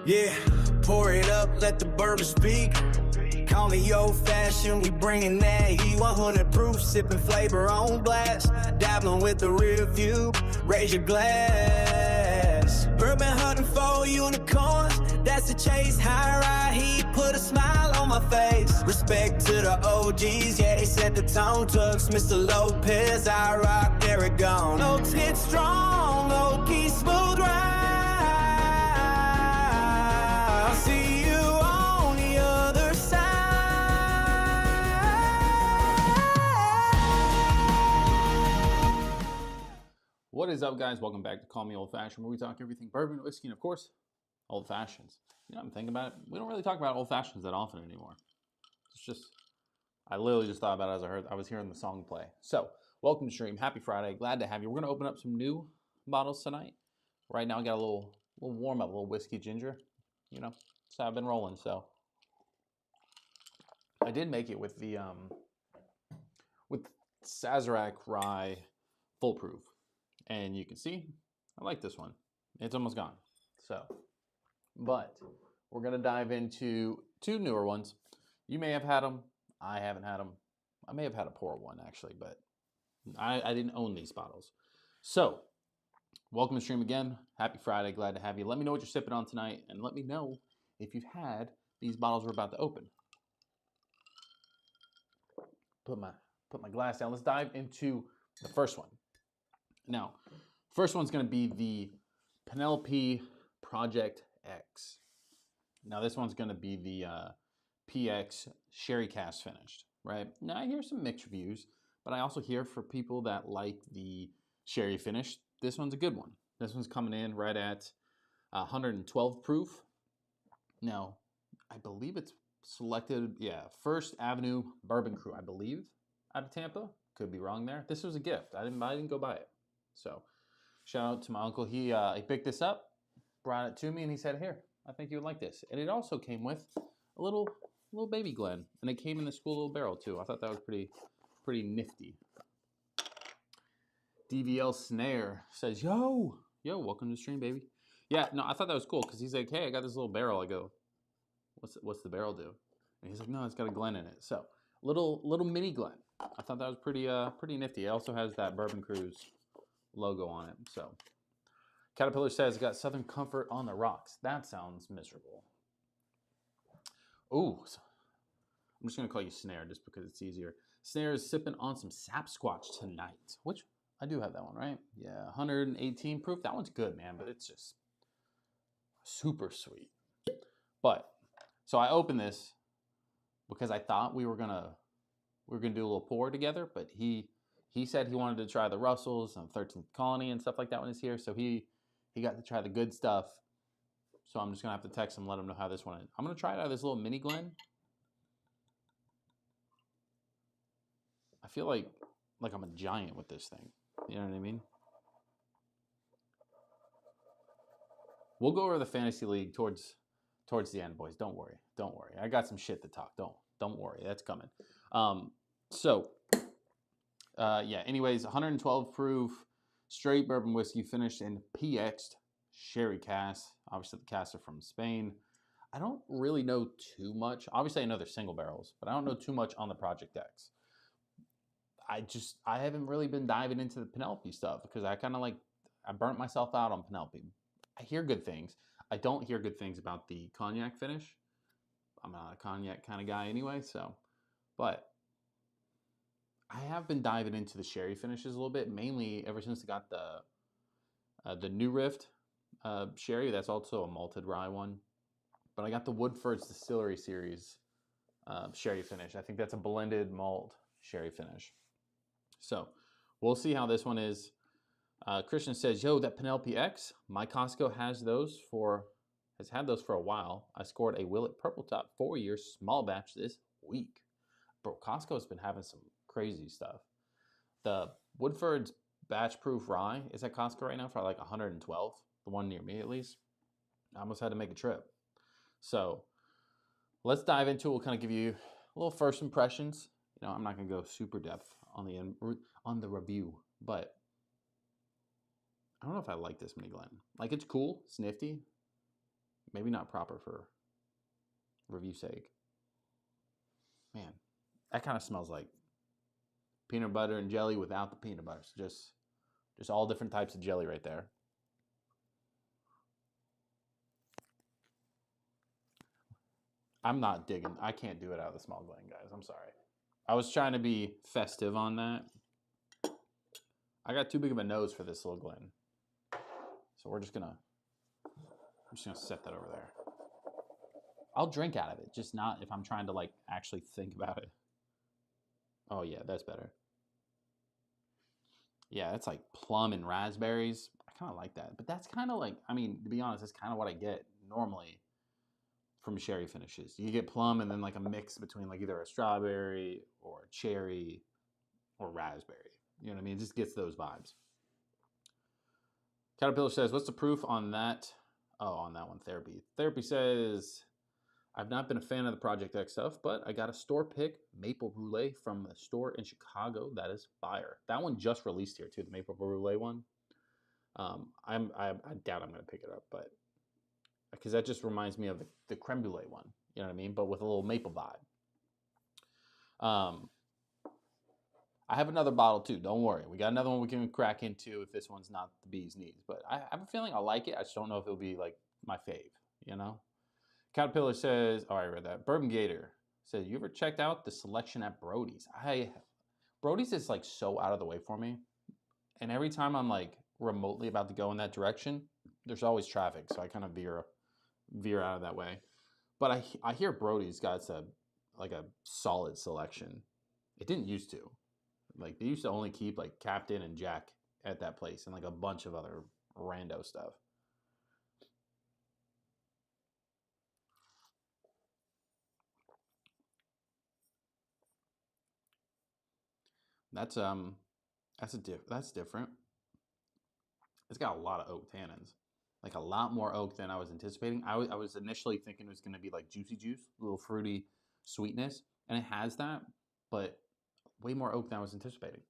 Yeah, pour it up, let the bourbon speak. Call me old-fashioned, we bringing that heat. 100 proof, sipping flavor on glass. Dabbling with the rear view, raise your glass. Bourbon hunting for unicorns, that's the chase. High ride heat, put a smile on my face. Respect to the OGs, yeah, they set the tone. Tugs, Mr. Lopez, I rock, there it gone. Oaks hit strong, low-key smooth ride. I'll see you on the other side. What is up, guys? Welcome back to Call Me Old Fashioned, where we talk everything bourbon, whiskey, and of course, old fashions. You know, I'm thinking about it. We don't really talk about old fashions that often anymore. It's just, I literally just thought about it as I was hearing the song play. So, welcome to stream. Happy Friday. Glad to have you. We're going to open up some new bottles tonight. Right now, I got a little warm up, a little whiskey ginger. You know, so I've been rolling. So, I did make it with the Sazerac Rye Full Proof. And you can see, I like this one. It's almost gone. So, but we're going to dive into two newer ones. You may have had them. I haven't had them. I may have had a poor one, actually, but I didn't own these bottles. So, welcome to stream again. Happy Friday. Glad to have you. Let me know what you're sipping on tonight, and let me know if you've had these bottles we're about to open. Put my glass down. Let's dive into the first one. Now, first one's going to be the Penelope Project X. Now, this one's going to be the PX Sherry Cask finished, right? Now, I hear some mixed reviews, but I also hear for people that like the sherry finish, this one's a good one. This one's coming in right at 112 proof. Now, I believe it's selected, First Avenue Bourbon Crew, I believe, out of Tampa. Could be wrong there. This was a gift. I didn't go buy it. So, shout out to my uncle. He picked this up, brought it to me, and he said, "Here, I think you would like this." And it also came with a little baby Glen, and it came in this cool little barrel too. I thought that was pretty nifty. DVL Snare says, "Yo, welcome to the stream, baby." Yeah, no, I thought that was cool because he's like, "Hey, I got this little barrel." I go, "What's the barrel do?" And he's like, "No, it's got a Glen in it." So, little mini Glen. I thought that was pretty nifty. It also has that Bourbon Cruise logo on it. So, Caterpillar says, "Got Southern Comfort on the rocks." That sounds miserable. Ooh, I'm just gonna call you Snare just because it's easier. Snare is sipping on some Sapsquatch tonight, which I do have that one, right? Yeah, 118 proof. That one's good, man, but it's just super sweet. But so I opened this because I thought we were gonna do a little pour together, but he said he wanted to try the Russells and 13th Colony and stuff like that when he's here. So he got to try the good stuff. So I'm just going to have to text him, let him know how this one is. I'm going to try it out of this little mini Glen. I feel like I'm a giant with this thing. You know what I mean? We'll go over the fantasy league towards the end, boys. Don't worry. I got some shit to talk. Don't worry. That's coming. Anyways, 112 proof straight bourbon whiskey finished in PX sherry cask. Obviously, the casks are from Spain. I don't really know too much. Obviously, I know they're single barrels, but I don't know too much on the Project X. I haven't really been diving into the Penelope stuff because I burnt myself out on Penelope. I hear good things. I don't hear good things about the cognac finish. I'm not a cognac kind of guy anyway, but I have been diving into the sherry finishes a little bit, mainly ever since I got the New Rift sherry. That's also a malted rye one. But I got the Woodford's Distillery Series sherry finish. I think that's a blended malt sherry finish. So we'll see how this one is. Christian says, "Yo, that Penelope X, my Costco has had those for a while. I scored a Willet Purple Top 4-year small batch this week." Bro, Costco's been having some crazy stuff. The Woodford's batch proof rye is at Costco right now for like 112. The one near me, at least. I almost had to make a trip. So let's dive into it. We'll kind of give you a little first impressions. You know, I'm not going to go super depth on the review, but I don't know if I like this mini Glen. Like, it's cool. It's nifty. maybe not proper for review sake. Man, that kind of smells like peanut butter and jelly without the peanut butter. So just all different types of jelly right there. I'm not digging. I can't do it out of the small Glen, guys. I'm sorry. I was trying to be festive on that. I got too big of a nose for this little Glen. So I'm just gonna set that over there. I'll drink out of it, just not if I'm trying to like actually think about it. Oh yeah, that's better. Yeah, that's like plum and raspberries. I kind of like that. But that's kind of like, I mean, to be honest, that's kind of what I get normally from sherry finishes. You get plum and then like a mix between like either a strawberry or a cherry or raspberry. You know what I mean? It just gets those vibes. Caterpillar says, what's the proof on that? Oh, on that one, Therapy. Therapy says, I've not been a fan of the Project X stuff, but I got a store pick maple brulee from a store in Chicago that is fire. That one just released here too, the maple brulee one. I doubt I'm going to pick it up, but because that just reminds me of the creme brulee one, you know what I mean? But with a little maple vibe. I have another bottle too. Don't worry. We got another one we can crack into if this one's not the bee's knees. But I have a feeling I like it. I just don't know if it'll be like my fave, you know? Caterpillar says, oh, I read that. Bourbon Gator says, you ever checked out the selection at Brody's? Brody's is like so out of the way for me. And every time I'm like remotely about to go in that direction, there's always traffic. So I kind of veer out of that way. But I hear Brody's got a solid selection. It didn't used to. Like they used to only keep like Captain and Jack at that place and like a bunch of other rando stuff. That's different. It's got a lot of oak tannins, like a lot more oak than I was anticipating. I was initially thinking it was going to be like juicy juice, a little fruity sweetness, and it has that, but way more oak than I was anticipating.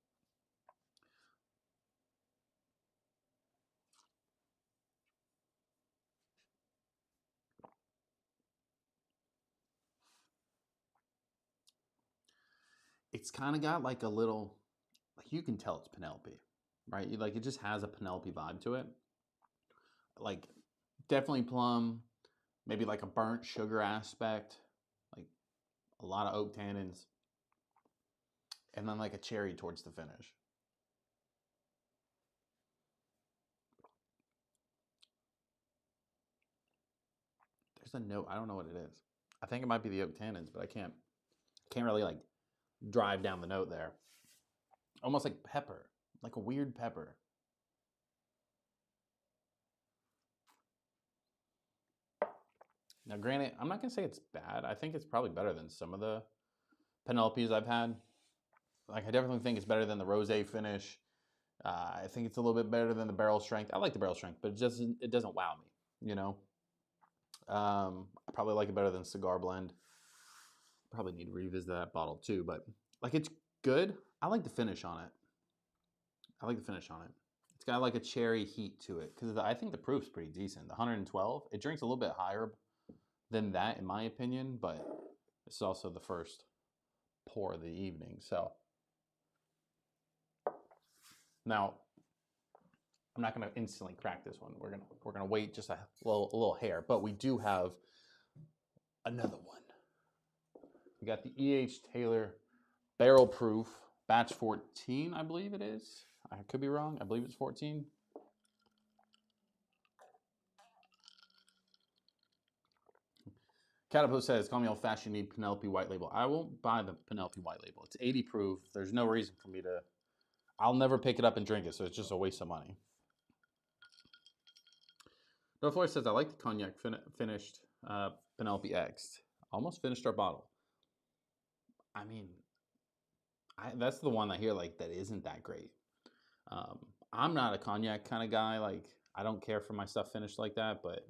It's kind of got like a little, like you can tell it's Penelope, right? Like it just has a Penelope vibe to it. Like definitely plum, maybe like a burnt sugar aspect, like a lot of oak tannins, and then like a cherry towards the finish. There's a note. I don't know what it is. I think it might be the oak tannins, but I can't really like drive down the note there. Almost like pepper, like a weird pepper. Now, granted, I'm not gonna say it's bad. I think it's probably better than some of the Penelopes I've had. Like I definitely think it's better than the rosé finish. I think it's a little bit better than the barrel strength. I like the barrel strength, but it doesn't wow me. You know, I probably like it better than cigar blend. Probably need to revisit that bottle too, but like it's good. I like the finish on it. It's got like a cherry heat to it because I think the proof's pretty decent. The 112, it drinks a little bit higher than that in my opinion, but it's also the first pour of the evening. So now I'm not going to instantly crack this one. We're gonna wait just a little hair, but we do have another one. We got the E.H. Taylor Barrel Proof Batch 14, I believe it is. I could be wrong. I believe it's 14. Caterpillar says, call me old fashioned, need Penelope White Label. I won't buy the Penelope White Label. It's 80 proof. There's no reason for me to. I'll never pick it up and drink it, so it's just a waste of money. No Floyd says, I like the cognac finished Penelope X. Almost finished our bottle. I mean, that's the one I hear like that isn't that great. I'm not a cognac kind of guy. Like, I don't care for my stuff finished like that. But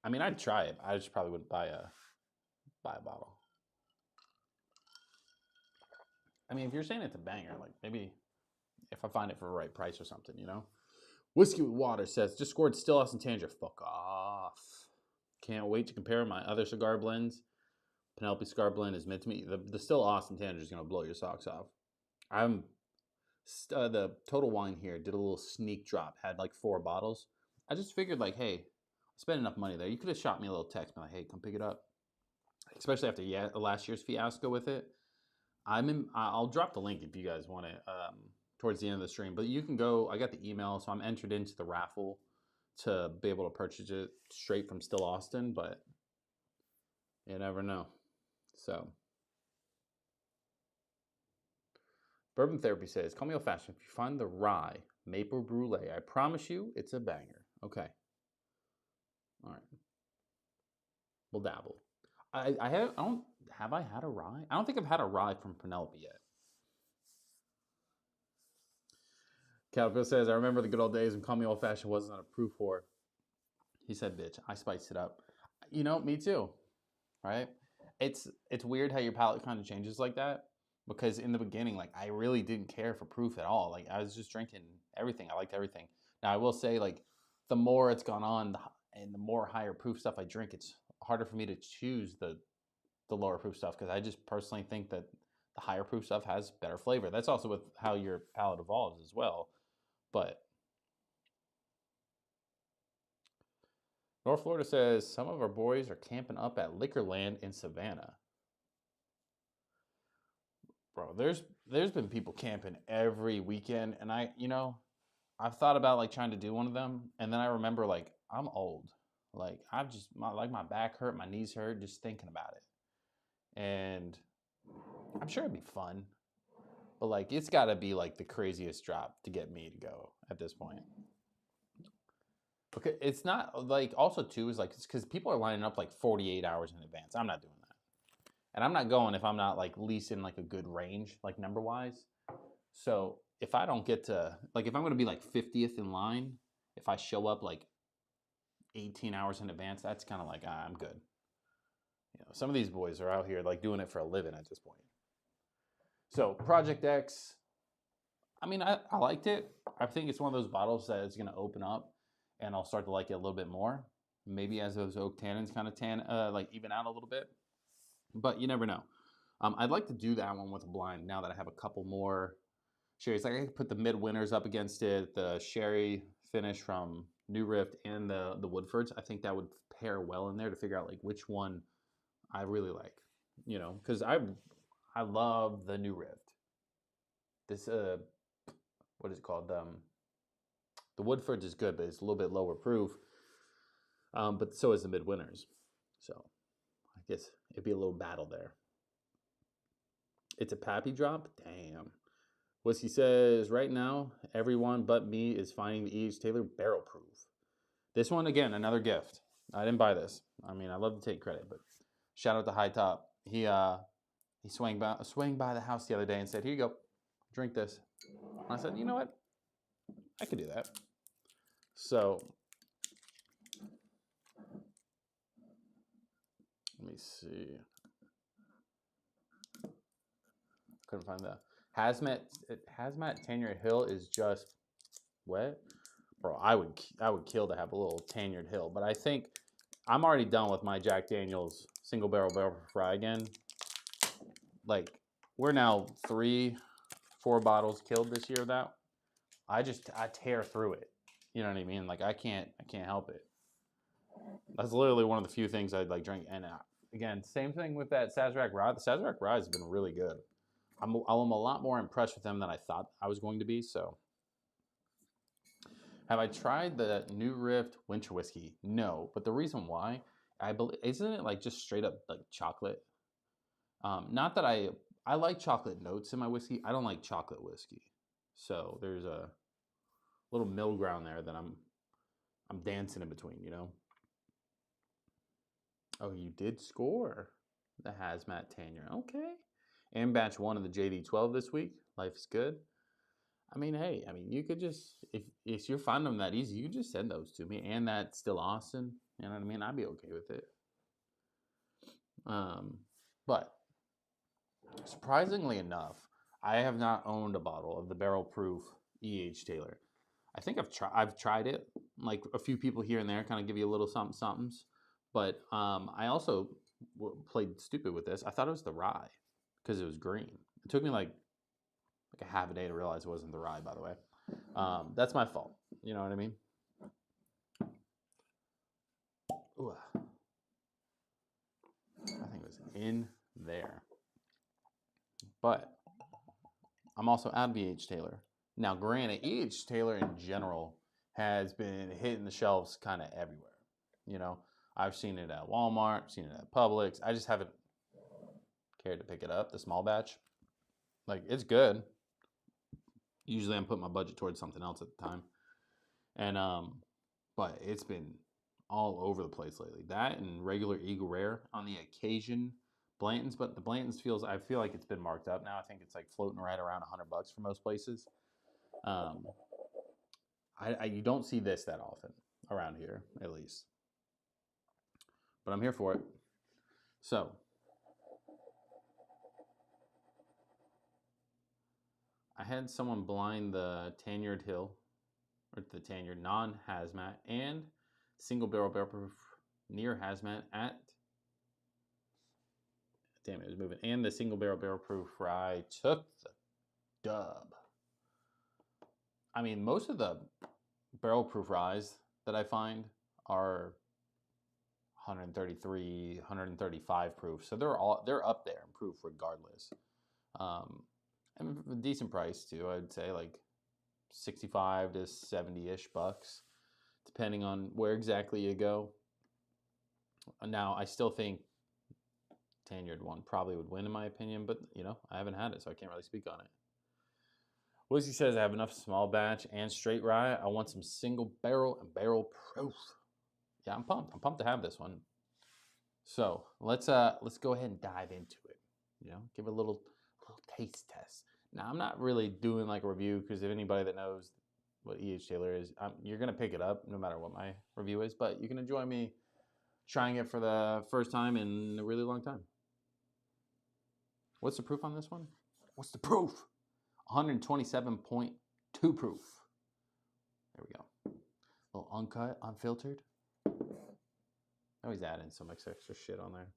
I mean, I'd try it. I just probably wouldn't buy a bottle. I mean, if you're saying it's a banger, like maybe if I find it for the right price or something, you know. Whiskey with Water says, just scored Stillhouse and Tanger. Fuck off. Can't wait to compare my other cigar blends. Penelope Cigar Blend is meant to me. The Still Austin Tanner is going to blow your socks off. The Total Wine here did a little sneak drop, had like 4 bottles. I just figured like, hey, I spent enough money there. You could have shot me a little text, like, hey, come pick it up. Especially after last year's fiasco with it. I'll drop the link if you guys want it towards the end of the stream. But you can go. I got the email, so I'm entered into the raffle to be able to purchase it straight from Still Austin. But you never know. So, Bourbon Therapy says, call me old fashioned. If you find the rye maple brulee, I promise you it's a banger. Okay. All right. We'll dabble. Have I had a rye? I don't think I've had a rye from Penelope yet. Calvin says, I remember the good old days when call me old fashioned wasn't a proof whore. He said, bitch, I spiced it up. You know, me too. Right? It's weird how your palate kind of changes like that, because in the beginning, like, I really didn't care for proof at all. Like, I was just drinking everything. I liked everything. Now, I will say, like, the more it's gone on and the more higher proof stuff I drink, it's harder for me to choose the lower proof stuff, because I just personally think that the higher proof stuff has better flavor. That's also with how your palate evolves as well. But North Florida says, some of our boys are camping up at Liquorland in Savannah. Bro, there's been people camping every weekend, and I've thought about like trying to do one of them, and then I remember like I'm old. Like my back hurt, my knees hurt just thinking about it. And I'm sure it'd be fun, but like it's got to be like the craziest drop to get me to go at this point. Okay, it's not like, also too is like, it's because people are lining up like 48 hours in advance. I'm not doing that, and I'm not going if I'm not like at least in like a good range, like number wise. So if I don't get to, like, if I'm going to be like 50th in line, if I show up like 18 hours in advance, that's kind of like, I'm good. You know, some of these boys are out here like doing it for a living at this point. So Project X, I mean, I liked it. I think it's one of those bottles that is going to open up, and I'll start to like it a little bit more. Maybe as those oak tannins kind of like even out a little bit. But you never know. I'd like to do that one with a blind now that I have a couple more sherries. Like I could put the midwinters up against it, the sherry finish from New Rift, and the Woodfords. I think that would pair well in there to figure out like which one I really like. You know, because I love the New Rift. This what is it called? The Woodfords is good, but it's a little bit lower proof. But so is the Midwinters. So I guess it'd be a little battle there. It's a Pappy drop? Damn. Whiskey says, right now, everyone but me is finding the E.H. Taylor barrel proof. This one, again, another gift. I didn't buy this. I mean, I love to take credit, but shout out to High Top. He swang by the house the other day and said, here you go, drink this. And I said, you know what? I could do that. So, let me see. Couldn't find the Hazmat Tanyard Hill is just wet. Bro, I would kill to have a little Tanyard Hill, but I think I'm already done with my Jack Daniel's single barrel fry again. Like, we're now 3-4 bottles killed this year of that. I tear through it. You know what I mean? Like I can't help it. That's literally one of the few things I'd like drink. And again, same thing with that Sazerac Rye. The Sazerac Rye has been really good. I'm a lot more impressed with them than I thought I was going to be. So, have I tried the New Rift Winter Whiskey? No, but the reason why, I believe, isn't it like just straight up like chocolate? Not that I like chocolate notes in my whiskey. I don't like chocolate whiskey. So there's a little middle ground there that I'm dancing in between, you know. Oh, you did score the Hazmat Tanyard. Okay. And batch 1 of the JD12 this week. Life is good. I mean, hey, you could just, if you're finding them that easy, you can just send those to me. And that's Still Austin. You know what I mean? I'd be okay with it. But surprisingly enough, I have not owned a bottle of the barrel proof E.H. Taylor. I think I've tried it. Like a few people here and there kind of give you a little somethings. But I also played stupid with this. I thought it was the rye because it was green. It took me like a half a day to realize it wasn't the rye, by the way. That's my fault. You know what I mean? Ooh. I think it was in there. But I'm also out of E.H. Taylor. Now, granted, E.H. Taylor in general has been hitting the shelves kind of everywhere. You know, I've seen it at Walmart, seen it at Publix. I just haven't cared to pick it up, the small batch. Like, it's good. Usually I'm putting my budget towards something else at the time. And, but it's been all over the place lately. That and regular Eagle Rare on the occasion. Blanton's, but the Blanton's I feel like it's been marked up now. I think it's like floating right around $100 for most places. You don't see this that often around here, at least. But I'm here for it. So, I had someone blind the Tanyard Hill, or the Tanyard non-hazmat, and single barrel proof near hazmat at, damn it was moving, and the single barrel proof rye took the dub. I mean, most of the barrel proof ryes that I find are 133, 135 proof, so they're up there in proof regardless. And a decent price too, I'd say like 65 to 70-ish bucks, depending on where exactly you go. Now, I still think Tanyard one probably would win in my opinion, but you know, I haven't had it, so I can't really speak on it. Whiskey says I have enough small batch and straight rye. I want some single barrel and barrel proof. Yeah, I'm pumped. I'm pumped to have this one. So let's go ahead and dive into it. You know, give it a little taste test. Now, I'm not really doing like a review because if anybody that knows what E.H. Taylor is, you're gonna pick it up no matter what my review is. But you can enjoy me trying it for the first time in a really long time. What's the proof on this one? What's the proof? 127.2 proof. There we go. A little uncut, unfiltered. I always add in some extra shit on there.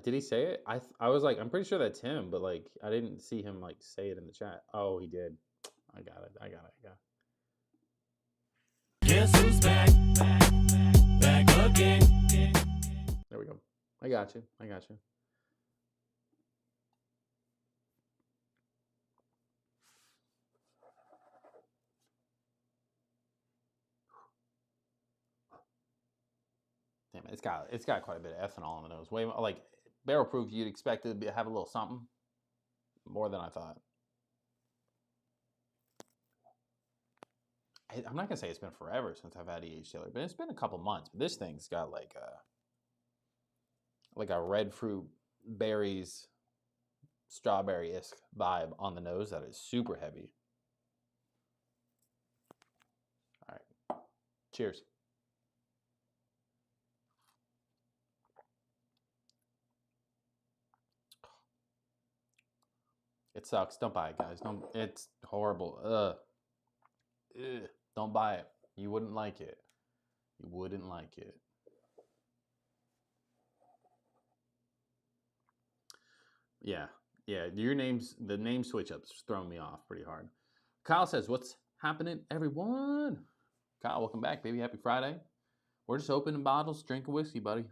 Did he say it? I was like, I'm pretty sure that's him, but like I didn't see him like say it in the chat. Oh, he did. I got it. Guess who's back again. There we go. I got you. Damn it, it's got quite a bit of ethanol in the nose. Way more, like barrel proof, you'd expect it to have a little something more than I thought. I'm not gonna say it's been forever since I've had E.H. Taylor, but it's been a couple months. But this thing's got like a red fruit, berries, strawberry-esque vibe on the nose that is super heavy. All right, cheers. It sucks. Don't buy it, guys. Don't. It's horrible. Ugh. Don't buy it. You wouldn't like it. Yeah. The name switch ups thrown me off pretty hard. Kyle says, "What's happening, everyone?" Kyle, welcome back, baby. Happy Friday. We're just opening bottles, drinking whiskey, buddy.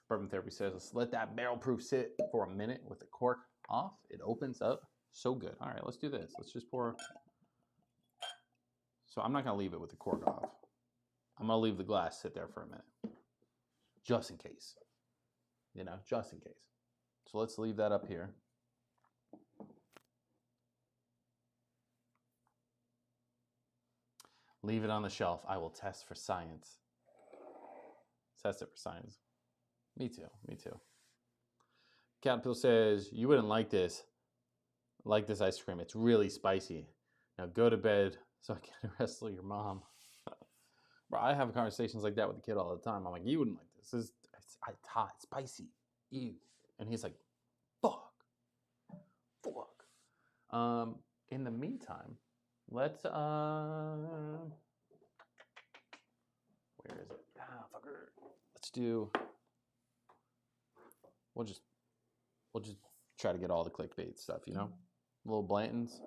Bourbon Therapy says, let's let that barrel proof sit for a minute with the cork off. It opens up so good. All right, let's do this. Let's just pour. So I'm not going to leave it with the cork off. I'm going to leave the glass sit there for a minute. Just in case. You know, just in case. So let's leave that up here. Leave it on the shelf. I will test for science. Test it for science. Me too. Caterpillar says, you wouldn't like this ice cream. It's really spicy. Now go to bed so I can wrestle your mom. Bro, I have conversations like that with the kid all the time. I'm like, you wouldn't like this. It's hot, it's spicy. Ew. And he's like, fuck. in the meantime, let's where is it? Ah, fucker. Let's do. We'll just try to get all the clickbait stuff, you know, little Blantons.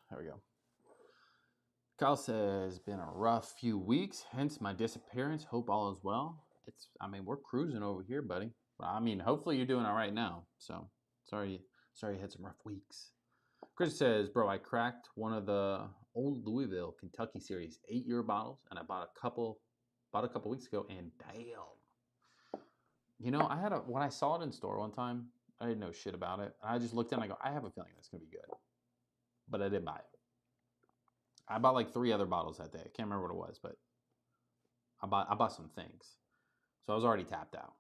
There we go. Kyle says, been a rough few weeks, hence my disappearance. Hope all is well. I mean, we're cruising over here, buddy. I mean, hopefully you're doing all right now. So sorry you had some rough weeks. Chris says, bro, I cracked one of the old Louisville, Kentucky series 8-year bottles, and I bought a couple weeks ago, and damn. You know, when I saw it in store one time, I didn't know shit about it. I just looked at it and I go, I have a feeling that's going to be good. But I didn't buy it. I bought like 3 other bottles that day. I can't remember what it was, but I bought some things. So I was already tapped out.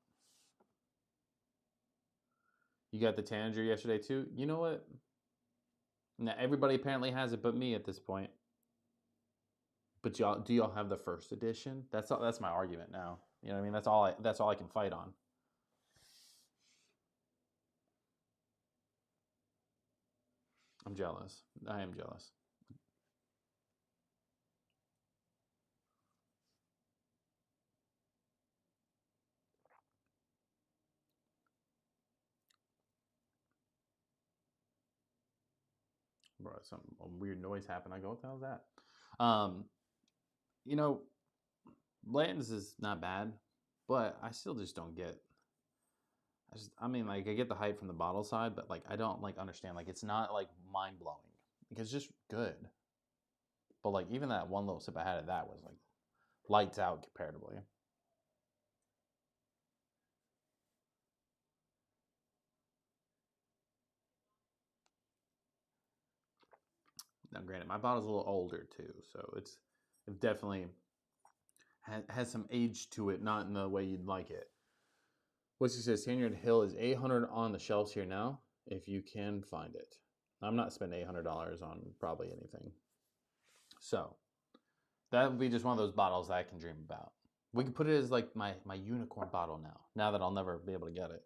You got the Tanager yesterday too? You know what? Now everybody apparently has it but me at this point. But do y'all have the first edition? That's my argument now. You know what I mean? That's all I can fight on. I'm jealous. I am jealous. Bro, a weird noise happened. I go, what the hell is that? You know, Blanton's is not bad, but I still just don't get. I mean, like, I get the hype from the bottle side, but like, I don't like understand. Like, it's not like mind blowing. Like, it's just good. But like, even that one little sip I had of that was like lights out comparatively. Now, granted, my bottle's a little older too, so it definitely has some age to it, not in the way you'd like it. What's he says? Standard Hill is $800 on the shelves here now, if you can find it. I'm not spending $800 on probably anything. So that would be just one of those bottles that I can dream about. We can put it as like my unicorn bottle now that I'll never be able to get it.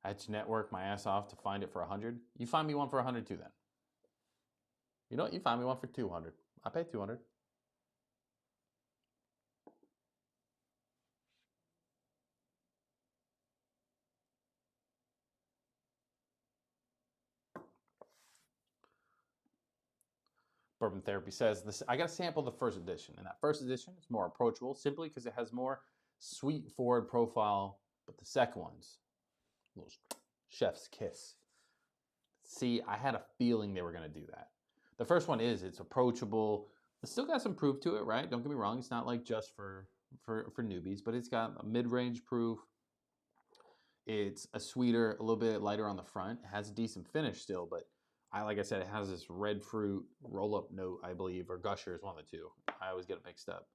I had to network my ass off to find it for $100. You find me one for $100 too then. You know what? You find me one for $200. I pay $200. Bourbon Therapy says this. I got to sample the first edition, and that first edition is more approachable simply because it has more sweet forward profile. But the second one's a little chef's kiss. See, I had a feeling they were going to do that. The first one it's approachable. It's still got some proof to it, right? Don't get me wrong. It's not like just for newbies, but it's got a mid-range proof. It's a sweeter, a little bit lighter on the front. It has a decent finish still, but like I said, it has this red fruit roll-up note, I believe, or Gusher is one of the two. I always get it mixed up.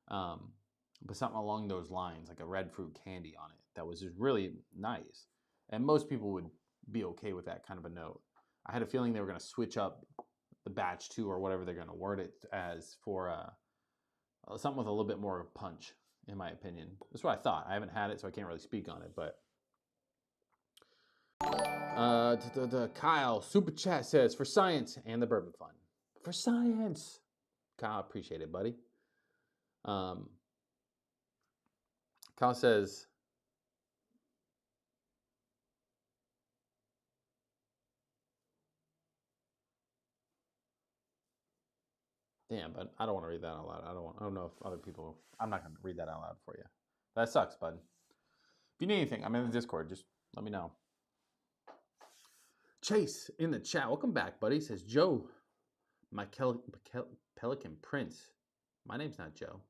But something along those lines, like a red fruit candy on it, that was just really nice. And most people would be okay with that kind of a note. I had a feeling they were going to switch up the batch 2 or whatever they're going to word it as for something with a little bit more punch, in my opinion. That's what I thought. I haven't had it, so I can't really speak on it, but Kyle Super Chat says for science and the Bourbon Fund. For science, Kyle, appreciate it, buddy. Kyle says, damn, but I don't want to read that out loud. I don't know if other people. I'm not going to read that out loud for you. That sucks, bud. If you need anything, I'm in the Discord. Just let me know. Chase in the chat. Welcome back, buddy. Says Joe, my Pelican Prince. My name's not Joe.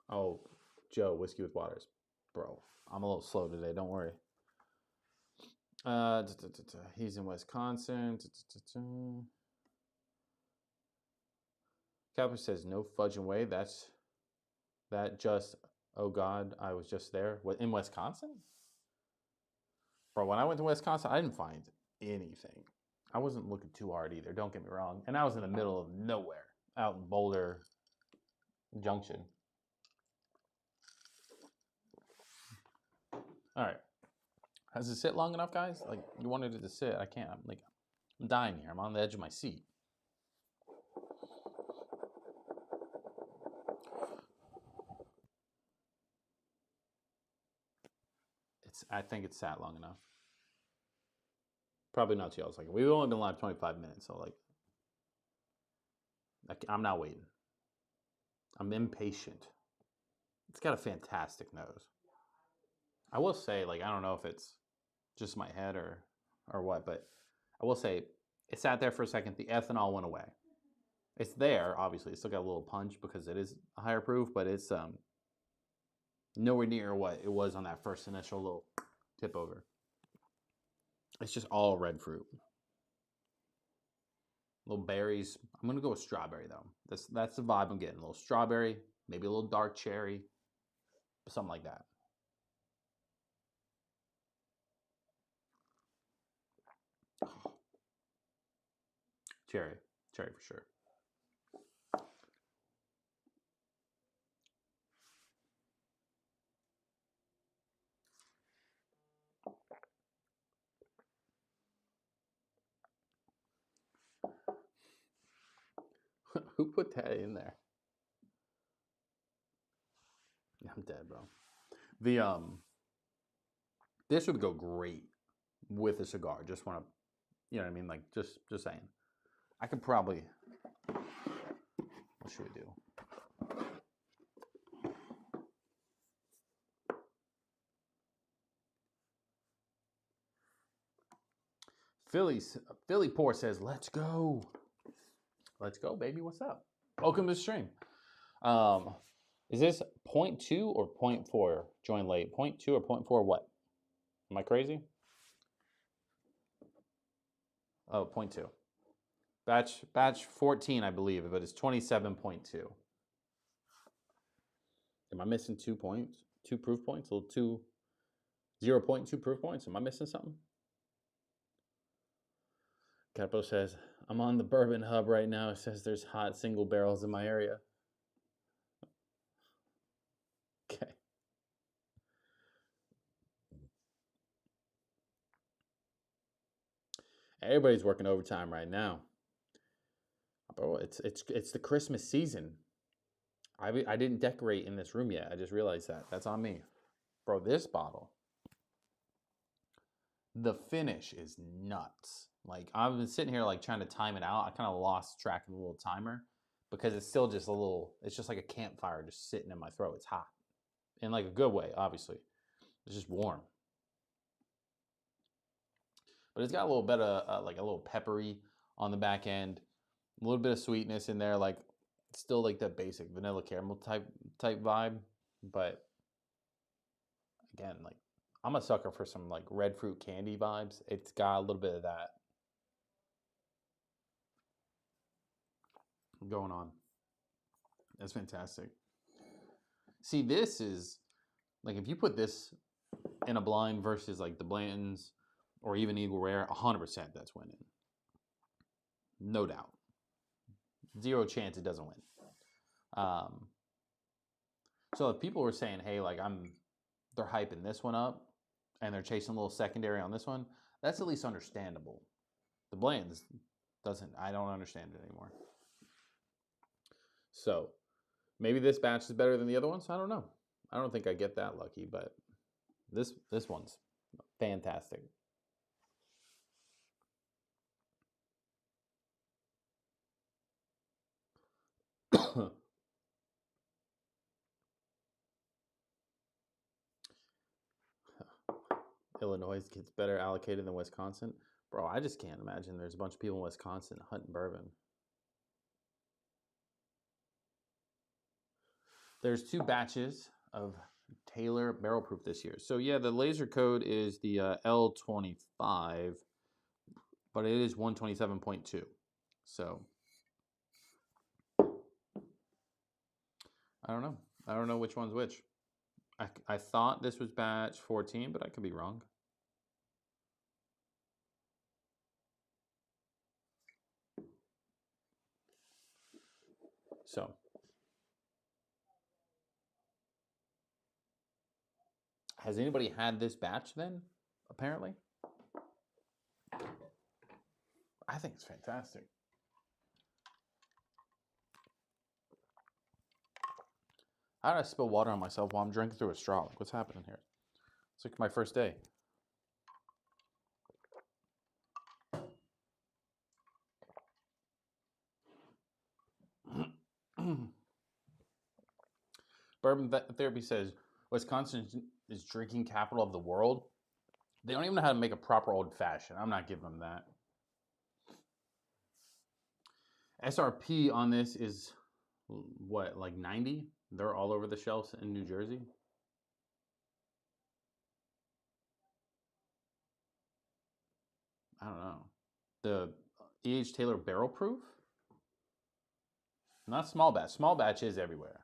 Oh, Joe, Whiskey with Waters. Bro, I'm a little slow today. Don't worry. He's in Wisconsin. Capper says no fudging way. That just, oh God, I was just there. What, in Wisconsin? Bro, when I went to Wisconsin, I didn't find anything. I wasn't looking too hard either, don't get me wrong. And I was in the middle of nowhere, out in Boulder, Junction. All right. Has it sit long enough, guys? Like, you wanted it to sit. I can't. I'm dying here. I'm on the edge of my seat. I think it's sat long enough. Probably not 2 hours. Like, we've only been live 25 minutes, so like, I'm not waiting. I'm impatient. It's got a fantastic nose. I will say, like, I don't know if it's just my head or what, but I will say it sat there for a second. The ethanol went away. It's there, obviously. It's still got a little punch because it is a higher proof, but it's nowhere near what it was on that first initial little tip over. It's just all red fruit. Little berries. I'm gonna go with strawberry though. That's the vibe I'm getting. A little strawberry, maybe a little dark cherry, something like that. Cherry for sure. Who put that in there? I'm dead, bro. The this would go great with a cigar. Just want to, you know what I mean? Like just saying. I could probably. What should we do? Philly Poor says, "Let's go, baby. What's up? Welcome to the stream." Is this 0.2 or 0.4? Join late. 0.2 or 0.4 what? Am I crazy? Oh, 0.2. Batch 14, I believe, but it's 27.2. Am I missing 2 points? 2 proof points? A little 0.2 proof points? Am I missing something? Capo says, I'm on the Bourbon Hub right now. It says there's hot single barrels in my area. Okay. Everybody's working overtime right now. Bro, it's the Christmas season. I didn't decorate in this room yet. I just realized that. That's on me. Bro, this bottle, the finish is nuts. Like, I've been sitting here, like, trying to time it out. I kind of lost track of the little timer because it's still just it's just like a campfire just sitting in my throat. It's hot. In, like, a good way, obviously. It's just warm. But it's got a little bit of, like, a little peppery on the back end. A little bit of sweetness in there, like, still like that basic vanilla caramel type vibe. But, again, like, I'm a sucker for some, like, red fruit candy vibes. It's got a little bit of that going on. That's fantastic. See, this is, like, if you put this in a blind versus, like, the Blantons or even Eagle Rare, 100% that's winning. No doubt. Zero chance it doesn't win. So if people were saying, hey, like, they're hyping this one up and they're chasing a little secondary on this one, that's at least understandable. The Bland's I don't understand it anymore. So maybe this batch is better than the other ones. I don't know. I don't think I get that lucky, but this one's fantastic. Illinois gets better allocated than Wisconsin. Bro, I just can't imagine there's a bunch of people in Wisconsin hunting bourbon. There's 2 batches of Taylor barrel proof this year. So yeah, the laser code is the L25, but it is 127.2. So I don't know. I don't know which one's which. I thought this was batch 14, but I could be wrong. So Has anybody had this batch then? Apparently. I think it's fantastic. How did I spill water on myself while I'm drinking through a straw? Like, what's happening here? It's like my first day. Bourbon Therapy says Wisconsin is drinking capital of the world. They don't even know how to make a proper old fashioned. I'm not giving them that. SRP on this is what, like 90? They're all over the shelves in New Jersey. I don't know. The E.H. Taylor Barrel Proof? Not small batch. Small batch is everywhere.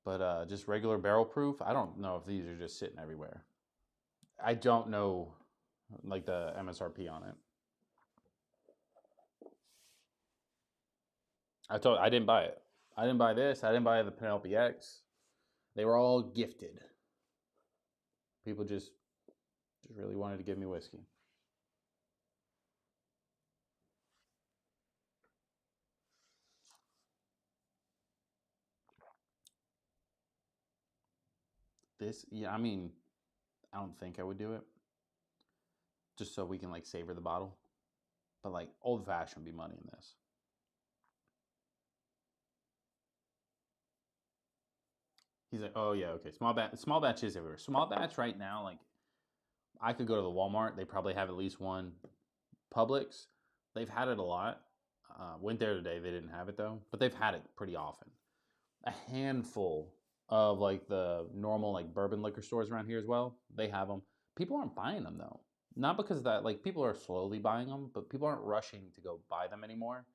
But just regular barrel proof, I don't know if these are just sitting everywhere. I don't know, like, the MSRP on it. I didn't buy it. I didn't buy this. I didn't buy the Penelope X. They were all gifted. People just really wanted to give me whiskey. This, yeah, I mean, I don't think I would do it. Just so we can, like, savor the bottle. But, like, old fashioned would be money in this. He's like, oh yeah, okay. Small batch is everywhere. Small batch right now, like, I could go to the Walmart. They probably have at least one. Publix, they've had it a lot. Went there today. They didn't have it though, but they've had it pretty often. A handful of, like, the normal, like, bourbon liquor stores around here as well. They have them. People aren't buying them though. Not because of that, like, people are slowly buying them, but people aren't rushing to go buy them anymore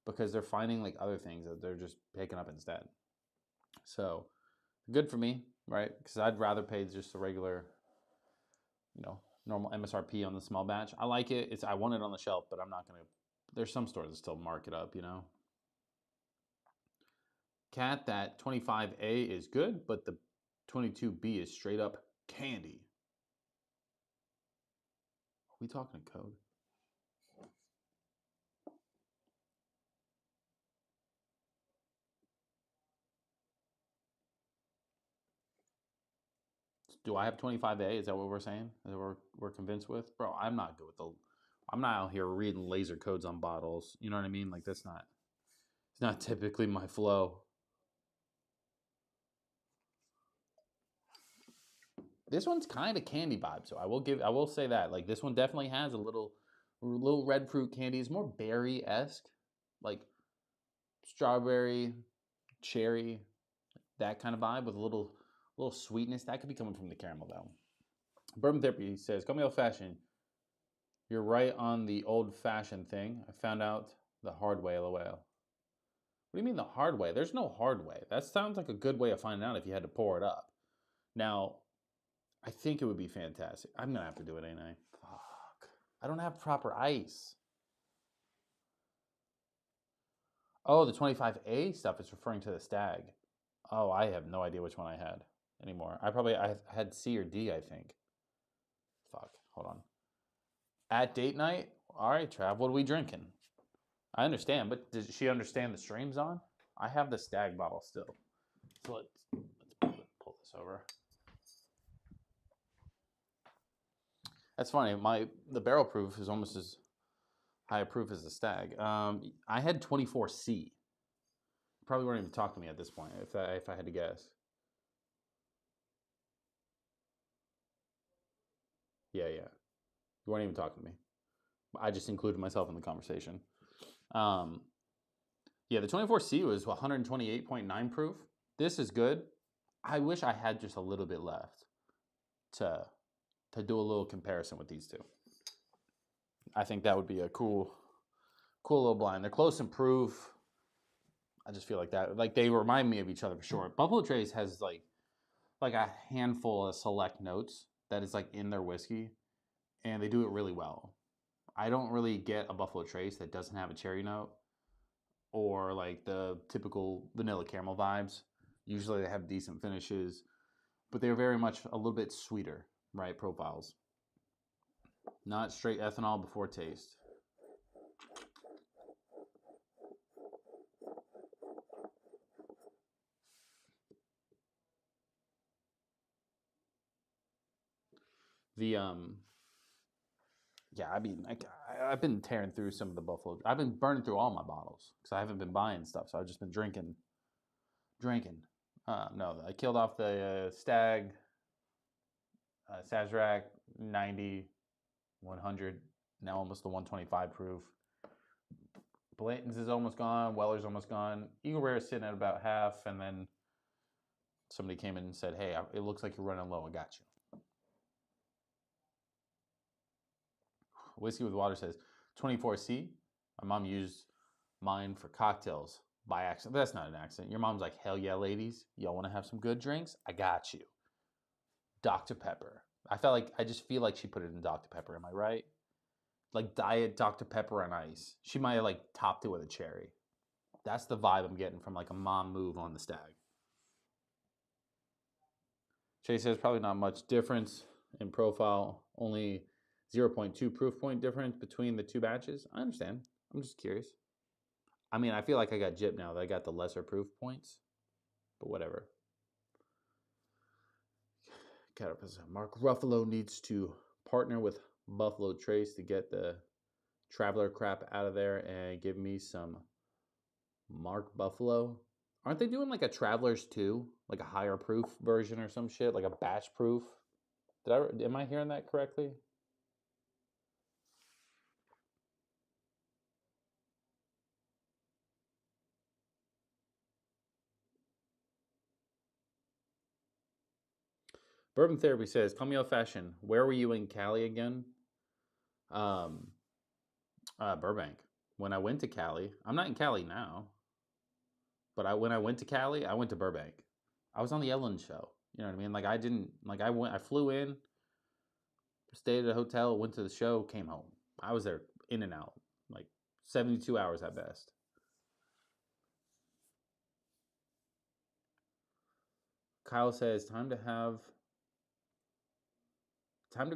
because they're finding, like, other things that they're just picking up instead. So good for me, right? Because I'd rather pay just a regular, normal MSRP on the small batch. I like it. I want it on the shelf, but I'm not going to. There's some stores that still mark it up, Cat, that 25A is good, but the 22B is straight up candy. Are we talking code? Do I have 25A? Is that what we're saying? Is that what we're convinced with? Bro, I'm not good with I'm not out here reading laser codes on bottles. You know what I mean? Like, it's not typically my flow. This one's kind of candy vibe, so I will say that. Like, this one definitely has a little red fruit candy. It's more berry-esque, like strawberry, cherry, that kind of vibe with a little sweetness. That could be coming from the caramel though. Bourbon Therapy says, "Call me old-fashioned. You're right on the old-fashioned thing. I found out the hard way, lol." What do you mean the hard way? There's no hard way. That sounds like a good way of finding out if you had to pour it up. Now, I think it would be fantastic. I'm going to have to do it, ain't I? Fuck. I don't have proper ice. Oh, the 25A stuff is referring to the Stag. Oh, I have no idea which one I had anymore. I had C or D, I think. Fuck. Hold on. At date night? All right, Trav, what are we drinking? I understand, but does she understand the streams on? I have the Stag bottle still. So let's pull this over. That's funny. The barrel proof is almost as high a proof as the Stag. I had 24C. Probably weren't even talking to me at this point if I had to guess. Yeah. You weren't even talking to me. I just included myself in the conversation. Yeah, the 24C was 128.9 proof. This is good. I wish I had just a little bit left to do a little comparison with these two. I think that would be a cool little blind. They're close in proof. I just feel like that. Like, they remind me of each other for sure. Buffalo Trace has like a handful of select notes that is, like, in their whiskey, and they do it really well. I don't really get a Buffalo Trace that doesn't have a cherry note or, like, the typical vanilla caramel vibes. Usually they have decent finishes. but they're very much a little bit sweeter, right? Profiles. Not straight ethanol before taste. The yeah, I mean, I've been tearing through some of the Buffalo. I've been burning through all my bottles because I haven't been buying stuff, so I've just been drinking. No, I killed off the Stag, Sazerac 90, 100, now almost the 125 proof. Blanton's is almost gone. Weller's almost gone. Eagle Rare is sitting at about half, and then somebody came in and said, "Hey, it looks like you're running low. I got you." Whiskey with Water says 24C. My mom used mine for cocktails by accident. That's not an accident. Your mom's like, "Hell yeah, ladies. Y'all want to have some good drinks? I got you." Dr. Pepper. I just feel like she put it in Dr. Pepper. Am I right? Like diet Dr. Pepper on ice. She might have like topped it with a cherry. That's the vibe I'm getting from like a mom move on the Stag. Chase says probably not much difference in profile. Only 0.2 proof point difference between the two batches. I understand. I'm just curious. I mean, I feel like I got gypped now that I got the lesser proof points, but whatever. Mark Ruffalo needs to partner with Buffalo Trace to get the Traveler crap out of there and give me some Mark Buffalo. Aren't they doing like a Travelers 2? Like a higher proof version or some shit? Like a batch proof? Am I hearing that correctly? Bourbon Therapy says, call me old fashioned. Where were you in Cali again? Burbank. When I went to Cali, I'm not in Cali now, but when I went to Cali, I went to Burbank. I was on the Ellen show. You know what I mean? I flew in, stayed at a hotel, went to the show, came home. I was there in and out, like 72 hours at best. Kyle says, time to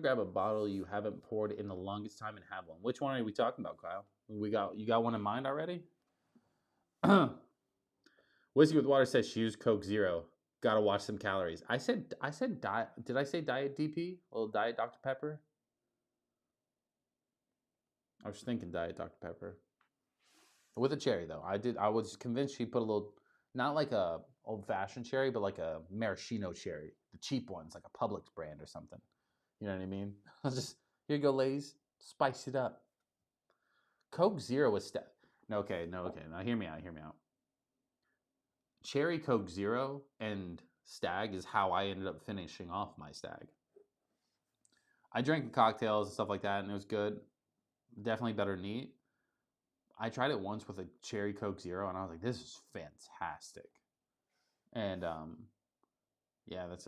grab a bottle you haven't poured in the longest time and have one. Which one are we talking about, Kyle? You got one in mind already? Whiskey with Water says she used Coke Zero. Gotta watch some calories. I said diet. Did I say diet DP? A little diet Dr. Pepper? I was thinking diet Dr. Pepper. With a cherry though. I was convinced she put a little, not like a old fashioned cherry, but like a maraschino cherry. The cheap ones, like a Publix brand or something. You know what I mean? Just, here you go, ladies. Spice it up. Coke Zero is okay. Now hear me out. Cherry Coke Zero and Stag is how I ended up finishing off my Stag. I drank cocktails and stuff like that, and it was good. Definitely better neat. I tried it once with a Cherry Coke Zero, and I was like, this is fantastic. And yeah, that's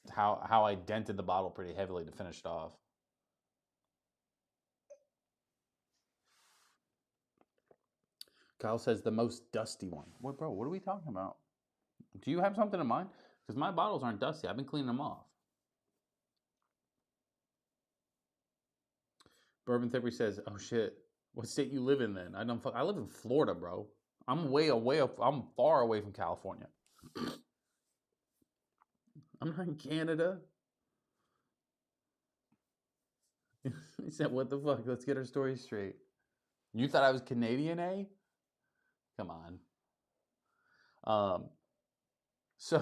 how I dented the bottle pretty heavily to finish it off. Kyle says the most dusty one. What, bro? What are we talking about? Do you have something in mind? Because my bottles aren't dusty. I've been cleaning them off. Bourbon Therapy says, "Oh shit, what state you live in then?" I live in Florida, bro. I'm I'm far away from California. I'm not in Canada. He said, "What the fuck? Let's get our story straight." You thought I was Canadian, eh? Come on. So,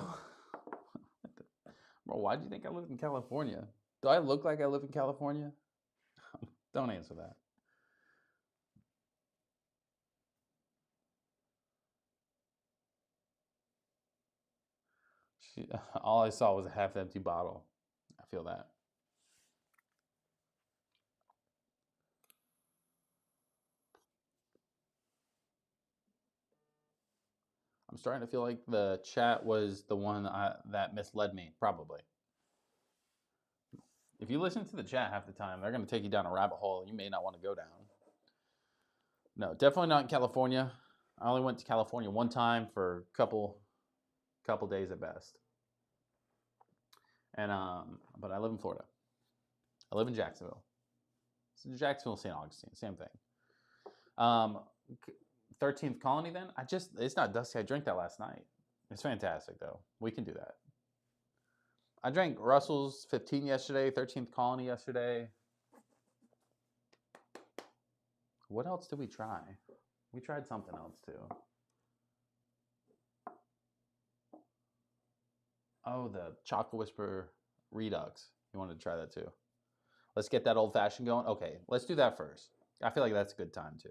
bro, why do you think I live in California? Do I look like I live in California? Don't answer that. All I saw was a half-empty bottle. I feel that. I'm starting to feel like the chat was the one that misled me, probably. If you listen to the chat half the time, they're going to take you down a rabbit hole you may not want to go down. No, definitely not in California. I only went to California one time for a couple days at best. And but I live in Florida. I live in Jacksonville. So Jacksonville, St. Augustine, same thing. 13th Colony then? It's not dusty. I drank that last night. It's fantastic though. We can do that. I drank Russell's 15 yesterday, 13th Colony yesterday. What else did we try? We tried something else too. Oh, the Chocolate Whisper Redux. You wanted to try that too. Let's get that old fashioned going. Okay, let's do that first. I feel like that's a good time too.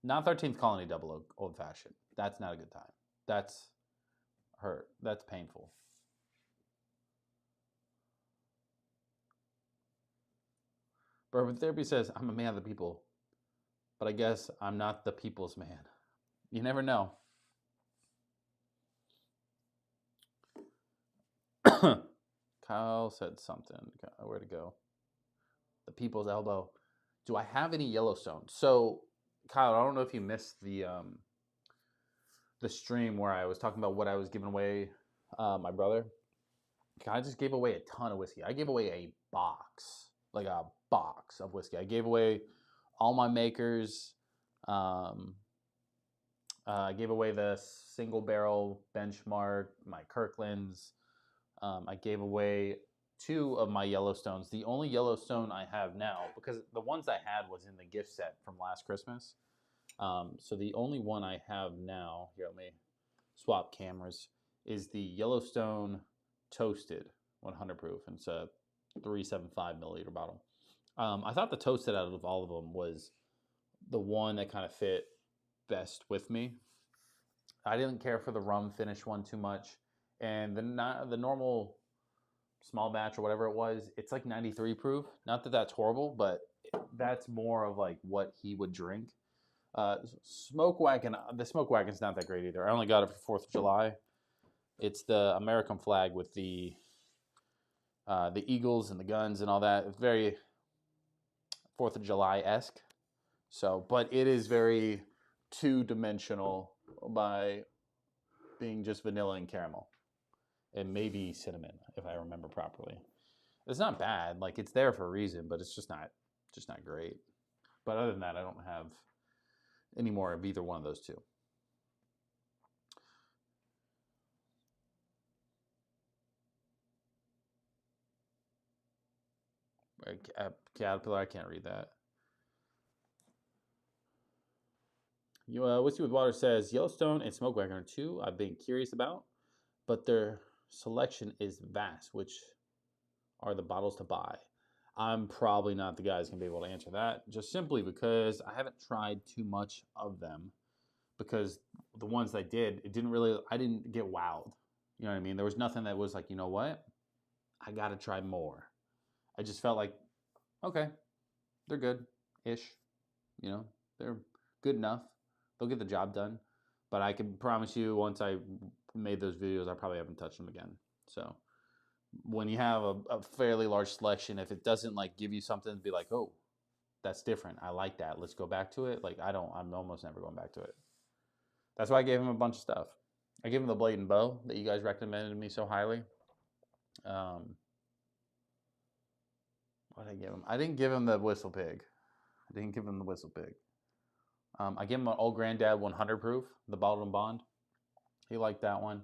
Not 13th Colony double old fashioned. That's not a good time. That's hurt. That's painful. Bourbon Therapy says, I'm a man of the people, but I guess I'm not the people's man. You never know. Kyle said something. Where to go? The people's elbow. Do I have any Yellowstone? So, Kyle, I don't know if you missed the stream where I was talking about what I was giving away. My brother, I just gave away a ton of whiskey. I gave away a box, like a box of whiskey. I gave away all my makers. I gave away the single barrel benchmark, my Kirklands. I gave away 2 of my Yellowstones. The only Yellowstone I have now, because the ones I had was in the gift set from last Christmas. So the only one I have now, here, let me swap cameras, is the Yellowstone Toasted 100 proof. And it's a 375 milliliter bottle. I thought the Toasted out of all of them was the one that kind of fit best with me. I didn't care for the rum finish one too much. And the normal small batch or whatever it was, it's like 93 proof. Not that that's horrible, but that's more of like what he would drink. Smoke Wagon, the Smoke Wagon's not that great either. I only got it for 4th of July. It's the American flag with the eagles and the guns and all that. It's very 4th of July-esque. So, but it is very two-dimensional by being just vanilla and caramel. And maybe cinnamon, if I remember properly. It's not bad. Like, it's there for a reason, but it's just not great. But other than that, I don't have any more of either one of those 2. Caterpillar, I can't read that. Whiskey with Water says, Yellowstone and Smoke Wagon are 2 I've been curious about, but their selection is vast. Which are the bottles to buy? I'm probably not the guy who's going to be able to answer that, just simply because I haven't tried too much of them. Because the ones I did, I didn't get wowed. You know what I mean? There was nothing that was like, you know what? I got to try more. I just felt like, okay, they're good-ish. You know, they're good enough. They'll get the job done. But I can promise you, once I made those videos, I probably haven't touched them again. So when you have a fairly large selection, if it doesn't like give you something to be like, oh, that's different. I like that. Let's go back to it. Like I'm almost never going back to it. That's why I gave him a bunch of stuff. I gave him the Blade and Bow that you guys recommended to me so highly. What did I give him? I didn't give him the Whistle Pig. I gave him an Old Granddad 100 proof, the Bottled and Bond. He liked that one.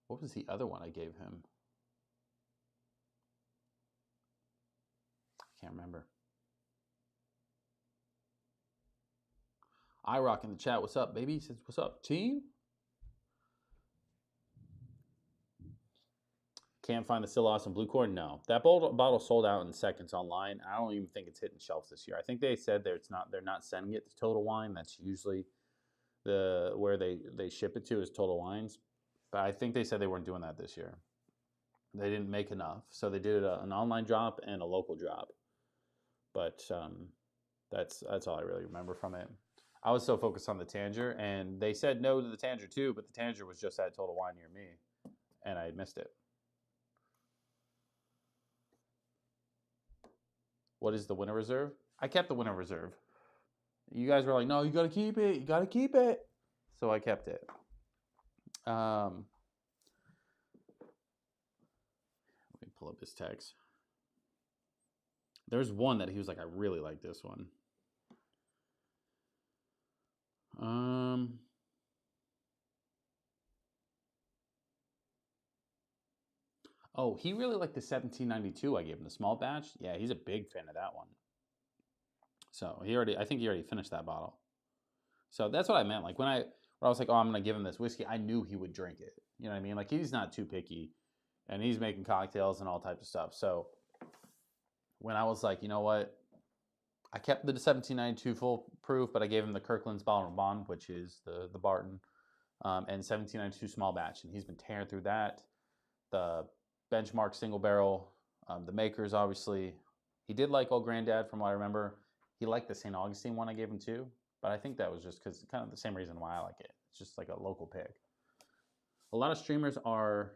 What was the other one I gave him? I can't remember. iRock in the chat, what's up, baby? He says, what's up, team? Can't find the Still Awesome Blue Corn? No. That bottle sold out in seconds online. I don't even think it's hitting shelves this year. I think they said they're not sending it to Total Wine. That's usually where they ship it to is Total Wines. But I think they said they weren't doing that this year. They didn't make enough. So they did an online drop and a local drop. But that's all I really remember from it. I was so focused on the Tanger, and they said no to the Tanger too, but the Tanger was just at Total Wine near me, and I missed it. What is the Winter Reserve? I kept the Winter Reserve. You guys were like, no, you got to keep it. You got to keep it. So I kept it. pull up his text. There's one that he was like, I really like this one. Oh, he really liked the 1792 I gave him, the small batch. Yeah, he's a big fan of that one. So I think he already finished that bottle. So that's what I meant. Like when I was like, oh, I'm gonna give him this whiskey, I knew he would drink it. You know what I mean? Like he's not too picky, and he's making cocktails and all types of stuff. So when I was like, you know what, I kept the 1792 full proof, but I gave him the Kirkland's Bourbon, which is the Barton, and 1792 small batch, and he's been tearing through that. The Benchmark single barrel, the makers obviously. He did like Old Granddad from what I remember. He liked the St. Augustine one I gave him too, but I think that was just because kind of the same reason why I like it. It's just like a local pick. A lot of streamers are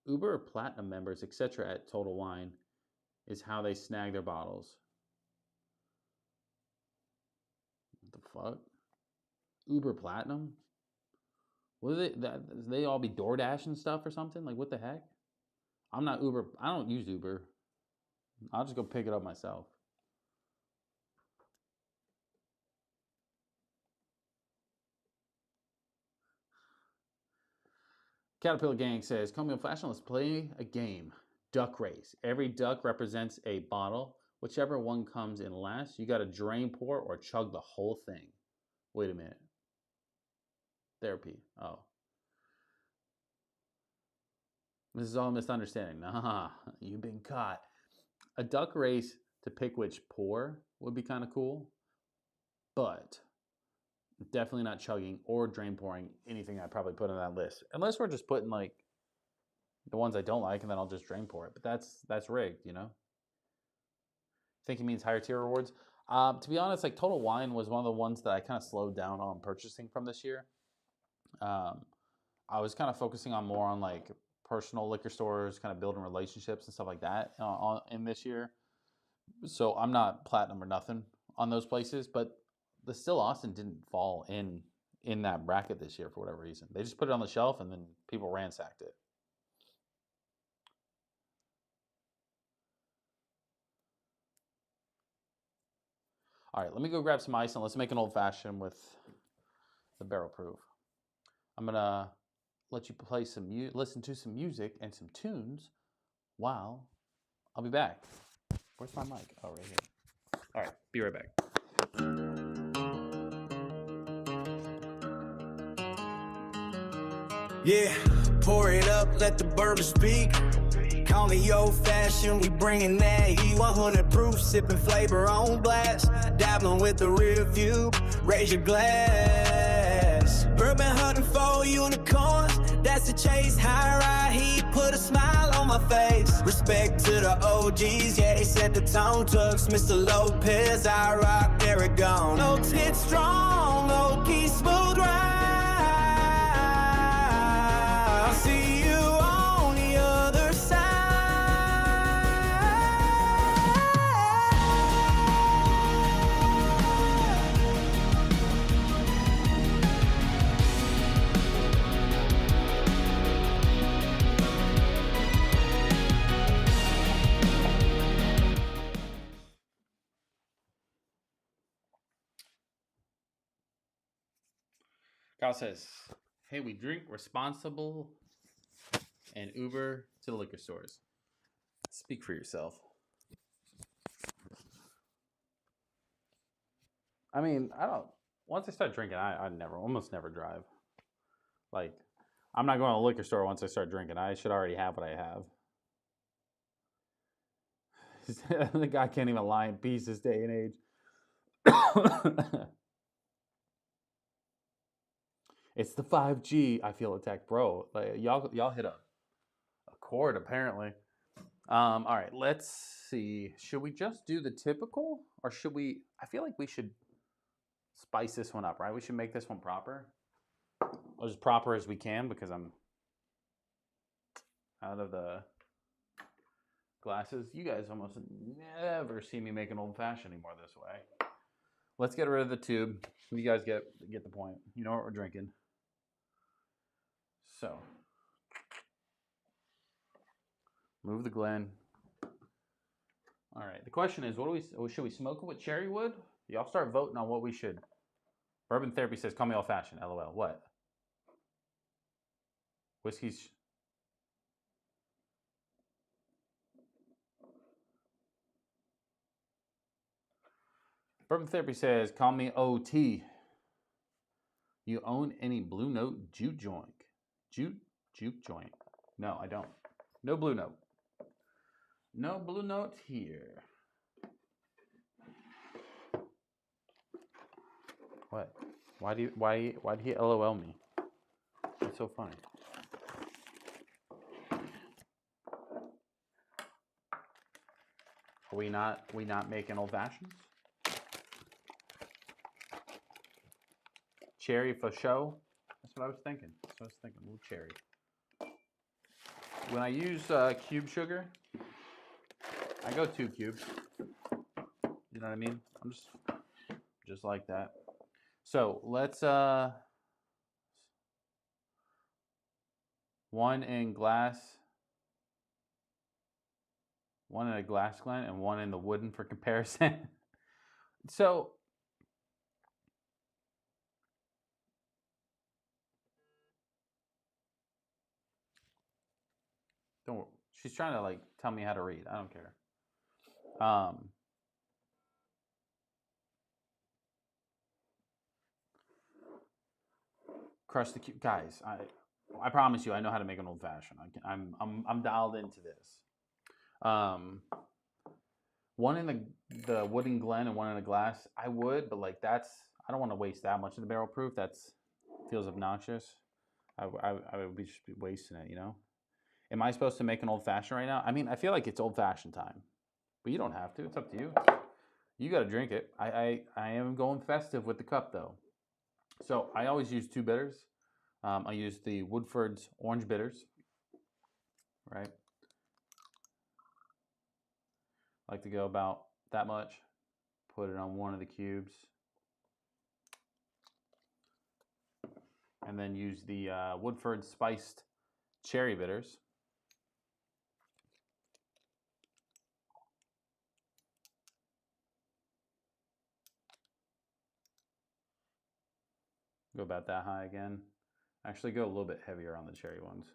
Uber or Platinum members, etc. at Total Wine is how they snag their bottles. What the fuck? Uber Platinum? What are they all be DoorDash and stuff or something? Like what the heck? I'm not Uber. I don't use Uber. I'll just go pick it up myself. Caterpillar Gang says, Come on, Fashion, let's play a game. Duck race. Every duck represents a bottle. Whichever one comes in last, you got to drain, pour, or chug the whole thing. Wait a minute. Therapy. Oh. This is all a misunderstanding. Nah, you've been caught. A duck race to pick which pour would be kind of cool, but definitely not chugging or drain pouring anything I probably put on that list. Unless we're just putting like the ones I don't like and then I'll just drain pour it. But that's rigged, you know? Think it means higher tier rewards. To be honest, like Total Wine was one of the ones that I kind of slowed down on purchasing from this year. I was kind of focusing on more on like personal liquor stores, kind of building relationships and stuff like that in this year. So I'm not platinum or nothing on those places, but the Still Austin didn't fall in that bracket this year for whatever reason. They just put it on the shelf and then people ransacked it. All right, let me go grab some ice and let's make an old fashioned with the barrel proof. I'm gonna let you play listen to some music and some tunes while I'll be back. Where's my mic? Oh, right here. All right, be right back. Yeah, pour it up, let the bourbon speak. Call me old fashioned, we bringing that heat. 100 proof, sipping flavor on blast. Dabbling with the rear view, raise your glass. Bourbon hunting for unicorns, that's the chase. High ride heat, put a smile on my face. Respect to the OGs, yeah, they set the tone. Tucks, Mr. Lopez, I rock Aragon. Notes hit strong, low key smooth ride. I'll see you on the other side. Kyle says, hey, we drink responsible and Uber to the liquor stores. Speak for yourself. I mean, once I start drinking, I almost never drive. Like, I'm not going to the liquor store once I start drinking. I should already have what I have. The guy can't even lie in peace this day and age. It's the 5G. I feel attacked, bro. Like, y'all hit a chord apparently. All right, let's see. Should we just do the typical, or should we? I feel like we should spice this one up, right? We should make this one proper, as proper as we can, because I'm out of the glasses. You guys almost never see me make an old fashioned anymore this way. Let's get rid of the tube. You guys get the point. You know what we're drinking. So, Move the Glen. All right. The question is, should we smoke it with cherry wood? Y'all start voting on what we should. Bourbon Therapy says, call me old fashioned. LOL. What? Whiskey's. Bourbon Therapy says, call me OT. You own any Blue Note juke joint? Juke joint? No, I don't. No Blue Note. No Blue Note here. What? Why did he LOL me? That's so funny. Are we not making old fashions? Cherry for show? That's what I was thinking. A little cherry. When I use cube sugar, I go 2 cubes. You know what I mean? I'm just like that. So let's one in a glass Glen and one in the wooden for comparison. So don't worry. She's trying to like tell me how to read. I don't care. Crush the cube, guys. I promise you, I know how to make an old fashioned. I'm dialed into this. One in the wooden Glen and one in a glass. I would, but like I don't want to waste that much of the barrel proof. Feels obnoxious. I would just be wasting it, you know. Am I supposed to make an old fashioned right now? I mean, I feel like it's old fashioned time, but you don't have to. It's up to you. You got to drink it. I am going festive with the cup though. So I always use 2 bitters. I use the Woodford's orange bitters, right? I like to go about that much. Put it on one of the cubes. And then use the Woodford spiced cherry bitters. Go about that high again. Actually go a little bit heavier on the cherry ones.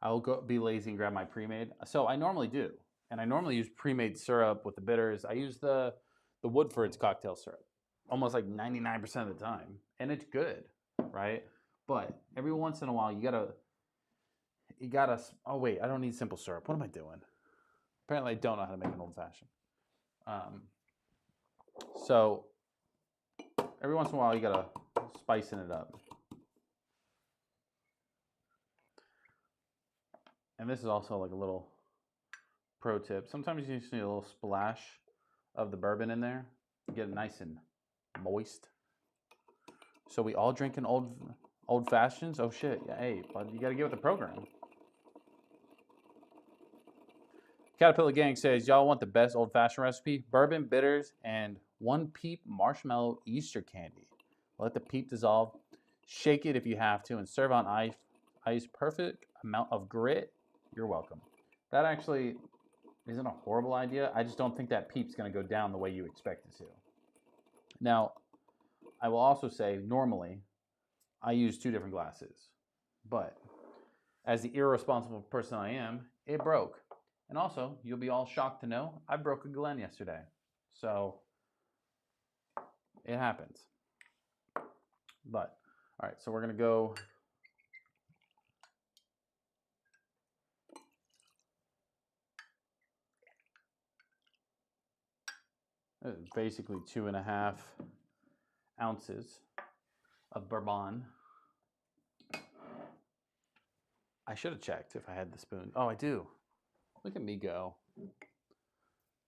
I will be lazy and grab my pre-made. So I normally do. And I normally use pre-made syrup with the bitters. I use the Woodford's cocktail syrup almost like 99% of the time. And it's good, right? But every once in a while, you gotta, oh wait, I don't need simple syrup. What am I doing? Apparently I don't know how to make an old fashioned. So every once in a while, you gotta spicing it up. And this is also like a little pro tip. Sometimes you just need a little splash of the bourbon in there. Get it nice and moist. So we all drinking old fashions? Oh shit, yeah, hey, bud, you gotta get with the program. Caterpillar Gang says, y'all want the best old fashioned recipe? Bourbon, bitters, and 1 peep marshmallow Easter candy. Let the peep dissolve. Shake it if you have to, and serve on ice. Perfect amount of grit. You're welcome. That actually isn't a horrible idea. I just don't think that peep's going to go down the way you expect it to. Now, I will also say, normally, I use 2 different glasses. But as the irresponsible person I am, it broke. And also, you'll be all shocked to know, I broke a Glen yesterday. So, it happens. But, all right, so we're going to go... basically 2.5 ounces of Bourbon. I should have checked if I had the spoon. Oh, I do. Look at me go.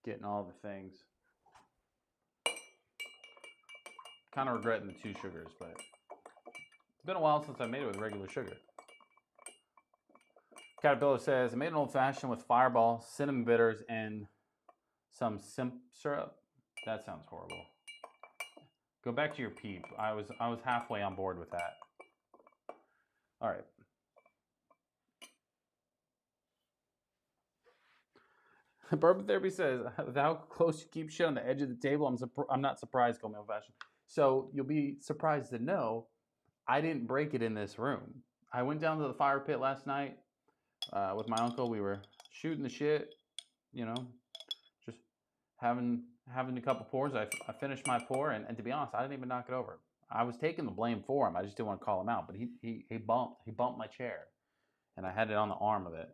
Getting all the things. Kind of regretting the 2 sugars, but it's been a while since I made it with regular sugar. Caterpillar says, I made an old fashioned with Fireball, cinnamon bitters, and some simp syrup. That sounds horrible. Go back to your peep. I was halfway on board with that. All right. Bourbon Therapy says, with how close you keep shit on the edge of the table, I'm not surprised, call me old fashioned. So you'll be surprised to know I didn't break it in this room. I went down to the fire pit last night with my uncle. We were shooting the shit, you know, just having a couple pours. I finished my pour, and to be honest, I didn't even knock it over. I was taking the blame for him. I just didn't want to call him out, but he bumped my chair, and I had it on the arm of it,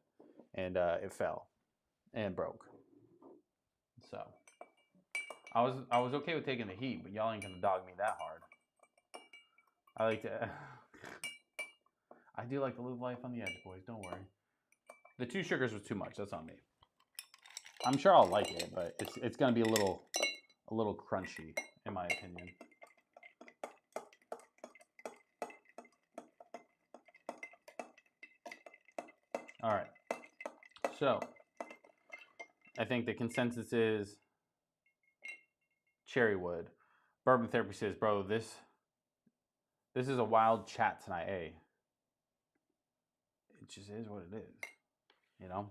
and it fell and broke. So I was okay with taking the heat, but y'all ain't gonna dog me that hard. I like to. I do like to live life on the edge, boys. Don't worry. The 2 sugars was too much. That's on me. I'm sure I'll like it, but it's gonna be a little crunchy, in my opinion. All right. So I think the consensus is cherry wood. Bourbon Therapy says, bro, this is a wild chat tonight. Hey, it just is what it is, you know?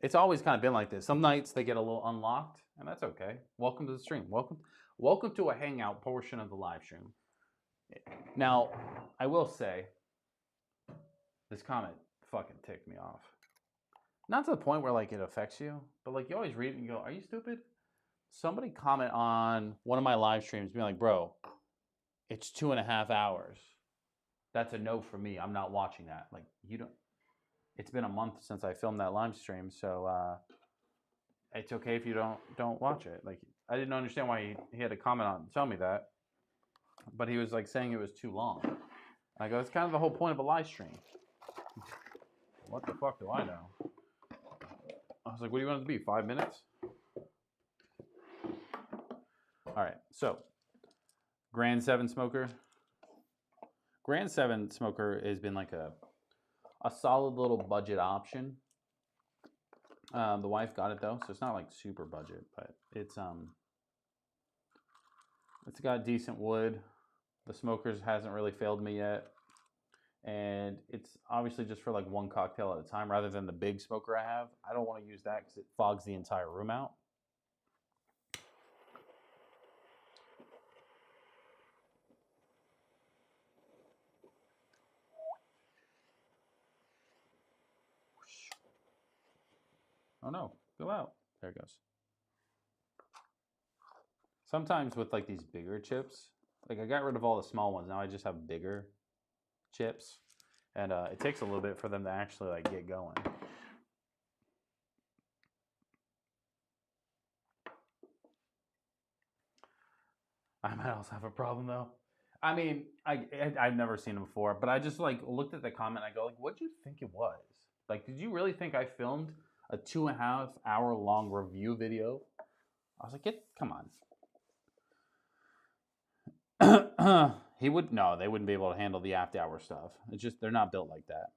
It's always kind of been like this. Some nights they get a little unlocked, and that's okay. Welcome to the stream. Welcome to a hangout portion of the live stream. Now, I will say, this comment fucking ticked me off. Not to the point where like it affects you, but like you always read it and you go, are you stupid? Somebody comment on one of my live streams being like, bro, it's 2.5 hours. That's a no for me. I'm not watching that. Like, you don't. It's been a month since I filmed that live stream, so it's okay if you don't watch it. Like, I didn't understand why he had to comment on tell me that, but he was like saying it was too long. And I go, that's kind of the whole point of a live stream. What the fuck do I know? I was like, what do you want it to be? 5 minutes? All right, so Grand 7 Smoker. Grand 7 Smoker has been like a solid little budget option. The wife got it though, so it's not like super budget, but it's got decent wood. The smokers hasn't really failed me yet, and it's obviously just for like one cocktail at a time rather than the big smoker I have. I don't want to use that because it fogs the entire room out. Oh no, go out. There it goes. Sometimes with like these bigger chips, like I got rid of all the small ones. Now I just have bigger chips. And it takes a little bit for them to actually like get going. I might also have a problem though. I mean, I've never seen it before, but I just like looked at the comment and I go like, what do you think it was? Like, did you really think I filmed a 2.5 hour long review video? I was like, come on. They wouldn't be able to handle the after hour stuff. It's just, they're not built like that.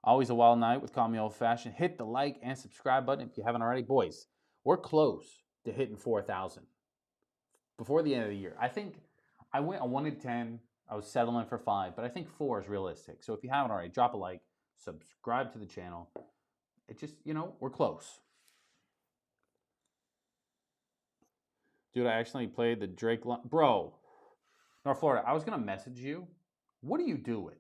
Always a wild night with Call Me Old Fashioned. Hit the like and subscribe button if you haven't already. Boys, we're close to hitting 4,000 before the end of the year. I think I wanted 10. I was settling for 5, but I think 4 is realistic. So if you haven't already, drop a like, subscribe to the channel. It just, we're close. Dude, I actually played the Drake... Bro, North Florida, I was going to message you. What are you doing?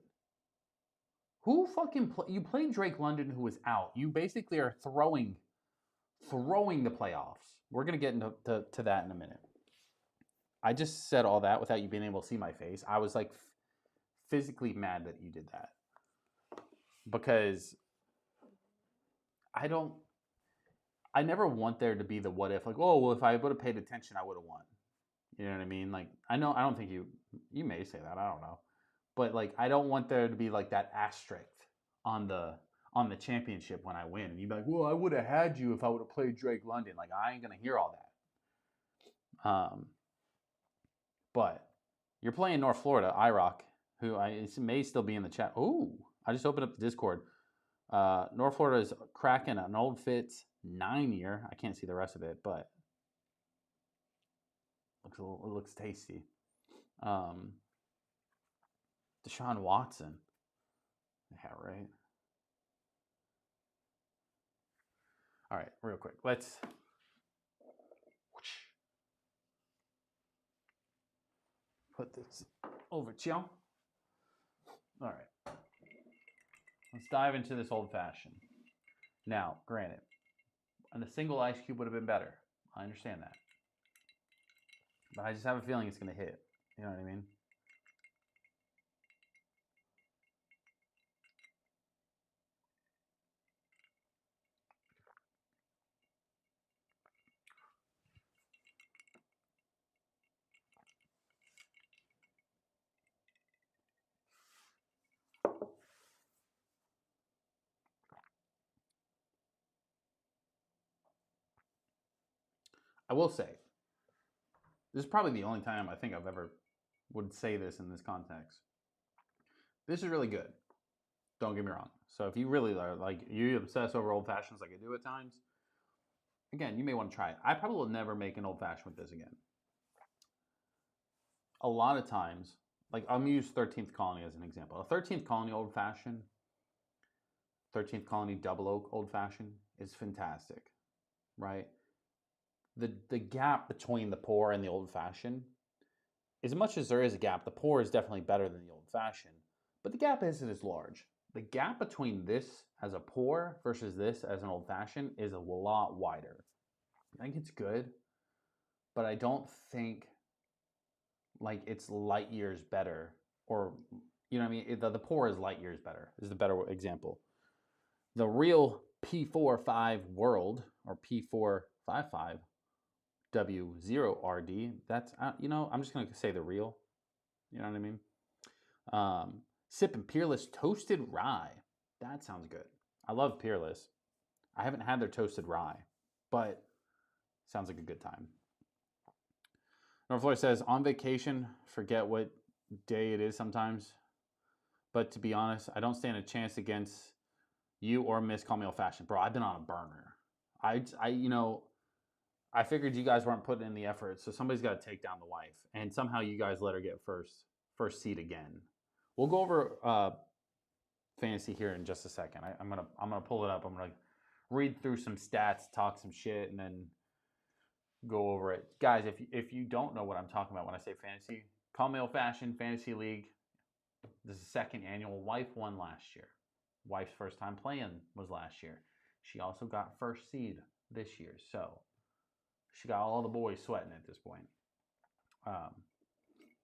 Who fucking... You played Drake London, who was out. You basically are throwing the playoffs. We're going to get into that in a minute. I just said all that without you being able to see my face. I was like physically mad that you did that. Because I never want there to be the what if, like, oh, well, if I would have paid attention, I would have won. You know what I mean? Like, I don't think you may say that, I don't know. But like, I don't want there to be like that asterisk on the championship when I win. And you'd be like, well, I would have had you if I would have played Drake London. Like, I ain't going to hear all that. But you're playing North Florida, IROC, who may still be in the chat. Oh, I just opened up the Discord. North Florida is cracking an Old Fitz 9-year. I can't see the rest of it, but it looks tasty. Deshaun Watson. Yeah, right. All right, real quick. Let's put this over to y'all. All right. Let's dive into this old fashioned. Now, granted, and a single ice cube would have been better. I understand that. But I just have a feeling it's going to hit. You know what I mean? I will say, this is probably the only time I think I've ever would say this in this context. This is really good. Don't get me wrong. So if you really are like you obsess over old fashions like I do at times, again, you may want to try it. I probably will never make an old fashioned with this again. A lot of times, like I'm gonna use 13th Colony as an example. A 13th Colony old fashioned, 13th Colony double oak old fashioned is fantastic, right? The gap between the pour and the old fashioned, as much as there is a gap, the pour is definitely better than the old fashioned, but the gap isn't as large. The gap between this as a pour versus this as an old fashioned is a lot wider. I think it's good, but I don't think like it's light years better, or you know what I mean. The pour is light years better. Is the better example. The real P45 World or P455 W0RD. That's you know, I'm just gonna say the real. You know what I mean? Sipping Peerless Toasted Rye. That sounds good. I love Peerless. I haven't had their toasted rye, but sounds like a good time. North says, on vacation, forget what day it is sometimes. But to be honest, I don't stand a chance against you or Miss Call Me Old Fashioned. Bro, I've been on a burner. You know, I figured you guys weren't putting in the effort, so somebody's got to take down the wife. And somehow you guys let her get first seat again. We'll go over fantasy here in just a second. I'm gonna pull it up. I'm gonna read through some stats, talk some shit, and then go over it. Guys, if you don't know what I'm talking about when I say fantasy, Call Me Old Fashioned Fantasy League. This is the second annual. Wife won last year. Wife's first time playing was last year. She also got first seed this year. So she got all the boys sweating at this point.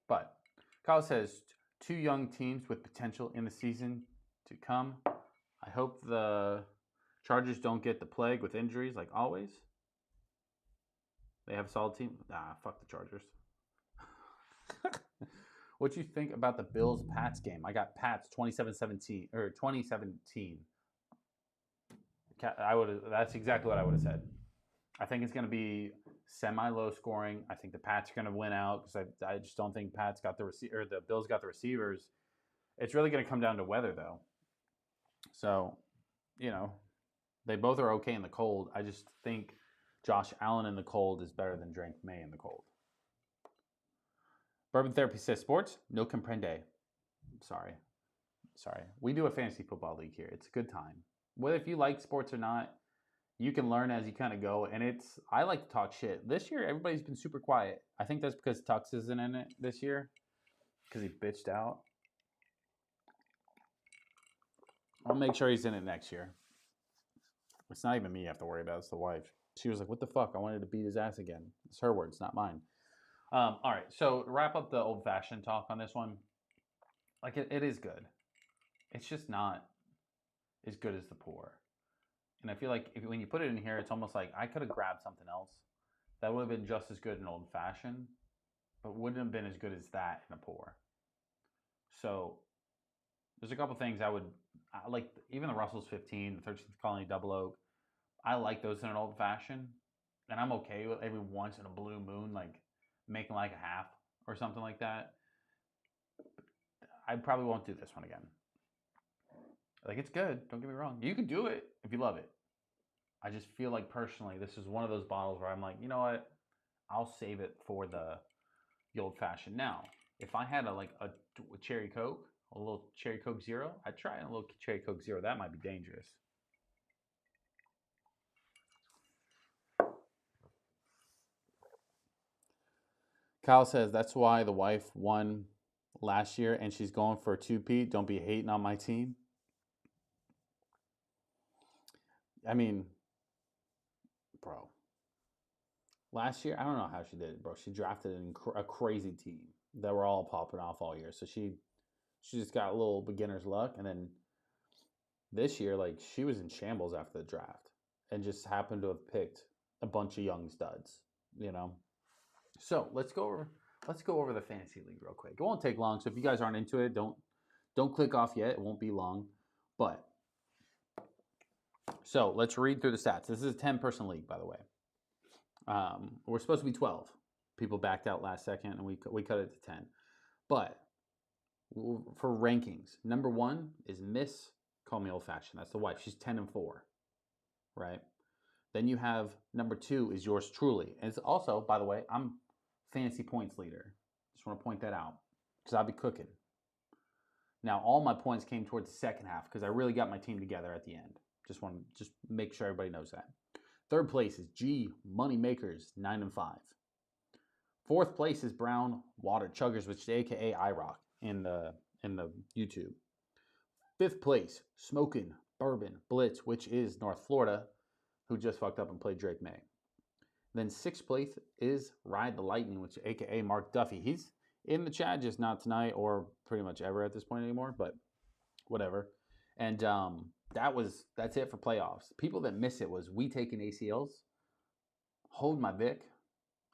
But Kyle says, 2 young teams with potential in the season to come. I hope the Chargers don't get the plague with injuries like always. They have a solid team. Fuck the Chargers. What do you think about the Bills-Pats game? I got Pats 27-17 or 2017. That's exactly what I would have said. I think it's going to be semi-low scoring. I think the Pats are going to win out because I just don't think Pats got the Bills got the receivers. It's really going to come down to weather though. So, you know, they both are okay in the cold. I just think Josh Allen in the cold is better than Drake May in the cold. Bourbon Therapy says, sports, no comprende. Sorry. We do a fantasy football league here. It's a good time. Whether if you like sports or not, you can learn as you kind of go. And I like to talk shit. This year, everybody's been super quiet. I think that's because Tux isn't in it this year because he bitched out. I'll make sure he's in it next year. It's not even me you have to worry about. It's the wife. She was like, what the fuck? I wanted to beat his ass again. It's her words, not mine. All right, so to wrap up the old-fashioned talk on this one, like it is good. It's just not as good as the pour. And I feel like when you put it in here, it's almost like I could have grabbed something else that would have been just as good in old-fashioned, but wouldn't have been as good as that in a pour. So there's a couple things I like, even the Russell's 15, the 13th Colony Double Oak. I like those in an old-fashioned, and I'm okay with every once in a blue moon, like making like a half or something like that. I probably won't do this one again. Like, it's good. Don't get me wrong. You can do it if you love it. I just feel like personally, this is one of those bottles where I'm like, you know what? I'll save it for the old fashioned. Now, if I had a cherry Coke A little cherry Coke Zero. I'd try a little cherry Coke Zero. That might be dangerous. Kyle says that's why the wife won last year and she's going for a 2P. Don't be hating on my team. I mean, bro. Last year, I don't know how she did it, bro. She drafted a crazy team that were all popping off all year. So she just got a little beginner's luck. And then this year, like, she was in shambles after the draft and just happened to have picked a bunch of young studs, you know? So let's go over the fantasy league real quick. It won't take long. So if you guys aren't into it, don't click off yet. It won't be long. But so let's read through the stats. This is a 10-person league, by the way. We're supposed to be 12. People backed out last second, and we cut it to 10. But for rankings, number 1 is Miss Call Me Old Fashioned. That's the wife. She's 10-4, right? Then you have number 2 is yours truly. And it's also, by the way, I'm fantasy points leader. Just want to point that out because I'll be cooking. Now, all my points came towards the second half because I really got my team together at the end. Just want to make sure everybody knows that. Third place is G Money Makers, 9-5. Fourth place is Brown Water Chuggers, which is AKA iRock in the YouTube. Fifth place, Smokin' Bourbon Blitz, which is North Florida, who just fucked up and played Drake May. Then sixth place is Ride the Lightning, which is AKA Mark Duffy. He's in the chat, just not tonight or pretty much ever at this point anymore, but whatever. And that's it for playoffs. People that miss it was We Taking ACLs, Hold My Vic,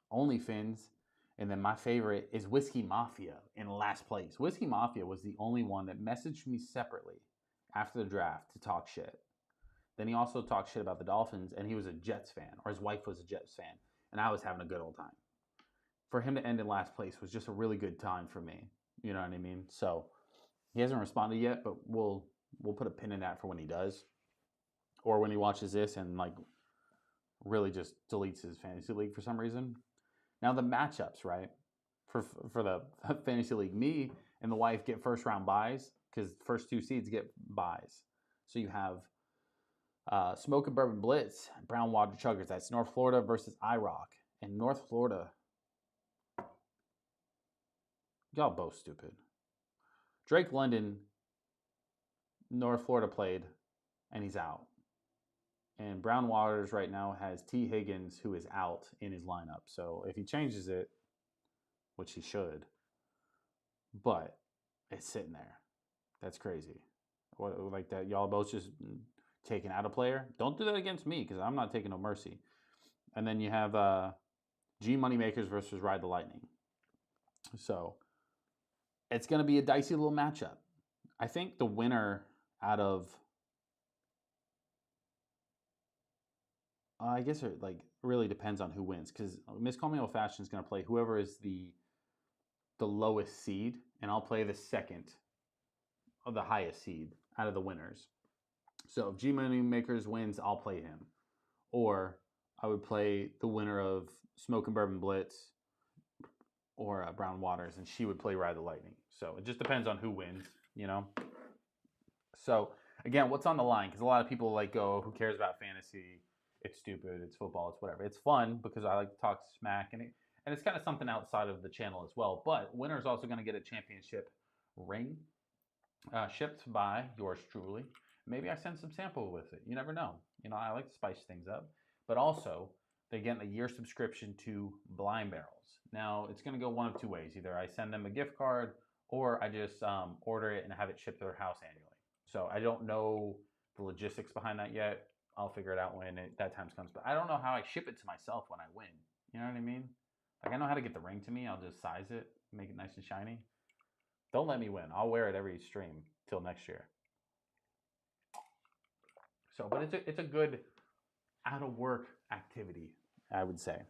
Only Fins, and then my favorite is Whiskey Mafia in last place. Whiskey Mafia was the only one that messaged me separately after the draft to talk shit. Then he also talked shit about the Dolphins, and he was a Jets fan, or his wife was a Jets fan, and I was having a good old time. For him to end in last place was just a really good time for me. You know what I mean? So he hasn't responded yet, but we'll put a pin in that for when he does, or when he watches this and like really just deletes his fantasy league for some reason. Now the matchups, right? For the fantasy league, me and the wife get first round buys because the first 2 seeds get buys. So you have Smokin' Bourbon Blitz, Brown Water Chuggers. That's North Florida versus iRock. And North Florida, y'all both stupid. Drake London, North Florida played, and he's out. And Brown Waters right now has T. Higgins, who is out in his lineup. So if he changes it, which he should, but it's sitting there. That's crazy. What, like that, y'all both just taking out a player? Don't do that against me because I'm not taking no mercy. And then you have G Moneymakers versus Ride the Lightning. So it's going to be a dicey little matchup. I think the winner out of I guess it like really depends on who wins because Miss Call Me Old Fashioned is going to play whoever is the lowest seed, and I'll play the second of the highest seed out of the winners. So if G Money Makers wins, I'll play him, or I would play the winner of Smokin' Bourbon Blitz or Brown Waters, and she would play Ride the Lightning. So it just depends on who wins, you know. So again, what's on the line? Because a lot of people like go, who cares about fantasy? It's stupid, it's football, it's whatever. It's fun because I like to talk smack, and it's kind of something outside of the channel as well. But winner's also going to get a championship ring shipped by yours truly. Maybe I send some sample with it. You never know. You know, I like to spice things up. But also, they get a year subscription to Blind Barrels. Now, it's going to go one of two ways. Either I send them a gift card, or I just order it and have it shipped to their house annually. So I don't know the logistics behind that yet. I'll figure it out when that time comes. But I don't know how I ship it to myself when I win. You know what I mean? Like, I know how to get the ring to me. I'll just size it, make it nice and shiny. Don't let me win. I'll wear it every stream till next year. So, but it's a good out of work activity, I would say.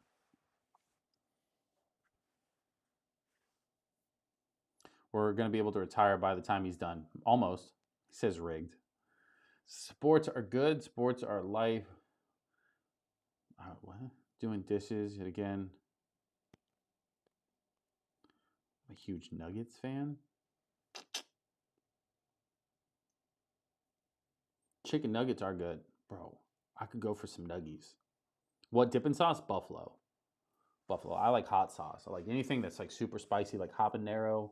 We're going to be able to retire by the time he's done. Almost. He says rigged. Sports are good. Sports are life. What? Doing dishes again. I'm a huge Nuggets fan. Chicken nuggets are good. Bro, I could go for some nuggies. What dipping sauce? Buffalo. Buffalo. I like hot sauce. I like anything that's like super spicy, like habanero.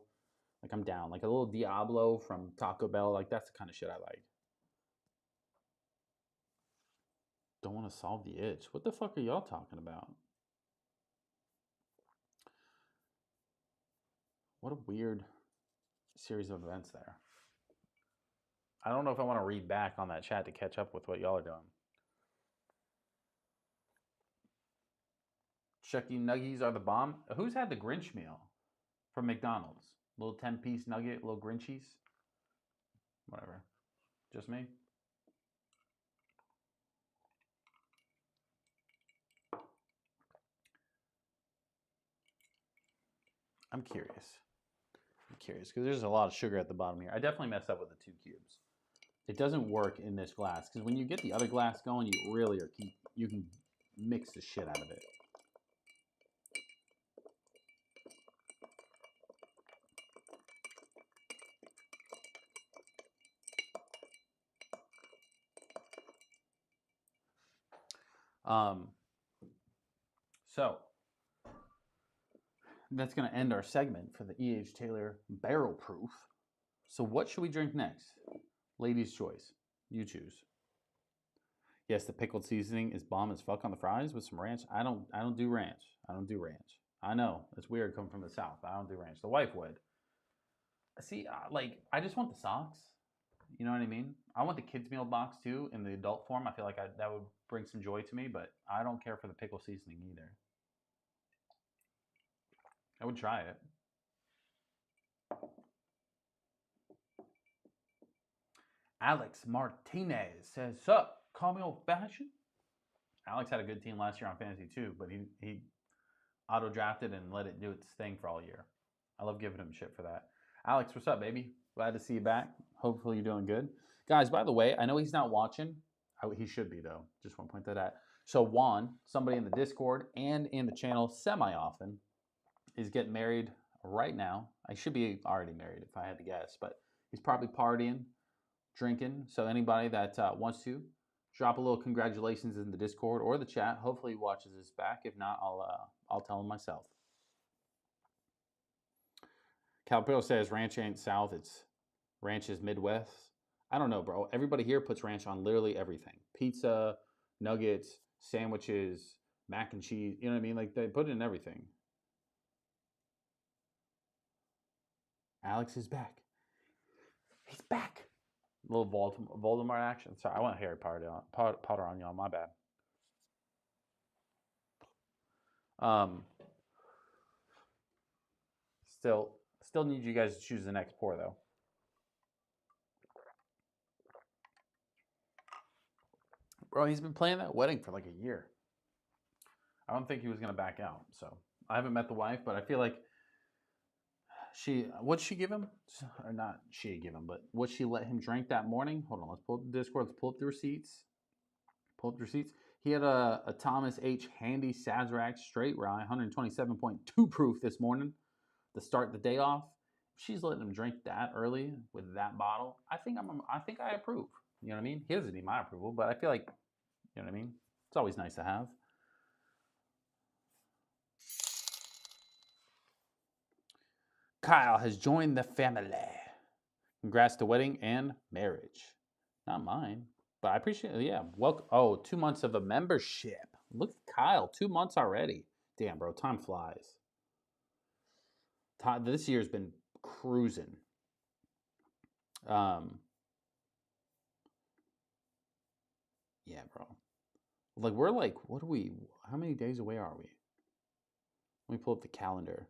Like I'm down. Like a little Diablo from Taco Bell. Like that's the kind of shit I like. Don't want to solve the itch. What the fuck are y'all talking about? What a weird series of events there. I don't know if I want to read back on that chat to catch up with what y'all are doing. Chucky Nuggies are the bomb. Who's had the Grinch meal from McDonald's? Little 10-piece nugget, little Grinchies? Whatever. Just me? I'm curious. Because there's a lot of sugar at the bottom here. I definitely messed up with the 2 cubes. It doesn't work in this glass because when you get the other glass going, you really are you can mix the shit out of it. So that's going to end our segment for the E.H. Taylor Barrel Proof. So what should we drink next? Ladies' choice. You choose. Yes, the pickled seasoning is bomb as fuck on the fries with some ranch. I don't do ranch. I don't do ranch. I know it's weird coming from the South. I don't do ranch. The wife would. See, like I just want the socks. You know what I mean? I want the kids meal box too in the adult form. I feel like that would bring some joy to me, but I don't care for the pickle seasoning either. I would try it. Alex Martinez says, "Sup, call me old fashioned." Alex had a good team last year on fantasy too, but he auto drafted and let it do its thing for all year. I love giving him shit for that. Alex, what's up, baby? Glad to see you back. Hopefully you're doing good. Guys, by the way, I know he's not watching. He should be, though. Just want to point that out. So Juan, somebody in the Discord and in the channel semi-often, is getting married right now. I should be already married if I had to guess, but he's probably partying, drinking. So anybody that wants to, drop a little congratulations in the Discord or the chat. Hopefully he watches this back. If not, I'll tell him myself. Calpero says ranch ain't South, it's ranch is Midwest. I don't know, bro. Everybody here puts ranch on literally everything. Pizza, nuggets, sandwiches, mac and cheese. You know what I mean? Like they put it in everything. Alex is back. He's back. A little Voldemort action. Sorry, I went Harry Potter on y'all. My bad. Still need you guys to choose the next pour, though. Bro, he's been playing that wedding for like a year. I don't think he was going to back out. So I haven't met the wife, but I feel like what'd she give him? Or not she give him, but what she let him drink that morning? Hold on, let's pull up the Discord. Let's pull up the receipts. He had a Thomas H. Handy Sazerac Straight Rye, 127.2 proof this morning to start the day off. If she's letting him drink that early with that bottle, I think I approve. You know what I mean? He doesn't need my approval, but I feel like, you know what I mean? It's always nice to have. Kyle has joined the family. Congrats to wedding and marriage. Not mine, but I appreciate it. Yeah. Welcome. Oh, 2 months of a membership. Look at Kyle. 2 months already. Damn, bro. Time flies. This year's been cruising. Yeah, bro. Like, we're like, how many days away are we? Let me pull up the calendar.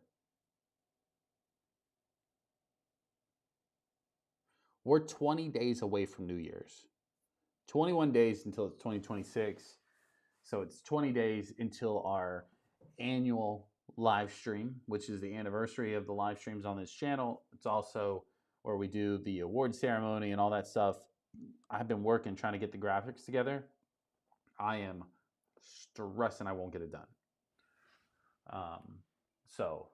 We're 20 days away from New Year's. 21 days until it's 2026. So it's 20 days until our annual live stream, which is the anniversary of the live streams on this channel. It's also where we do the award ceremony and all that stuff. I've been working trying to get the graphics together. I am stressing I won't get it done. So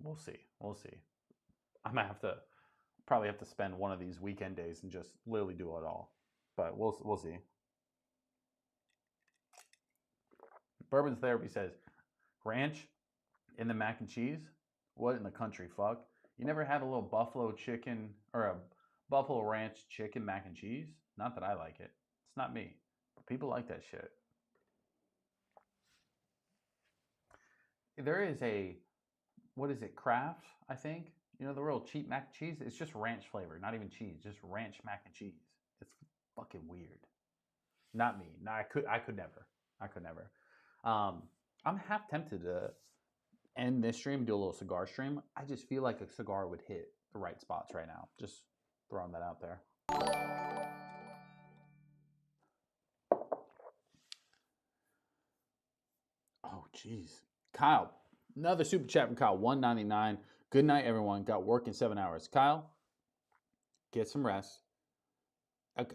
we'll see. I might probably have to spend one of these weekend days and just literally do it all. but we'll see. Bourbon Therapy says, ranch in the mac and cheese? What in the country, fuck? You never had a little buffalo chicken or a buffalo ranch chicken mac and cheese? Not that I like it. It's not me. But people like that shit. There is a, what is it, Kraft, I think? You know, the real cheap mac and cheese? It's just ranch flavor, not even cheese, just ranch mac and cheese. It's fucking weird. Not me. No, I could never. I could never. I'm half tempted to end this stream, do a little cigar stream. I just feel like a cigar would hit the right spots right now. Just throwing that out there. Oh, jeez. Kyle, another super chat from Kyle, $1.99. Good night, everyone. Got work in 7 hours. Kyle, get some rest.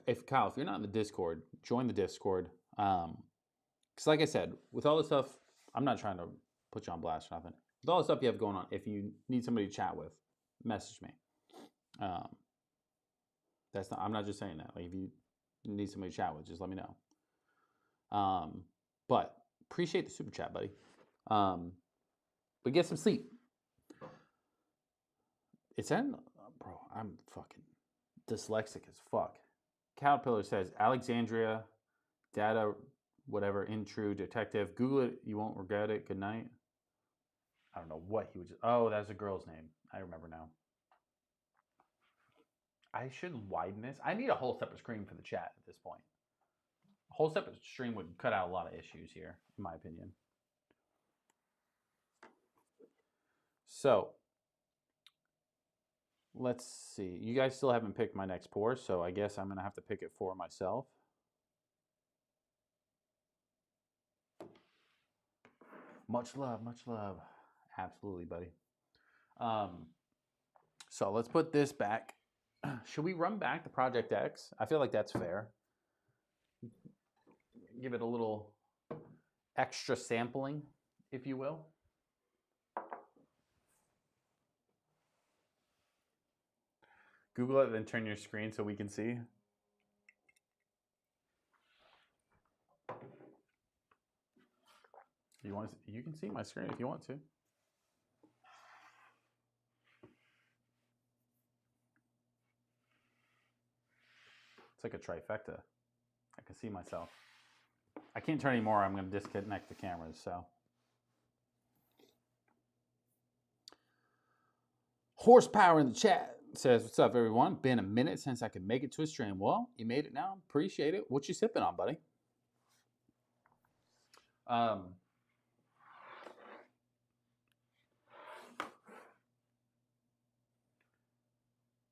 If you're not in the Discord, join the Discord. Because like I said, with all this stuff, I'm not trying to put you on blast or nothing. With all the stuff you have going on, if you need somebody to chat with, message me. I'm not just saying that. Like if you need somebody to chat with, just let me know. But appreciate the super chat, buddy. But get some sleep. It's in, bro. I'm fucking dyslexic as fuck. Caterpillar says Alexandria, data, whatever, in true detective. Google it. You won't regret it. Good night. I don't know what he would just. Oh, that's a girl's name. I remember now. I should widen this. I need a whole separate screen for the chat at this point. A whole separate stream would cut out a lot of issues here, in my opinion. So, let's see. You guys still haven't picked my next pour, so I guess I'm going to have to pick it for myself. Much love, much love. Absolutely, buddy. So let's put this back. Should we run back the Project X? I feel like that's fair. Give it a little extra sampling, if you will. Google it, then turn your screen so we can see. You can see my screen if you want to. It's like a trifecta. I can see myself. I can't turn anymore. I'm going to disconnect the cameras. So, Horsepower in the chat says, "What's up, everyone? Been a minute since I could make it to a stream." Well, you made it now. Appreciate it. What you sipping on, buddy?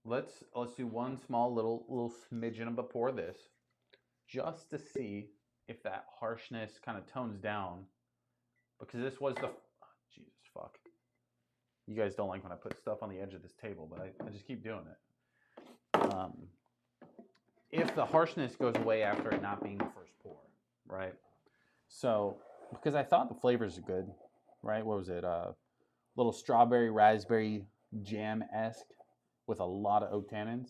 Let's do one small little smidgen of a pour of this, just to see if that harshness kind of tones down, because this was the Jesus fuck. You guys don't like when I put stuff on the edge of this table, but I just keep doing it. If the harshness goes away after it not being the first pour, right? So, because I thought the flavors are good, right? What was it? Little strawberry, raspberry jam-esque with a lot of oak tannins.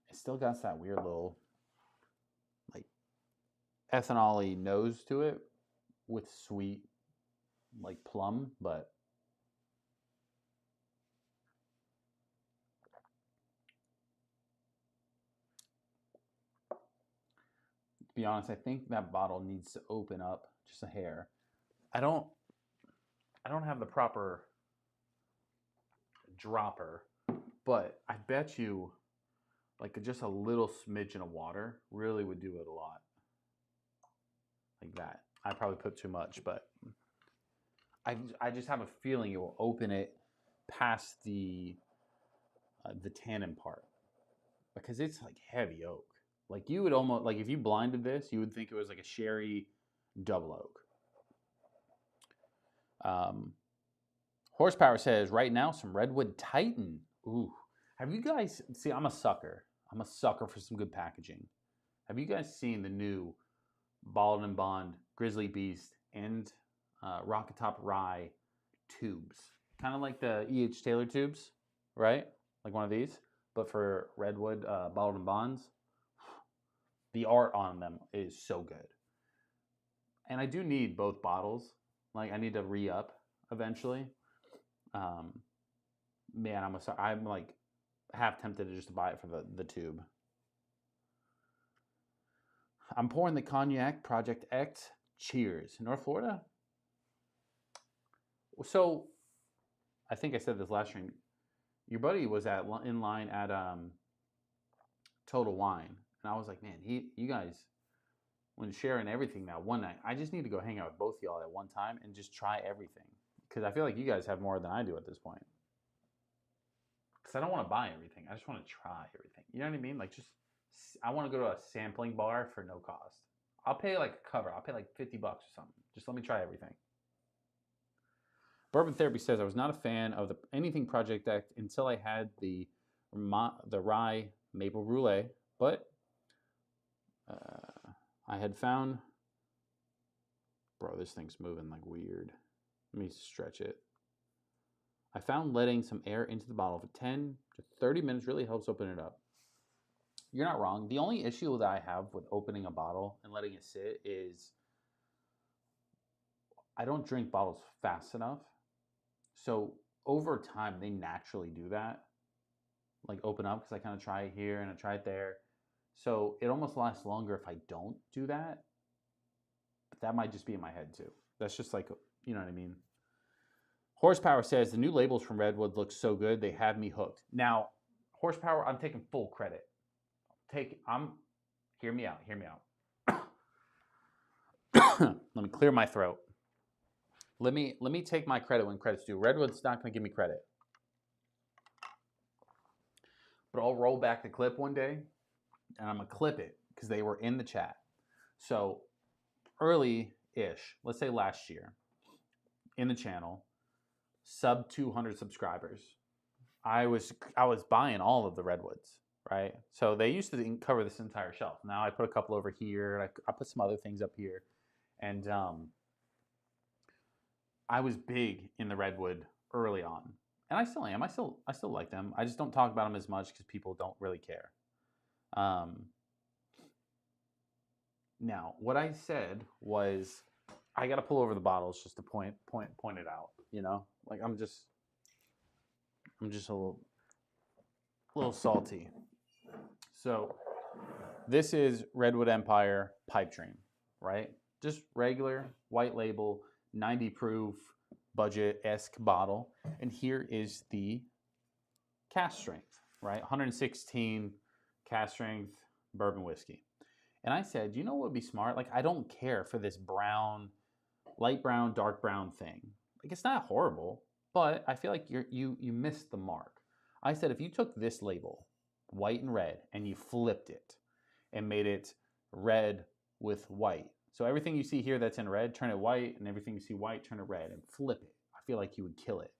It still got that weird little, like, ethanol-y nose to it with sweet, like, plum, but to be honest, I think that bottle needs to open up just a hair. I don't have the proper dropper, but I bet you like just a little smidgen of water really would do it a lot. Like that. I probably put too much, but I just have a feeling it will open it past the tannin part, because it's like heavy oak. Like you would almost, like if you blinded this, you would think it was like a sherry double oak. Horsepower says, right now, some Redwood Titan. Ooh. Have you guys, see, I'm a sucker. I'm a sucker for some good packaging. Have you guys seen the new Bald & Bond, Grizzly Beast, and Rocket Top Rye tubes? Kind of like the E.H. Taylor tubes, right? like one of these, but for Redwood bottled and bonds, the art on them is so good. And I do need both bottles. Like I need to re-up eventually. Um, Man, I'm like half tempted to just buy it for the tube. I'm pouring the cognac Project X. Cheers. North Florida? So, I think I said this last stream. Your buddy was in line at Total Wine, and I was like, man, you guys, when sharing everything now one night, I just need to go hang out with both y'all at one time and just try everything, because I feel like you guys have more than I do at this point. Because I don't want to buy everything, I just want to try everything. You know what I mean? Like I want to go to a sampling bar for no cost. I'll pay like a cover. I'll pay like $50 or something. Just let me try everything. Bourbon Therapy says I was not a fan of anything Project X until I had the rye maple brulee, but I had found. Bro, this thing's moving like weird. Let me stretch it. I found letting some air into the bottle for 10 to 30 minutes really helps open it up. You're not wrong. The only issue that I have with opening a bottle and letting it sit is I don't drink bottles fast enough. So over time, they naturally do that. Like open up, because I kind of try it here and I try it there. So it almost lasts longer if I don't do that. But that might just be in my head too. That's just like, you know what I mean? Horsepower says the new labels from Redwood look so good. They have me hooked. Now, Horsepower, I'm taking full credit. Hear me out. Let me clear my throat. Let me take my credit when credit's due. Redwood's not going to give me credit. But I'll roll back the clip one day, and I'm going to clip it because they were in the chat. So early-ish, let's say last year, in the channel, sub 200 subscribers. I was buying all of the Redwoods, right? So they used to cover this entire shelf. Now I put a couple over here. I put some other things up here. And I was big in the Redwood early on. And I still am. I still like them. I just don't talk about them as much because people don't really care. Now, what I said was I got to pull over the bottles just to point it out, you know? Like I'm just a little salty. So this is Redwood Empire Pipe Dream, right? Just regular white label, 90 proof, budget-esque bottle. And here is the cask strength, right? 116 cask strength bourbon whiskey. And I said, you know what would be smart? Like, I don't care for this brown, light brown, dark brown thing. Like, it's not horrible, but I feel like you missed the mark. I said, if you took this label, white and red, and you flipped it and made it red with white. So everything you see here that's in red, turn it white, and everything you see white, turn it red, and flip it. I feel like you would kill it.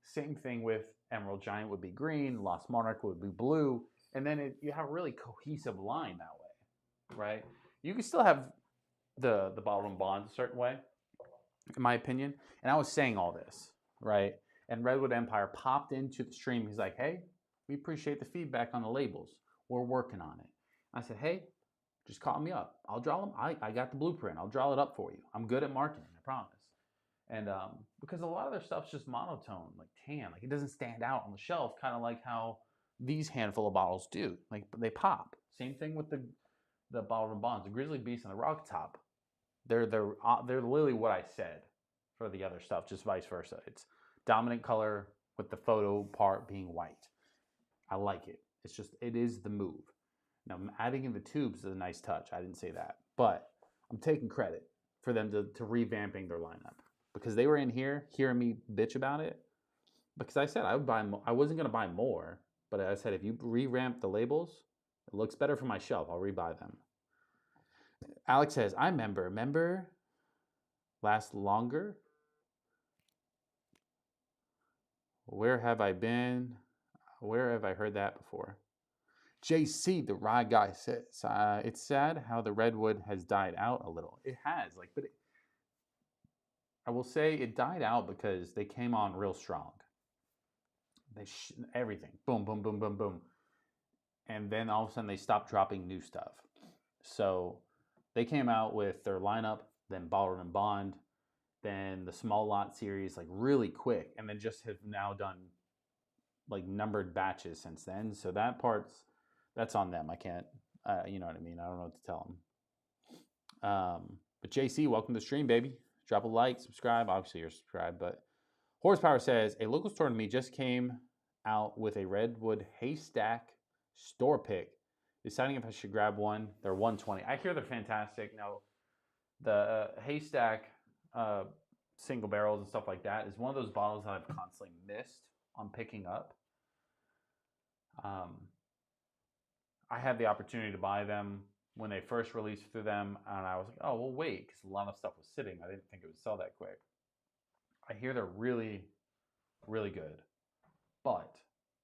Same thing with Emerald Giant would be green, Lost Monarch would be blue, and then you have a really cohesive line that way, right? You can still have the bottle and bond a certain way, in my opinion. And I was saying all this, right? And Redwood Empire popped into the stream. He's like, hey, we appreciate the feedback on the labels. We're working on it. I said, hey, just call me up. I'll draw them. I got the blueprint. I'll draw it up for you. I'm good at marketing, I promise. And because a lot of their stuff's just monotone, like tan. Like it doesn't stand out on the shelf, kind of like how these handful of bottles do. Like they pop. Same thing with the bottled and bonds, the Grizzly Beast and the Rock Top. They're literally what I said for the other stuff, just vice versa. It's dominant color with the photo part being white. I like it. It's just, it is the move. Now, adding in the tubes is a nice touch. I didn't say that. But I'm taking credit for them to revamping their lineup. Because they were in here hearing me bitch about it. Because I said I would buy more. I wasn't going to buy more. But I said, if you revamp the labels, it looks better for my shelf. I'll rebuy them. Alex says, I remember last longer. Where have I been? Where have I heard that before? JC, the rye guy, says, it's sad how the Redwood has died out a little. It has, but I will say it died out because they came on real strong. Everything. Boom, boom, boom, boom, boom. And then all of a sudden they stopped dropping new stuff. So they came out with their lineup, then Ballroom and Bond, then the small lot series, like really quick, and then just have now done like numbered batches since then. So that's on them. I can't, you know what I mean? I don't know what to tell them. But JC, welcome to the stream, baby. Drop a like, subscribe. Obviously, you're subscribed, but Horsepower says a local store to me just came out with a Redwood Haystack store pick. Deciding if I should grab one. They're 120. I hear they're fantastic. Now, the Haystack single barrels and stuff like that is one of those bottles that I've constantly missed on picking up. I had the opportunity to buy them when they first released through them, and I was like, oh, well, wait, because a lot of stuff was sitting. I didn't think it would sell that quick. I hear they're really, really good, but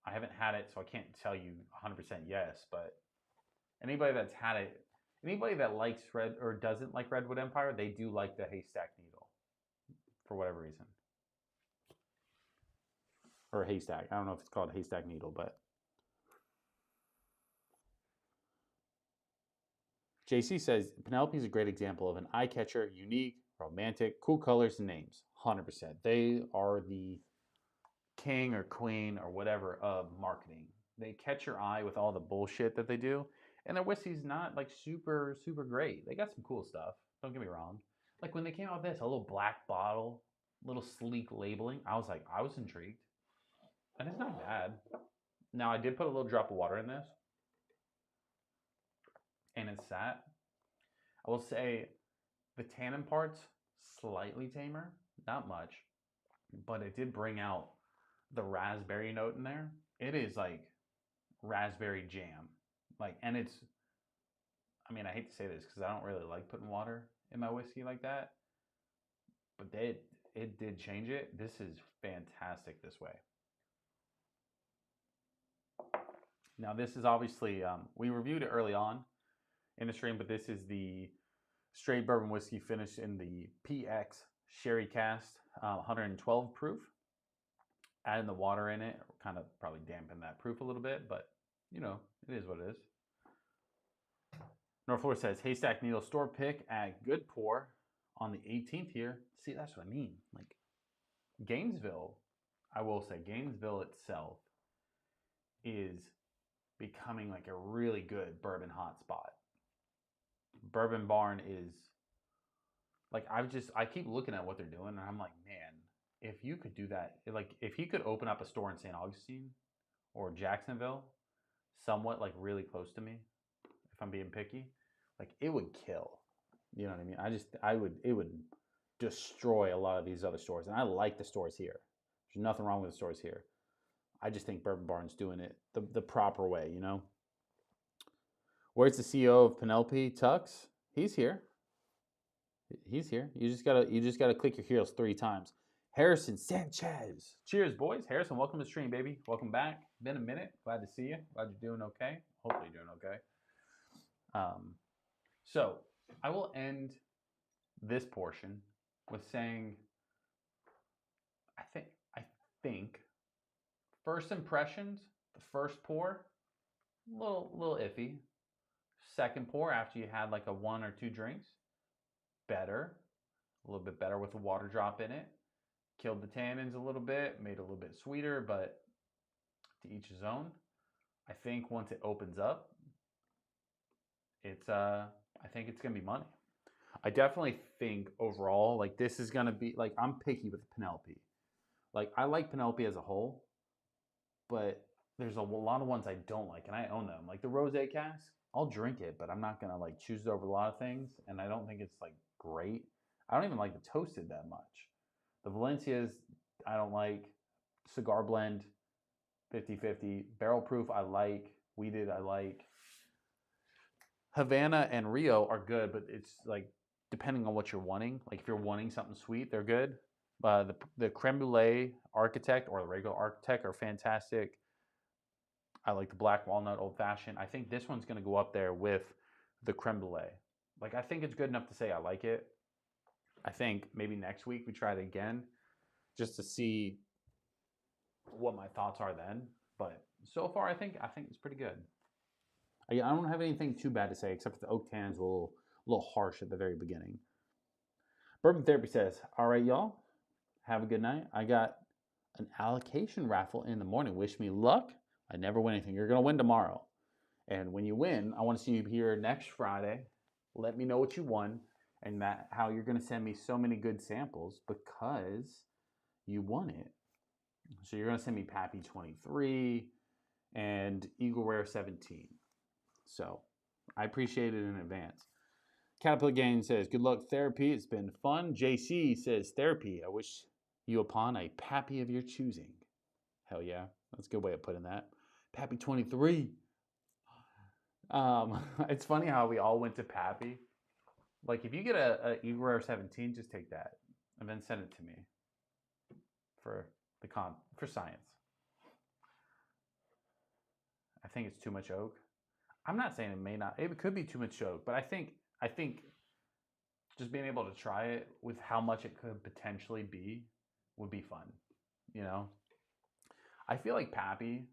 I haven't had it, so I can't tell you 100% yes, but anybody that's had it, anybody that likes Red or doesn't like Redwood Empire, they do like the Haystack Needle for whatever reason. Or Haystack. I don't know if it's called Haystack Needle, but JC says Penelope is a great example of an eye catcher, unique, romantic, cool colors and names. 100%. They are the king or queen or whatever of marketing. They catch your eye with all the bullshit that they do. And their whiskey's not like super, super great. They got some cool stuff. Don't get me wrong. Like when they came out with this, a little black bottle, little sleek labeling, I was intrigued. And it's not bad. Now I did put a little drop of water in this. And it sat. I will say the tannin part's slightly tamer, not much, but it did bring out the raspberry note in there. It is like raspberry jam. Like, and it's, I mean, I hate to say this because I don't really like putting water in my whiskey like that, but it did change it. This is fantastic this way. Now, this is obviously, we reviewed it early on in the stream, but this is the straight bourbon whiskey finished in the PX sherry cast, 112 proof. Adding the water in it kind of probably dampened that proof a little bit, but you know, it is what it is. North says Haystack Needle store pick at Good Pour on the 18th here. See, that's what I mean. Like Gainesville, I will say Gainesville itself is becoming like a really good bourbon hotspot. Bourbon Barn is like, I keep looking at what they're doing and I'm like, man, if you could do that, like if you could open up a store in St. Augustine or Jacksonville, somewhat like really close to me, if I'm being picky, like it would kill. You know what I mean? It would destroy a lot of these other stores. And I like the stores here. There's nothing wrong with the stores here. I just think Bourbon Barn's doing it the proper way, you know? Where's the CEO of Penelope Tux? He's here. He's here. You just gotta click your heels 3 times. Harrison Sanchez. Cheers, boys. Harrison, welcome to the stream, baby. Welcome back. Been a minute. Glad to see you. Glad you're doing okay. Hopefully you're doing okay. So I will end this portion with saying I think first impressions, the first pour, little iffy. Second pour after you had like a 1 or 2 drinks, better. A little bit better with a water drop in it. Killed the tannins a little bit, made it a little bit sweeter, but to each his own. I think once it opens up, I think it's gonna be money. I definitely think overall, like this is gonna be like, I'm picky with Penelope. Like I like Penelope as a whole, but there's a lot of ones I don't like, and I own them. Like the rosé cask, I'll drink it, but I'm not gonna like choose it over a lot of things, and I don't think it's like great. I don't even like the toasted that much. The Valencias, I don't like. Cigar blend, 50-50. Barrel proof, I like. Wheated, I like. Havana and Rio are good, but it's like depending on what you're wanting. Like if you're wanting something sweet, they're good. The Creme Brulee Architect or the regular Architect are fantastic. I like the Black Walnut Old Fashioned. I think this one's going to go up there with the Creme Brulee. Like I think it's good enough to say I like it. I think maybe next week we try it again just to see what my thoughts are then. But so far, I think it's pretty good. I don't have anything too bad to say except for the oak tannins were a little harsh at the very beginning. Bourbon Therapy says, "All right, y'all, have a good night. I got an allocation raffle in the morning. Wish me luck. I never win anything. You're gonna win tomorrow, and when you win, I want to see you here next Friday. Let me know what you won and that how you're gonna send me so many good samples because you won it. So you're gonna send me Pappy 23 and Eagle Rare 17. So I appreciate it in advance." Caterpillar Gang says, "Good luck, Therapy. It's been fun." JC says, "Therapy, I wish you upon a Pappy of your choosing." Hell yeah. That's a good way of putting that. Pappy 23. It's funny how we all went to Pappy. Like, if you get a Eagle Rare 17, just take that and then send it to me for science. I think it's too much oak. I'm not saying it may not. It could be too much oak, but I think just being able to try it with how much it could potentially be would be fun. You know, I feel like Pappy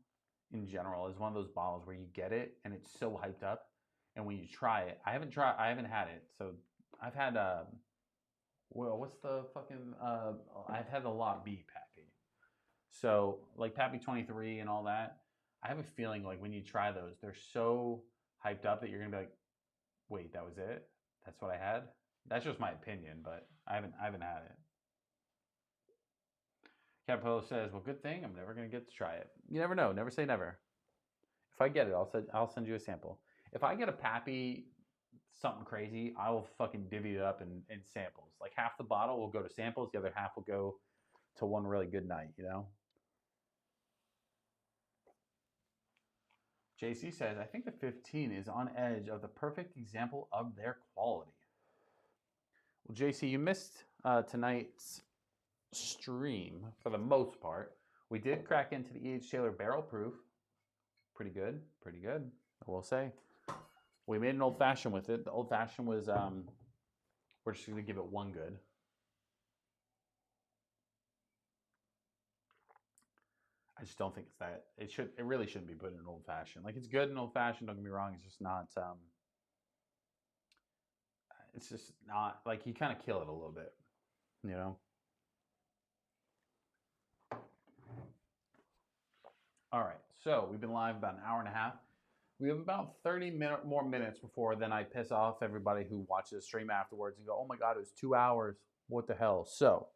in general is one of those bottles where you get it and it's so hyped up, and when you try it, I haven't had it, so I've had what's the fucking I've had the Lot B Pappy, so like Pappy 23 and all that. I have a feeling like when you try those, they're so hyped up that you're gonna be like, wait, that was it? That's what I had? That's just my opinion, but I haven't had it. Caterpillar says, "Well, good thing I'm never gonna get to try it." You never know. Never say never. If I get it, I'll send you a sample. If I get a Pappy something crazy, I will fucking divvy it up in samples. Like half the bottle will go to samples, the other half will go to one really good night, you know? JC says, "I think the 15 is on edge of the perfect example of their quality." Well, JC, you missed tonight's stream for the most part. We did crack into the E.H. Taylor Barrel Proof. Pretty good, I will say. We made an old fashioned with it. The old fashioned was, we're just going to give it one good. I just don't think it's that. It really shouldn't be put in an old fashioned. Like, it's good in old fashioned, don't get me wrong. It's just not, like, you kind of kill it a little bit, you know? All right, so we've been live about an hour and a half. We have about 30 more minutes before then I piss off everybody who watches the stream afterwards and go, "Oh my God, it was 2 hours. What the hell?" So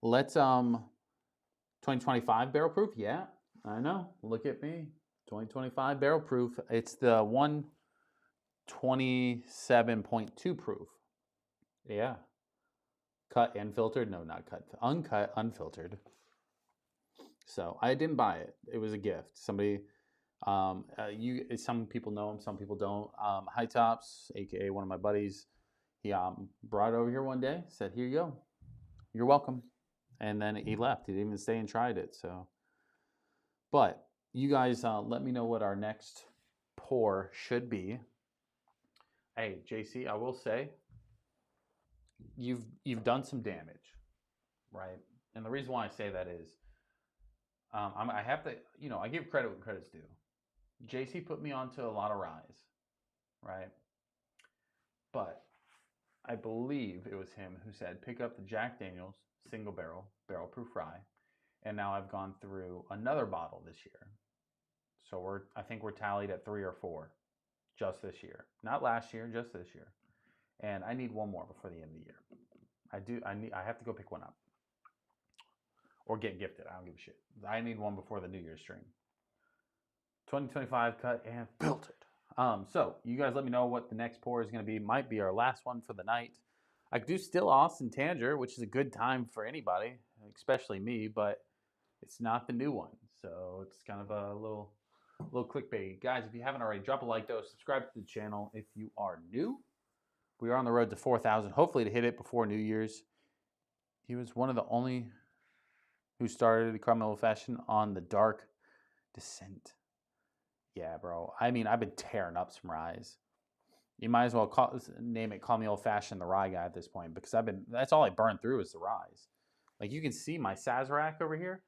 let's 2025 barrel proof. Yeah, I know. Look at me. 2025 barrel proof. It's the 127.2 proof. Yeah. Cut and filtered? No, not cut. Uncut, unfiltered. So I didn't buy it. It was a gift. Somebody, some people know him, some people don't. High Tops, aka one of my buddies, he brought it over here one day. Said, "Here you go. You're welcome." And then he left. He didn't even stay and tried it. So, but you guys, let me know what our next pour should be. Hey, JC, I will say, you've done some damage, right? And the reason why I say that is, I have to, I give credit when credit's due. JC put me onto a lot of ryes, right? But I believe it was him who said, pick up the Jack Daniel's single barrel proof rye. And now I've gone through another bottle this year. So I think we're tallied at 3 or 4 just this year. Not last year, just this year. And I need one more before the end of the year. I have to go pick one up. Or get gifted. I don't give a shit. I need one before the New Year's stream. 2025 cut and filtered. So you guys let me know what the next pour is going to be. Might be our last one for the night. I do still Austin Tanger, which is a good time for anybody, especially me, but it's not the new one. So it's kind of a little clickbait. Guys, if you haven't already, drop a like though. Subscribe to the channel if you are new. We are on the road to 4,000, hopefully to hit it before New Year's. He was one of the only who started the Caramel Fashion on the Dark Descent. Yeah, bro. I mean, I've been tearing up some ryes. You might as well name it Call Me Old Fashioned the Rye Guy at this point, because that's all I burn through is the ryes. Like, you can see my Sazerac over here.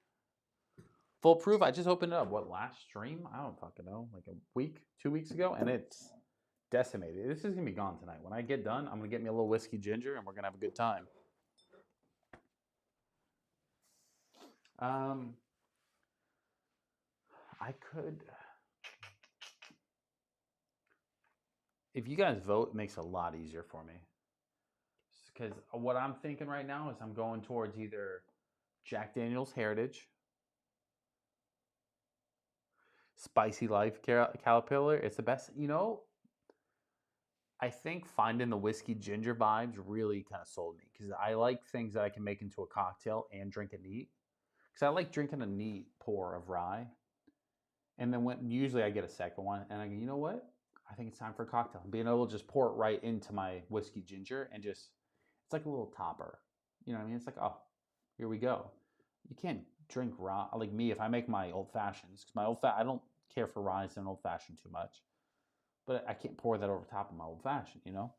Full proof. I just opened it up. What, last stream? I don't fucking know. Like a week, 2 weeks ago, and it's decimated. This is gonna be gone tonight. When I get done, I'm gonna get me a little whiskey ginger, and we're gonna have a good time. I could. If you guys vote, it makes it a lot easier for me. Because what I'm thinking right now is I'm going towards either Jack Daniel's Heritage, Spicy Life Caterpillar. It's the best. You know, I think finding the whiskey ginger vibes really kind of sold me because I like things that I can make into a cocktail and drink it neat. Because I like drinking a neat pour of rye. And then when usually I get a second one and I go, you know what? I think it's time for a cocktail. Being able to just pour it right into my whiskey ginger and just, it's like a little topper. You know what I mean? It's like, oh, here we go. You can't drink rye. Like me, if I make my old fashions, because I don't care for rye and old fashioned too much. But I can't pour that over top of my old fashioned, you know?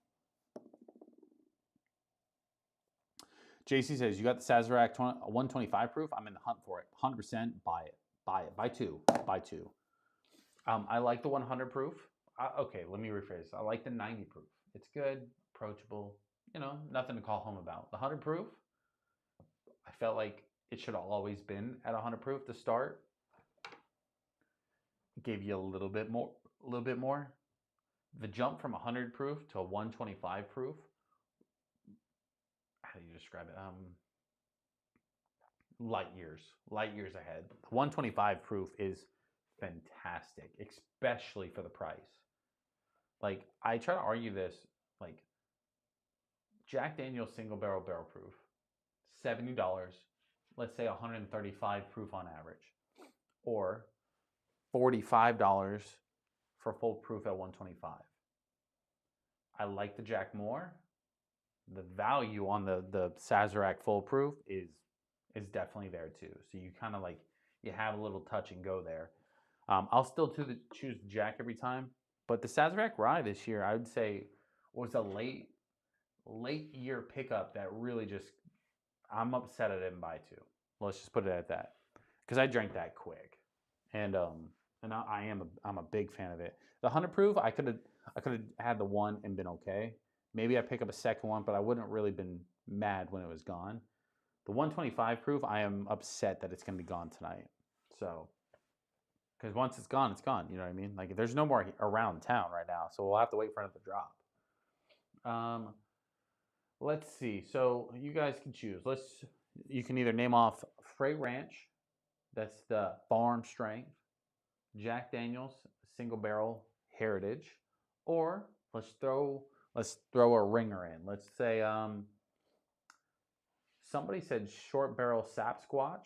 JC says, you got the Sazerac 125 proof? I'm in the hunt for it. 100% buy it. Buy it. Buy two. Buy two. I like the 100 proof. Okay, let me rephrase. I like the 90 proof. It's good, approachable, you know, nothing to call home about. The 100 proof, I felt like it should have always been at 100 proof to start. It gave you a little bit more. The jump from 100 proof to a 125 proof, how do you describe it? Light years ahead. The 125 proof is fantastic, especially for the price. Like, I try to argue this, like, Jack Daniel's single barrel proof, $70, let's say 135 proof on average, or $45 for full proof at 125. I like the Jack more. The value on the Sazerac full proof is definitely there too. So you kind of like, you have a little touch and go there. I'll still choose the Jack every time, but the Sazerac rye this year, I would say, was a late year pickup that really just, I'm upset I didn't buy two. Let's just put it at that, because I drank that quick, and I'm a big fan of it. The 100 proof, I could have had the one and been okay. Maybe I pick up a second one, but I wouldn't really been mad when it was gone. The 125 proof, I am upset that it's going to be gone tonight. So, because once it's gone, it's gone. You know what I mean? Like, there's no more around town right now, so we'll have to wait for another drop. Let's see. So you guys can choose. You can either name off Freight Ranch, that's the farm strength, Jack Daniel's single barrel heritage, or let's throw a ringer in. Let's say somebody said short barrel Sapsquatch.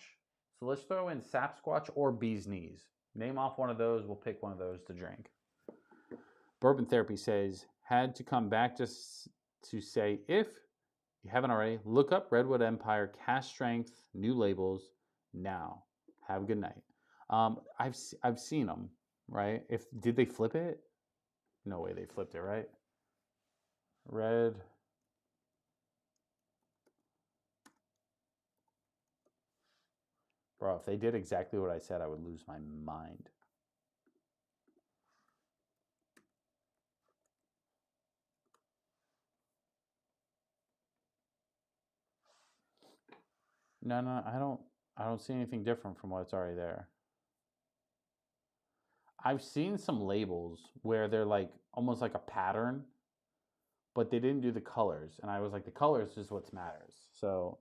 So let's throw in Sapsquatch or Bee's Knees. Name off one of those. We'll pick one of those to drink. Bourbon Therapy says, had to come back just to say, if you haven't already, look up Redwood Empire Cask Strength new labels now. Have a good night. I've seen them, right? Did they flip it? No way they flipped it, right? Red. Bro, if they did exactly what I said, I would lose my mind. No, I don't see anything different from what's already there. I've seen some labels where they're like almost like a pattern, but they didn't do the colors, and I was like, the colors is what matters. So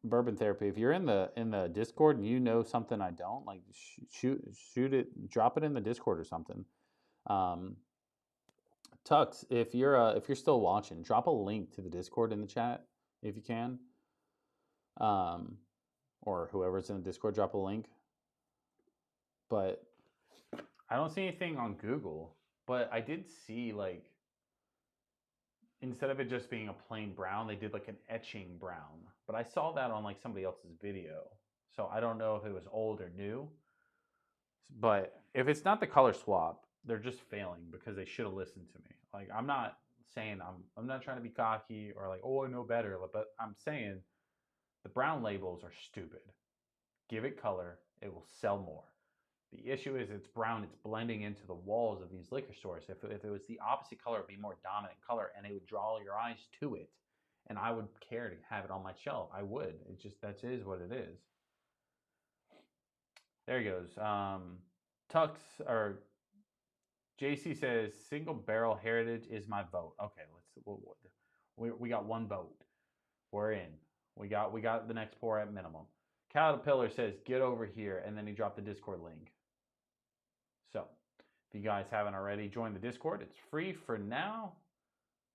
Bourbon Therapy, if you're in the Discord and you know something I don't, like, shoot it, drop it in the Discord or something. Tux, if you're still watching, drop a link to the Discord in the chat if you can. Or whoever's in the Discord, drop a link. But I don't see anything on Google, but I did see, like, instead of it just being a plain brown, they did like an etching brown. But I saw that on like somebody else's video. So I don't know if it was old or new. But if it's not the color swap, they're just failing because they should have listened to me. Like, I'm not saying, I'm not trying to be cocky or like, oh, I know better, but I'm saying the brown labels are stupid. give it color, it will sell more. The issue is it's brown, it's blending into the walls of these liquor stores. If it was the opposite color, it would be more dominant color and it would draw your eyes to it. And I would care to have it on my shelf. I would. It just, that is what it is. There he goes. Tux, or JC says, single barrel heritage is my vote. Okay, we got one vote. We're in. We got the next pour at minimum. Caterpillar says, get over here, and then he dropped the Discord link. So, if you guys haven't already joined the Discord, it's free for now.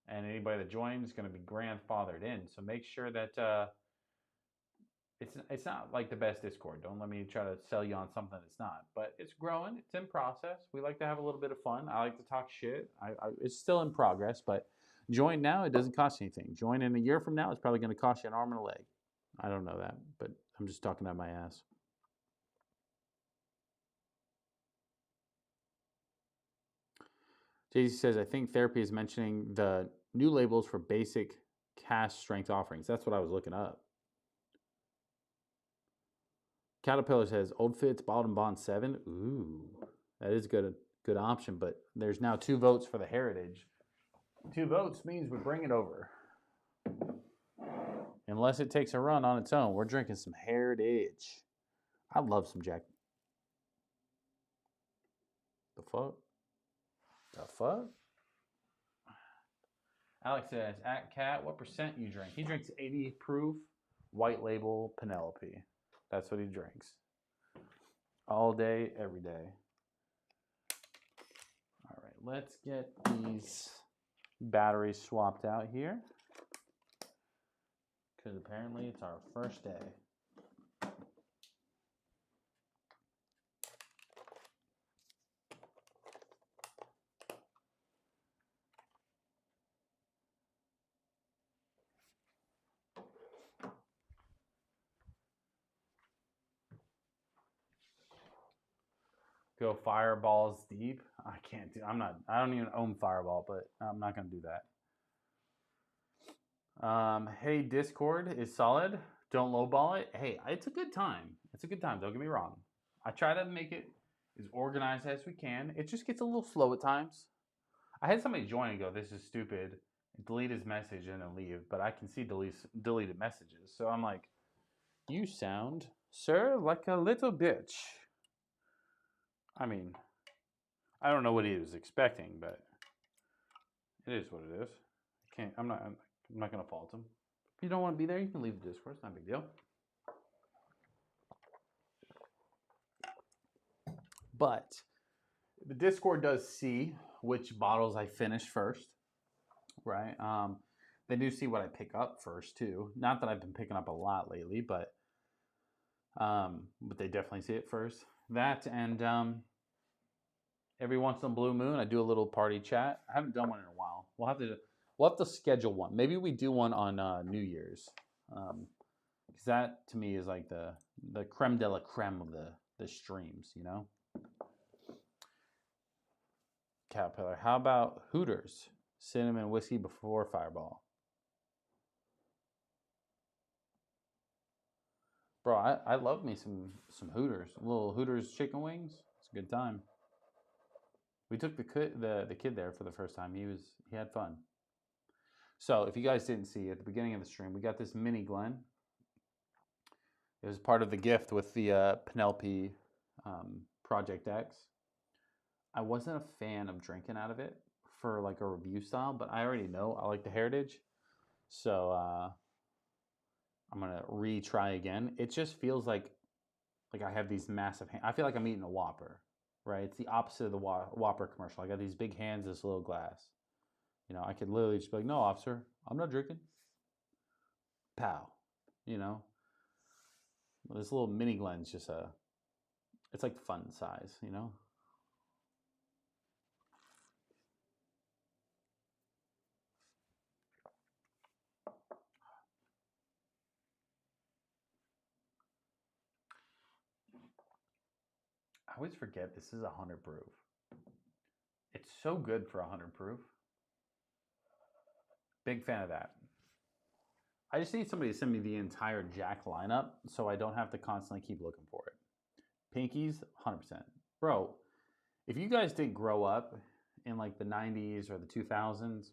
And anybody that joins is going to be grandfathered in. So make sure that it's not like the best Discord. Don't let me try to sell you on something it's not. But it's growing. It's in process. We like to have a little bit of fun. I like to talk shit. It's still in progress, but join now. It doesn't cost anything. Join in a year from now. It's probably going to cost you an arm and a leg. I don't know that, but I'm just talking out my ass. Jay-Z says, I think therapy is mentioning the new labels for basic cask strength offerings. That's what I was looking up. Caterpillar says, Old Fitz Bottled Bond 7. Ooh, that is good option, but there's now 2 votes for the Heritage. 2 votes means we bring it over. Unless it takes a run on its own, we're drinking some Heritage. I love some Jack. The fuck? The fuck? Alex says, at Cat, what percent you drink? He drinks 80 proof white label Penelope. That's what he drinks. All day, every day. All right, let's get these batteries swapped out here. Because apparently it's our first day. Go fireballs deep. I can't do. I don't even own Fireball, but I'm not gonna do that. Hey, Discord is solid. Don't lowball it. Hey, it's a good time. It's a good time. Don't get me wrong. I try to make it as organized as we can. It just gets a little slow at times. I had somebody join and go, "This is stupid." Delete his message and then leave, but I can see deleted messages. So I'm like, "You sound, sir, like a little bitch." I mean, I don't know what he was expecting, but it is what it is. I'm not gonna fault him. If you don't want to be there, you can leave the Discord. It's not a big deal. But the Discord does see which bottles I finish first, right? They do see what I pick up first too. Not that I've been picking up a lot lately, but they definitely see it first. That and every once in a blue moon, I do a little party chat. I haven't done one in a while. We'll have to schedule one. Maybe we do one on New Year's, because that to me is like the creme de la creme of the streams, you know. Caterpillar, how about Hooters cinnamon whiskey before Fireball? Bro, I love me some Hooters. A little Hooters chicken wings. It's a good time. We took the kid there for the first time. He had fun. So if you guys didn't see at the beginning of the stream, we got this mini Glen. It was part of the gift with the Penelope Project X. I wasn't a fan of drinking out of it for like a review style, but I already know I like the Heritage. So I'm gonna retry again. It just feels like I have these massive hands. I feel like I'm eating a Whopper, right? It's the opposite of the Whopper commercial. I got these big hands, this little glass. You know, I could literally just be like, "No, officer, I'm not drinking." Pow, you know. This little mini Glen's just it's like fun size, you know. I always forget this is 100 proof. It's so good for 100 proof. Big fan of that. I just need somebody to send me the entire Jack lineup so I don't have to constantly keep looking for it. Pinkies, 100%. Bro, if you guys didn't grow up in like the 90s or the 2000s,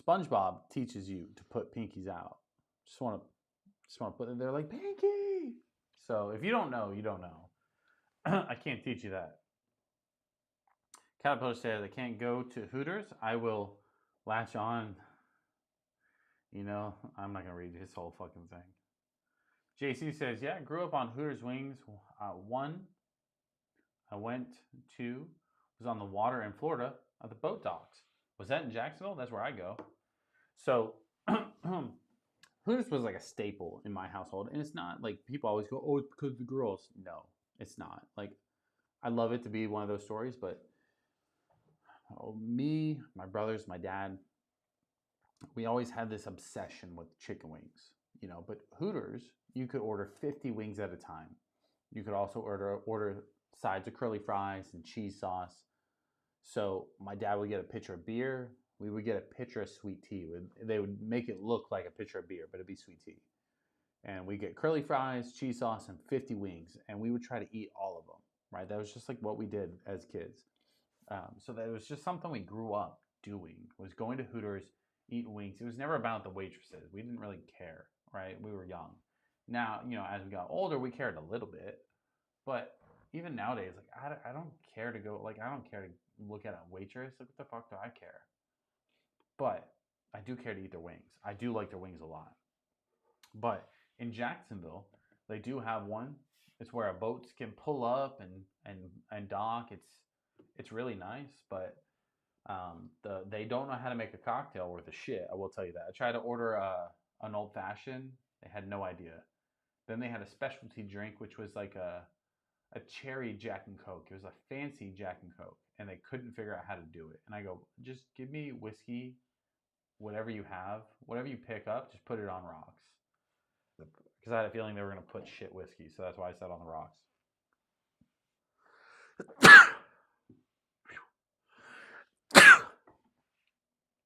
SpongeBob teaches you to put pinkies out. Just want to put it there like pinky. So if you don't know, you don't know. I can't teach you that. Caterpillar says I can't go to Hooters. I will latch on. You know, I'm not gonna read his whole fucking thing. JC says, yeah, I grew up on Hooters wings. One I went to was on the water in Florida at the boat docks. Was that in Jacksonville? That's where I go. So Hooters was like a staple in my household. And it's not like people always go, oh, it's because of the girls. No, it's not. Like, I love it to be one of those stories, but me, my brothers, my dad, we always had this obsession with chicken wings, you know, but Hooters, you could order 50 wings at a time. You could also order sides of curly fries and cheese sauce. So my dad would get a pitcher of beer. We would get a pitcher of sweet tea. They would make it look like a pitcher of beer, but it'd be sweet tea. And we get curly fries, cheese sauce, and 50 wings. And we would try to eat all of them, right? That was just like what we did as kids. So that was just something we grew up doing, was going to Hooters, eating wings. It was never about the waitresses. We didn't really care, right? We were young. Now, you know, as we got older, we cared a little bit. But even nowadays, like, I don't care to go, like, I don't care to look at a waitress. Like, what the fuck do I care? But I do care to eat their wings. I do like their wings a lot. But in Jacksonville, they do have one. It's where boats can pull up and dock. It's really nice, but they don't know how to make a cocktail worth a shit. I will tell you that. I tried to order an old fashioned. They had no idea. Then they had a specialty drink, which was like a cherry Jack and Coke. It was a fancy Jack and Coke, and they couldn't figure out how to do it. And I go, just give me whiskey, whatever you have, whatever you pick up, just put it on rocks. Because I had a feeling they were going to put shit whiskey, so that's why I said on the rocks.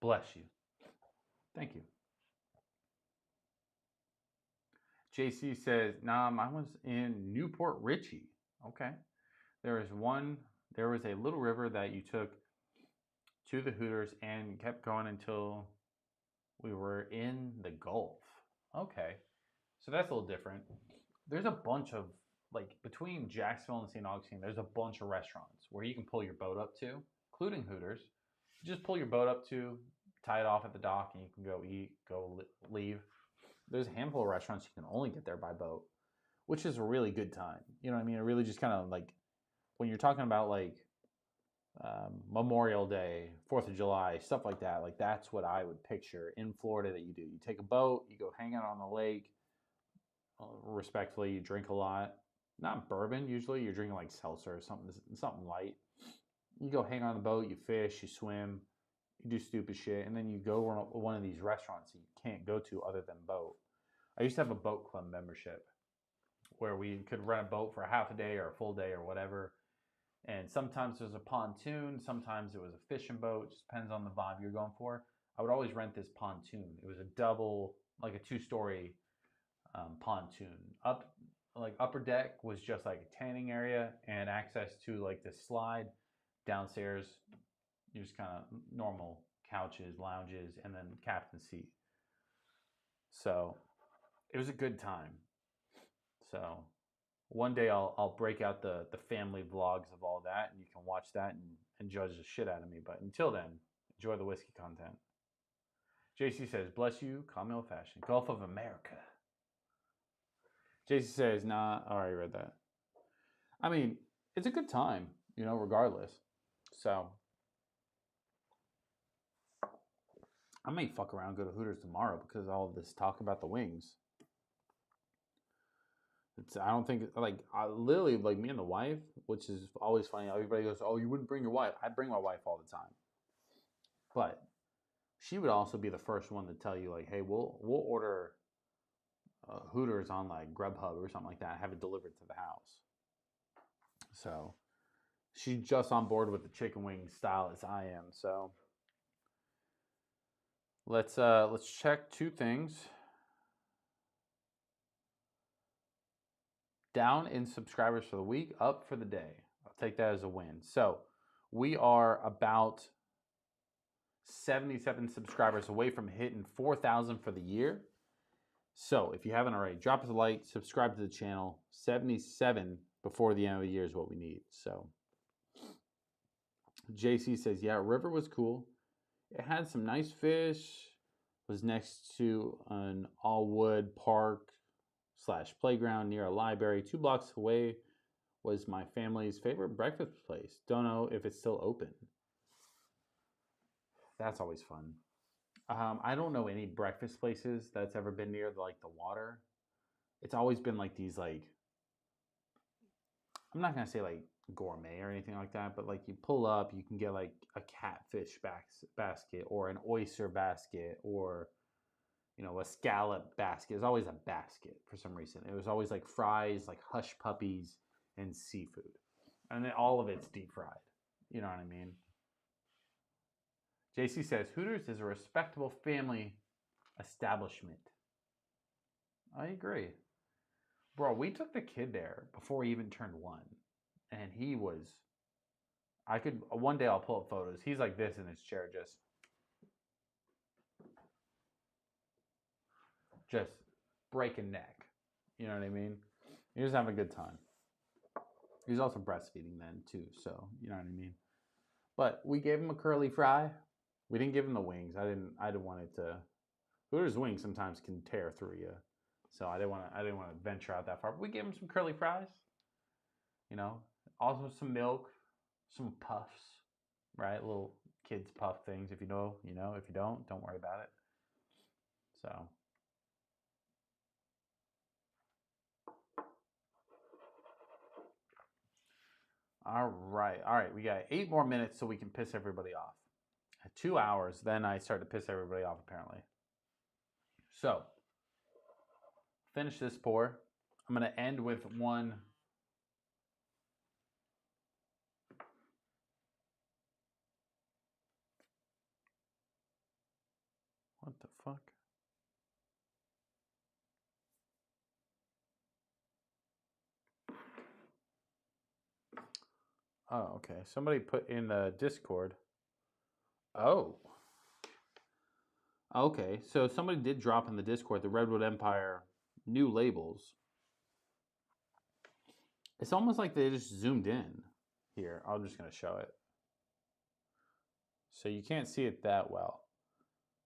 Bless you. Thank you. JC says, nah, mine was in Newport Richey. Okay. There was a little river that you took to the Hooters and kept going until we were in the Gulf. Okay. So that's a little different. There's a bunch of, like, between Jacksonville and St. Augustine, there's a bunch of restaurants where you can pull your boat up to, including Hooters. You just pull your boat up to, tie it off at the dock, and you can go eat, leave. There's a handful of restaurants you can only get there by boat, which is a really good time. You know what I mean? It really just kind of like, when you're talking about like Memorial Day, 4th of July, stuff like that, like that's what I would picture in Florida that you do. You take a boat, you go hang out on the lake. Respectfully, you drink a lot. Not bourbon, usually. You're drinking like seltzer or something light. You go hang out on the boat, you fish, you swim, you do stupid shit, and then you go to one of these restaurants that you can't go to other than boat. I used to have a boat club membership where we could rent a boat for a half a day or a full day or whatever. And sometimes it was a pontoon, sometimes it was a fishing boat. Just depends on the vibe you're going for. I would always rent this pontoon. It was a double, like a 2-story pontoon. Upper deck was just like a tanning area and access to like this slide. Downstairs, you just kind of normal couches, lounges, and then captain's seat. So it was a good time. So one day I'll break out the family vlogs of all that, and you can watch that and judge the shit out of me. But until then, enjoy the whiskey content. JC says, bless you, call me old fashioned. Gulf of America. JC says, nah, I already read that. I mean, it's a good time, you know, regardless. So I may fuck around and go to Hooters tomorrow because of all of this talk about the wings. I don't think, like, literally, like, me and the wife, which is always funny. Everybody goes, oh, you wouldn't bring your wife. I bring my wife all the time. But she would also be the first one to tell you, like, hey, we'll order Hooters on, like, Grubhub or something like that, have it delivered to the house. So she's just on board with the chicken wing style as I am. So Let's check two things. Down in subscribers for the week, up for the day. I'll take that as a win. So we are about 77 subscribers away from hitting 4,000 for the year. So if you haven't already, drop us a like, subscribe to the channel. 77 before the end of the year is what we need. So JC says, yeah, river was cool. It had some nice fish. Was next to an all-wood park / playground near a library. 2 blocks away was my family's favorite breakfast place. Don't know if it's still open. That's always fun. I don't know any breakfast places that's ever been near like the water. It's always been like these like, I'm not gonna say like gourmet or anything like that, but like you pull up, you can get like a catfish basket or an oyster basket or a scallop basket. It's always a basket for some reason. It was always like fries, like hush puppies, and seafood, and then all of it's deep fried. You know what I mean? JC says, Hooters is a respectable family establishment. I agree. Bro, we took the kid there before he even turned 1. And he was, one day I'll pull up photos. He's like this in his chair, just breaking neck. You know what I mean? He was having a good time. He was also breastfeeding then too, so you know what I mean? But we gave him a curly fry. We didn't give him the wings. I didn't want it to. Hooters wings sometimes can tear through you, so I didn't want to venture out that far. But we gave him some curly fries. Also some milk, some puffs, right? Little kids puff things. If you know, you know. If you don't worry about it. So. All right. We got 8 more minutes so we can piss everybody off. 2 hours, then I start to piss everybody off, apparently. So, finish this pour. I'm going to end with one. What the fuck? Oh, okay. Somebody put in the Discord. Oh. Okay, so somebody did drop in the Discord the Redwood Empire new labels. It's almost like they just zoomed in. Here, I'm just going to show it. So you can't see it that well.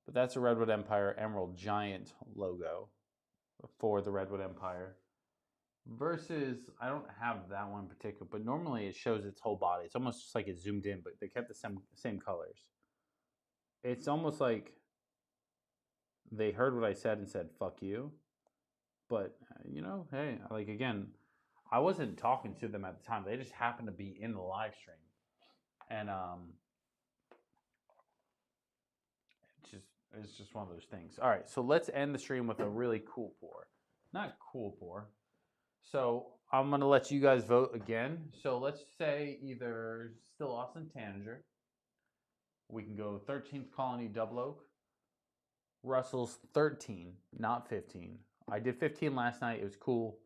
But that's a Redwood Empire Emerald Giant logo for the Redwood Empire. Versus, I don't have that one in particular, but normally it shows its whole body. It's almost just like it zoomed in, but they kept the same colors. It's almost like they heard what I said and said, fuck you. But, hey, like, again, I wasn't talking to them at the time. They just happened to be in the live stream. And it's just one of those things. All right, so let's end the stream with a really cool pour. Not cool pour. So I'm going to let you guys vote again. So let's say either Still Austin Tanager. We can go 13th Colony Double Oak. Russell's 13, not 15. I did 15 last night. It was cool.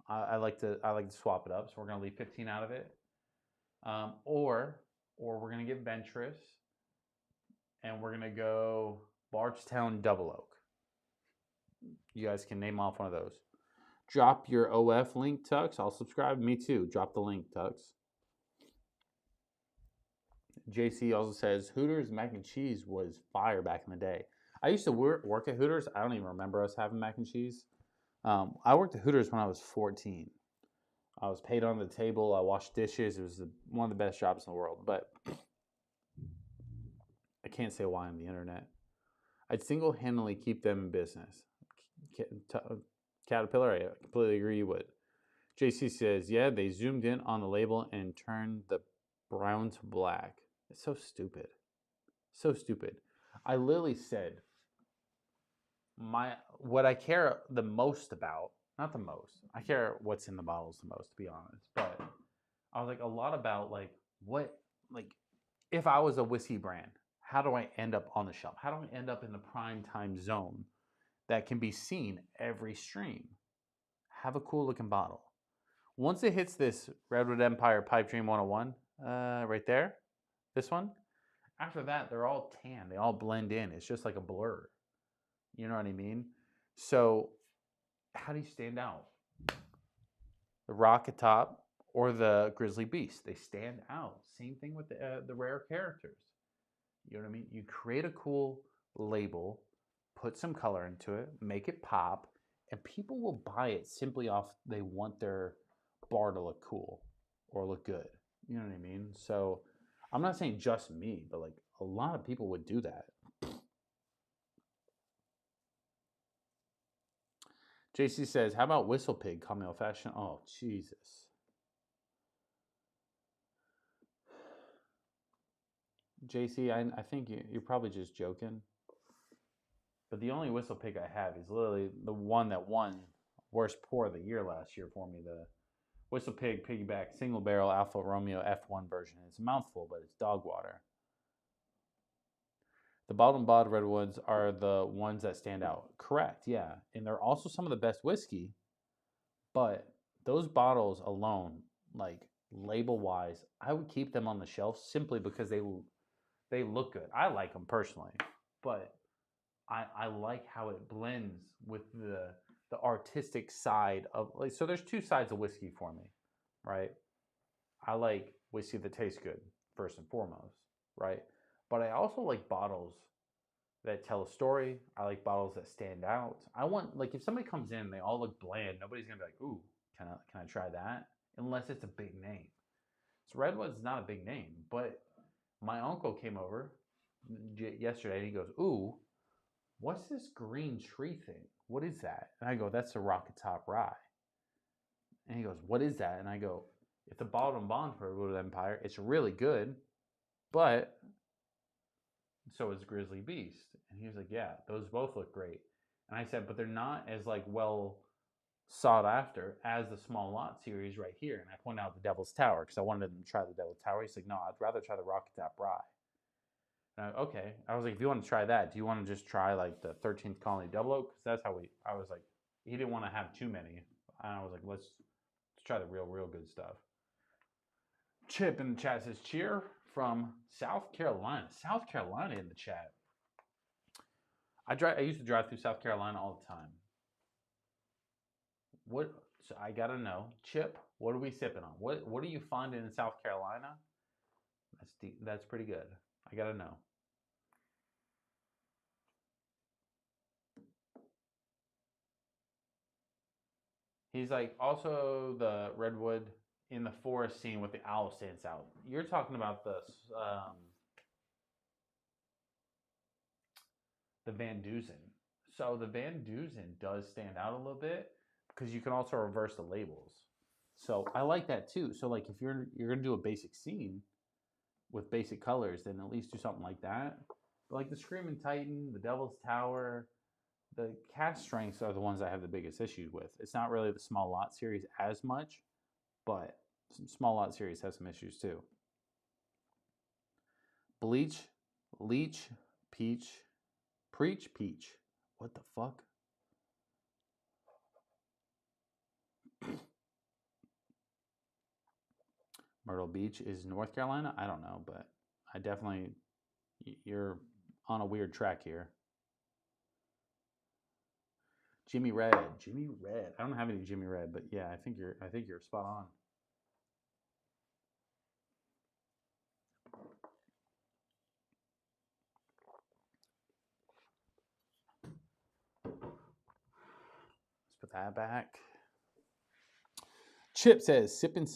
I like to swap it up. So we're going to leave 15 out of it. Or we're going to get Ventress. And we're going to go Bardstown Double Oak. You guys can name off one of those. Drop your OF link, Tux. I'll subscribe. Me too. Drop the link, Tux. JC also says, Hooters mac and cheese was fire back in the day. I used to work at Hooters. I don't even remember us having mac and cheese. I worked at Hooters when I was 14. I was paid on the table. I washed dishes. It was one of the best jobs in the world. But I can't say why on the internet. I'd single-handedly keep them in business. Caterpillar, I completely agree you would. JC says, yeah, they zoomed in on the label and turned the brown to black. It's so stupid. So stupid. I literally said, what I care the most about, not the most, I care what's in the bottles the most, to be honest. But I was like, a lot about, like, what, like, if I was a whiskey brand, how do I end up on the shelf? How do I end up in the prime time zone that can be seen every stream? Have a cool looking bottle. Once it hits this Redwood Empire Pipe Dream 101, right there, this one, after that, they're all tan. They all blend in. It's just like a blur. You know what I mean? So, how do you stand out? The Rocket Top or the Grizzly Beast. They stand out. Same thing with the rare characters. You know what I mean? You create a cool label, put some color into it, make it pop, and people will buy it simply off they want their bar to look cool or look good. You know what I mean? So I'm not saying just me, but like a lot of people would do that. JC says, how about Whistle Pig? Call me old fashioned. Oh, Jesus. JC, I think you're probably just joking. But the only Whistle Pig I have is literally the one that won worst pour of the year last year for me. The Whistle Pig Piggyback Single Barrel Alfa Romeo F1 version. It's a mouthful, but it's dog water. The bottom bottled Redwoods are the ones that stand out. Correct, yeah. And they're also some of the best whiskey. But those bottles alone, like label-wise, I would keep them on the shelf simply because they look good. I like them personally. But I like how it blends with the artistic side of, like, so there's two sides of whiskey for me, right? I like whiskey that tastes good first and foremost, right? But I also like bottles that tell a story. I like bottles that stand out. I want, like, if somebody comes in, they all look bland, nobody's gonna be like, ooh, can I try that? Unless it's a big name. So Redwood's not a big name, but my uncle came over yesterday and he goes, ooh, what's this green tree thing? What is that? And I go, that's a Rocket Top Rye. And he goes, what is that? And I go, it's a bottled and bond for Redwood Empire. It's really good, but so is Grizzly Beast. And he was like, yeah, those both look great. And I said, but they're not as like well sought after as the small lot series right here. And I pointed out the Devil's Tower because I wanted them to try the Devil's Tower. He's like, no, I'd rather try the Rocket Top Rye. Okay. I was like, if you want to try that, do you want to just try like the 13th Colony Double Oak? Because that's how I was like, he didn't want to have too many. And I was like, let's try the real good stuff. Chip in the chat says, cheer from South Carolina. South Carolina in the chat. I used to drive through South Carolina all the time. So I gotta know, Chip, what are we sipping on? What are you finding in South Carolina? That's pretty good. I gotta know. He's like, also the Redwood in the forest scene with the owl stands out. You're talking about the Van Dusen. So the Van Dusen does stand out a little bit because you can also reverse the labels. So I like that too. So like if you're gonna do a basic scene with basic colors, then at least do something like that. But like the Screaming Titan, the Devil's Tower, the cast strengths are the ones I have the biggest issues with. It's not really the small lot series as much, but some small lot series has some issues too. Bleach, Leech, Peach, Preach, Peach. What the fuck? Myrtle Beach is North Carolina? I don't know, but I definitely, you're on a weird track here. Jimmy Red. I don't have any Jimmy Red, but yeah, I think you're spot on. Let's put that back. Chip says, sipping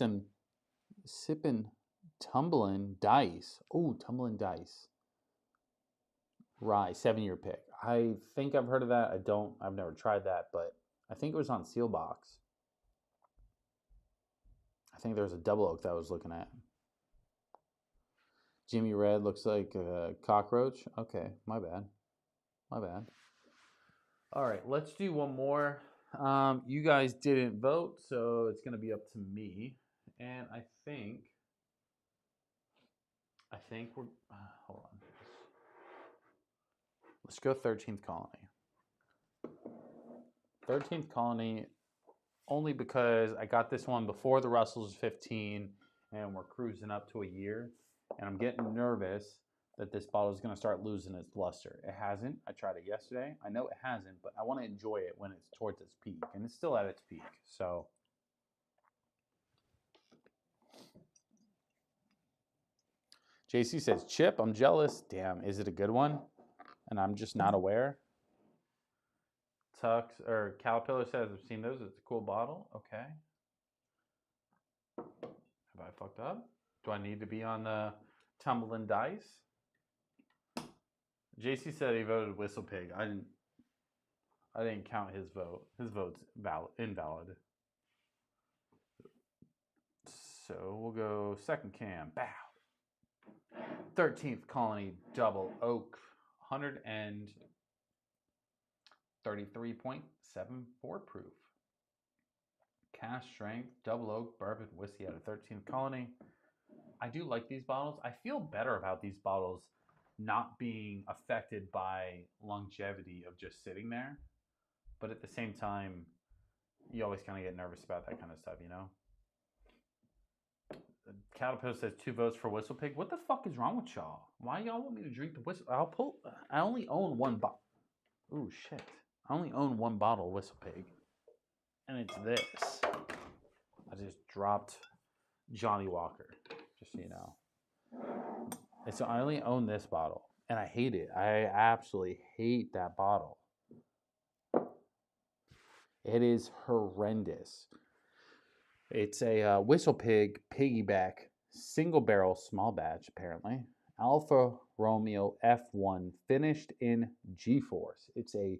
Tumbling Dice. Oh, Tumbling Dice. Rye, 7-year pick. I think I've heard of that. I've never tried that, but I think it was on Sealbox. I think there was a double oak that I was looking at. Jimmy Red looks like a cockroach. Okay, my bad. All right, let's do one more. You guys didn't vote, so it's going to be up to me. And I think we're, hold on. Let's go 13th Colony. 13th Colony, only because I got this one before the Russell's 15, and we're cruising up to a year, and I'm getting nervous that this bottle is going to start losing its luster. It hasn't. I tried it yesterday. I know it hasn't, but I want to enjoy it when it's towards its peak, and it's still at its peak. So JC says, Chip, I'm jealous. Damn, is it a good one? And I'm just not aware. Tux or Caterpillar says, I've seen those. It's a cool bottle. Okay. Have I fucked up? Do I need to be on the tumbling dice? JC said he voted Whistle Pig. I didn't count his vote. His vote's invalid. So we'll go second cam. Bow. 13th Colony Double Oak. 133.74 proof. Cask strength Double Oak Bourbon Whiskey out of 13th Colony. I do like these bottles. I feel better about these bottles not being affected by longevity of just sitting there. But at the same time, you always kind of get nervous about that kind of stuff, you know? Caterpillar says 2 votes for Whistle Pig. What the fuck is wrong with y'all? Why y'all want me to drink the whistle? I only own one bottle. Ooh, shit. I only own one bottle of Whistle Pig. And it's this. I just dropped Johnny Walker, just so you know. And so I only own this bottle, and I hate it. I absolutely hate that bottle. It is horrendous. It's a Whistle Pig piggyback single barrel small batch, apparently. Alfa Romeo F1 finished in G-Force. It's a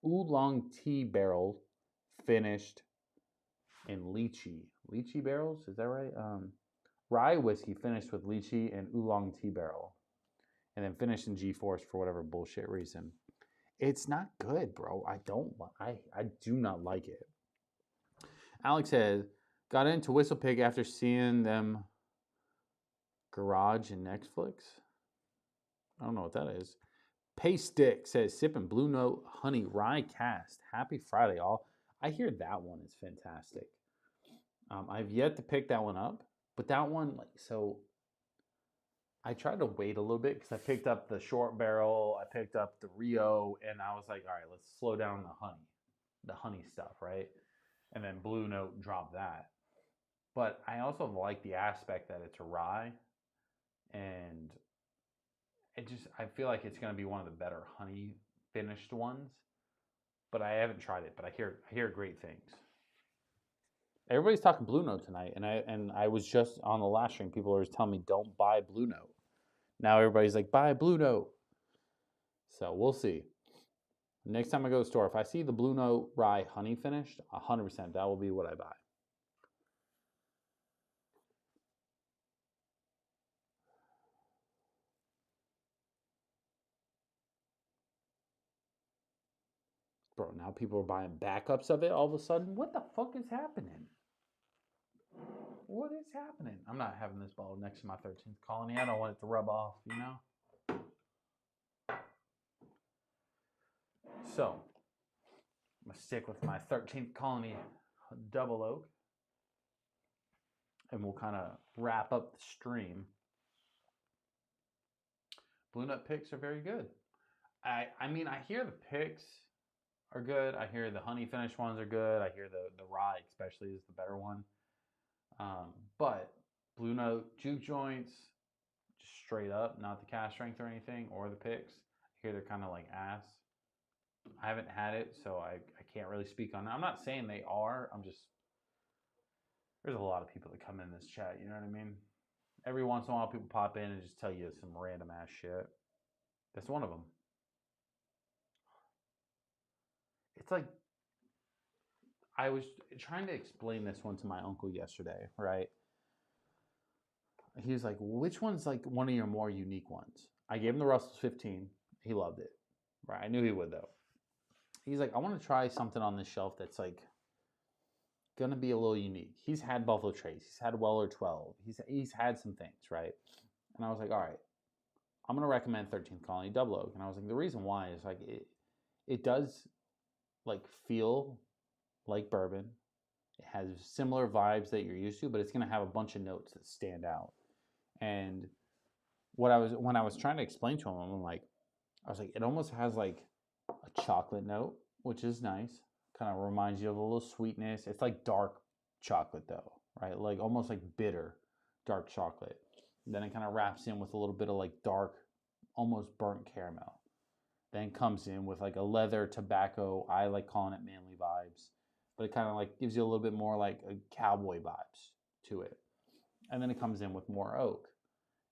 oolong tea barrel finished in lychee. Lychee barrels, is that right? Rye whiskey finished with lychee and oolong tea barrel. And then finished in G-Force for whatever bullshit reason. It's not good, bro. I do not like it. Alex says, got into Whistle Pig after seeing them Garage and Netflix. I don't know what that is. Pay Stick says, sipping Blue Note Honey Rye Cast. Happy Friday, all. I hear that one is fantastic. I've yet to pick that one up, but that one, so I tried to wait a little bit because I picked up the short barrel, I picked up the Rio, and I was like, all right, let's slow down the honey stuff, right? And then Blue Note dropped that. But I also like the aspect that it's a rye, and I feel like it's going to be one of the better honey finished ones. But I haven't tried it, but I hear great things. Everybody's talking Blue Note tonight, and I was just on the last stream. People are telling me don't buy Blue Note. Now everybody's like, buy Blue Note. So we'll see. Next time I go to the store, if I see the Blue Note rye honey finished, 100% that will be what I buy. Bro, now people are buying backups of it all of a sudden. What the fuck is happening? What is happening? I'm not having this bottle next to my 13th Colony. I don't want it to rub off, you know? So, I'm going to stick with my 13th Colony Double Oak. And we'll kind of wrap up the stream. Blue Nut picks are very good. I mean, I hear the picks are good. I hear the honey finished ones are good. I hear the rye especially is the better one. But Blue Note juke joints, just straight up, not the cask strength or anything, or the picks. I hear they're kind of like ass. I haven't had it, so I can't really speak on that. I'm not saying they are. There's a lot of people that come in this chat, you know what I mean? Every once in a while, people pop in and just tell you some random ass shit. That's one of them. It's like, I was trying to explain this one to my uncle yesterday, right? He was like, which one's like one of your more unique ones? I gave him the Russell's 15. He loved it. Right? I knew he would, though. He's like, I want to try something on this shelf that's like going to be a little unique. He's had Buffalo Trace. He's had Weller 12. He's had some things, right? And I was like, all right, I'm going to recommend 13th Colony Double Oak. And I was like, the reason why is like it does like feel like bourbon. It has similar vibes that you're used to, but it's going to have a bunch of notes that stand out. And when I was trying to explain to him, I was like, it almost has like a chocolate note, which is nice. Kind of reminds you of a little sweetness. It's like dark chocolate though, right? Like almost like bitter dark chocolate. And then it kind of wraps in with a little bit of like dark, almost burnt caramel. Then comes in with like a leather tobacco. I like calling it manly vibes, but it kind of like gives you a little bit more like a cowboy vibes to it. And then it comes in with more oak.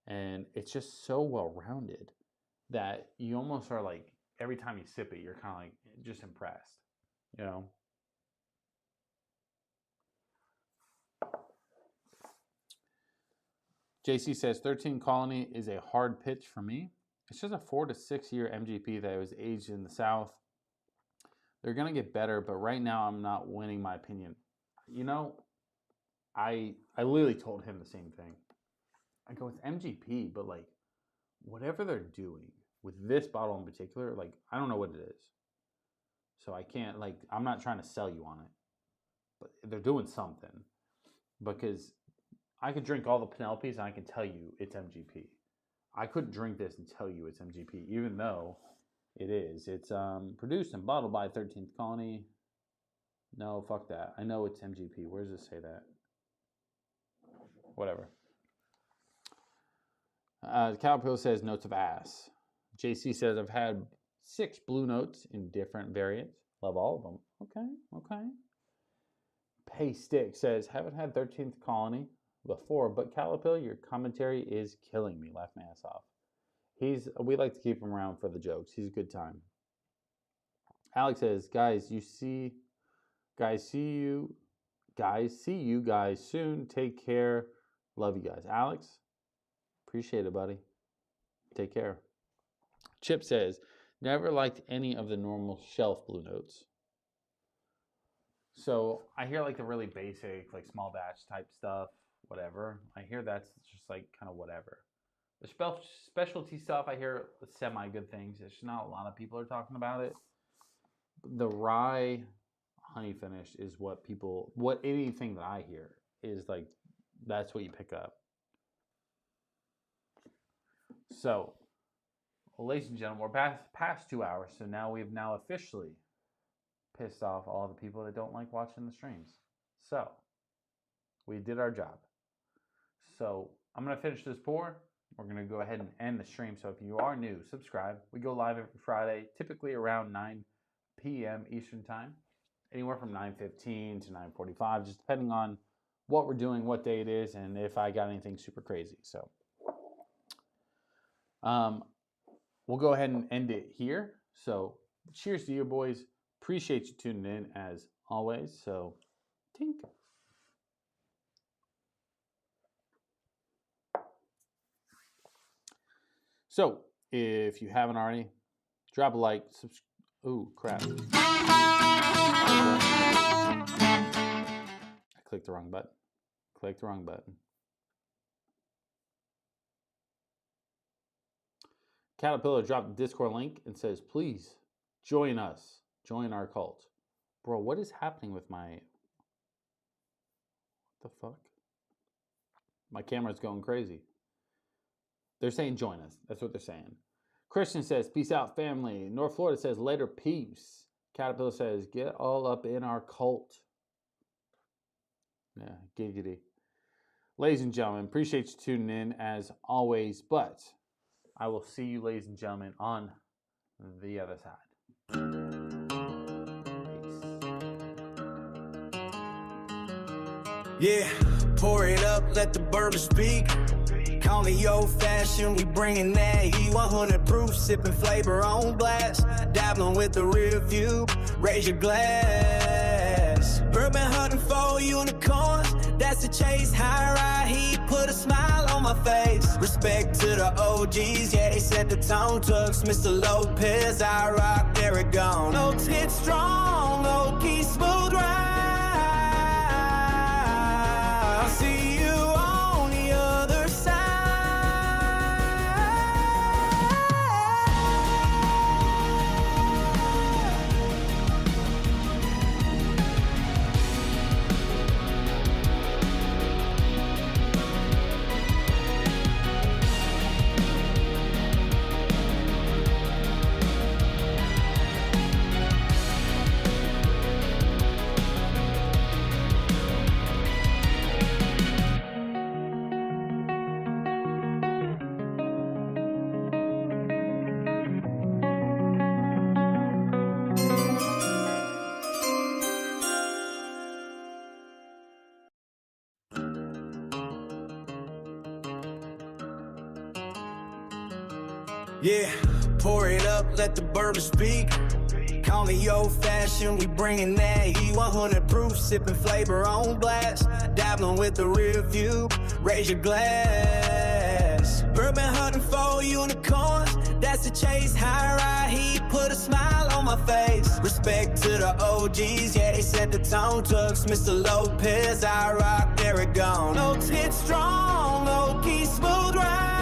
And it's just so well rounded that you almost are like, every time you sip it, you're kind of like just impressed, you know? JC says 13 Colony is a hard pitch for me. It's just a 4 to 6 year MGP that was aged in the South. They're going to get better, but right now I'm not winning my opinion. You know, I literally told him the same thing. I go, it's MGP, but like whatever they're doing with this bottle in particular, like I don't know what it is. So I can't, like, I'm not trying to sell you on it, but they're doing something, because I could drink all the Penelopes and I can tell you it's MGP. I couldn't drink this and tell you it's MGP, even though it is. It's produced and bottled by 13th Colony. No, fuck that. I know it's MGP. Where does it say that? Whatever. Caterpillar says notes of ass. JC says I've had 6 blue notes in different variants. Love all of them. Okay. Pay Stick says haven't had 13th Colony before, but Caterpillar, your commentary is killing me. Laugh my ass off. We like to keep him around for the jokes. He's a good time. Alex says, see you guys soon. Take care. Love you guys. Alex, appreciate it, buddy. Take care. Chip says, never liked any of the normal shelf blue notes. So I hear like the really basic, like small batch type stuff, whatever. I hear that's just like kind of whatever. The specialty stuff, I hear semi-good things. It's just not a lot of people are talking about it. The rye honey finish is what anything that I hear is like, that's what you pick up. So, well, ladies and gentlemen, we're past 2 hours, so now we've officially pissed off all the people that don't like watching the streams. So, we did our job. So, I'm going to finish this pour. We're going to go ahead and end the stream. So, if you are new, subscribe. We go live every Friday, typically around 9 p.m. Eastern Time. Anywhere from 9:15 to 9:45, just depending on what we're doing, what day it is, and if I got anything super crazy. So, we'll go ahead and end it here. So, cheers to you, boys. Appreciate you tuning in as always. So, tink. So, if you haven't already, drop a like. Ooh, crap. I clicked the wrong button. Caterpillar dropped the Discord link and says, please join us. Join our cult. Bro, what is happening with my... What the fuck? My camera's going crazy. They're saying join us. That's what they're saying. Christian says, peace out, family. North Florida says, later, peace. Caterpillar says, get all up in our cult. Yeah, giggity. Ladies and gentlemen, appreciate you tuning in as always, but I will see you, ladies and gentlemen, on the other side. Yeah, pour it up, let the bourbon speak. Call me old-fashioned, we bringing that heat. 100 proof, sipping flavor on blast. Dabbling with the rear view, raise your glass. Bourbon hunting for unicorns, that's the chase. High ride heat, put a smile on my face. Respect to the OGs, yeah, they set the tone. Tucks, Mr. Lopez, I rock, Derek gone. Oaks hit strong, Okie smooth ride. I'll see you on the other side. Yeah, pour it up, let the bourbon speak. Call me old-fashioned, we bringing that heat. 100 proof, sipping flavor on blast. Dabbling with the rear view, raise your glass. Bourbon hunting for unicorns, that's the chase. High ride heat, put a smile on my face. Respect to the OGs, yeah, they set the tone. Tucks, Mr. Lopez, I rock, there it gone. Notes hit strong, low-key, smooth ride.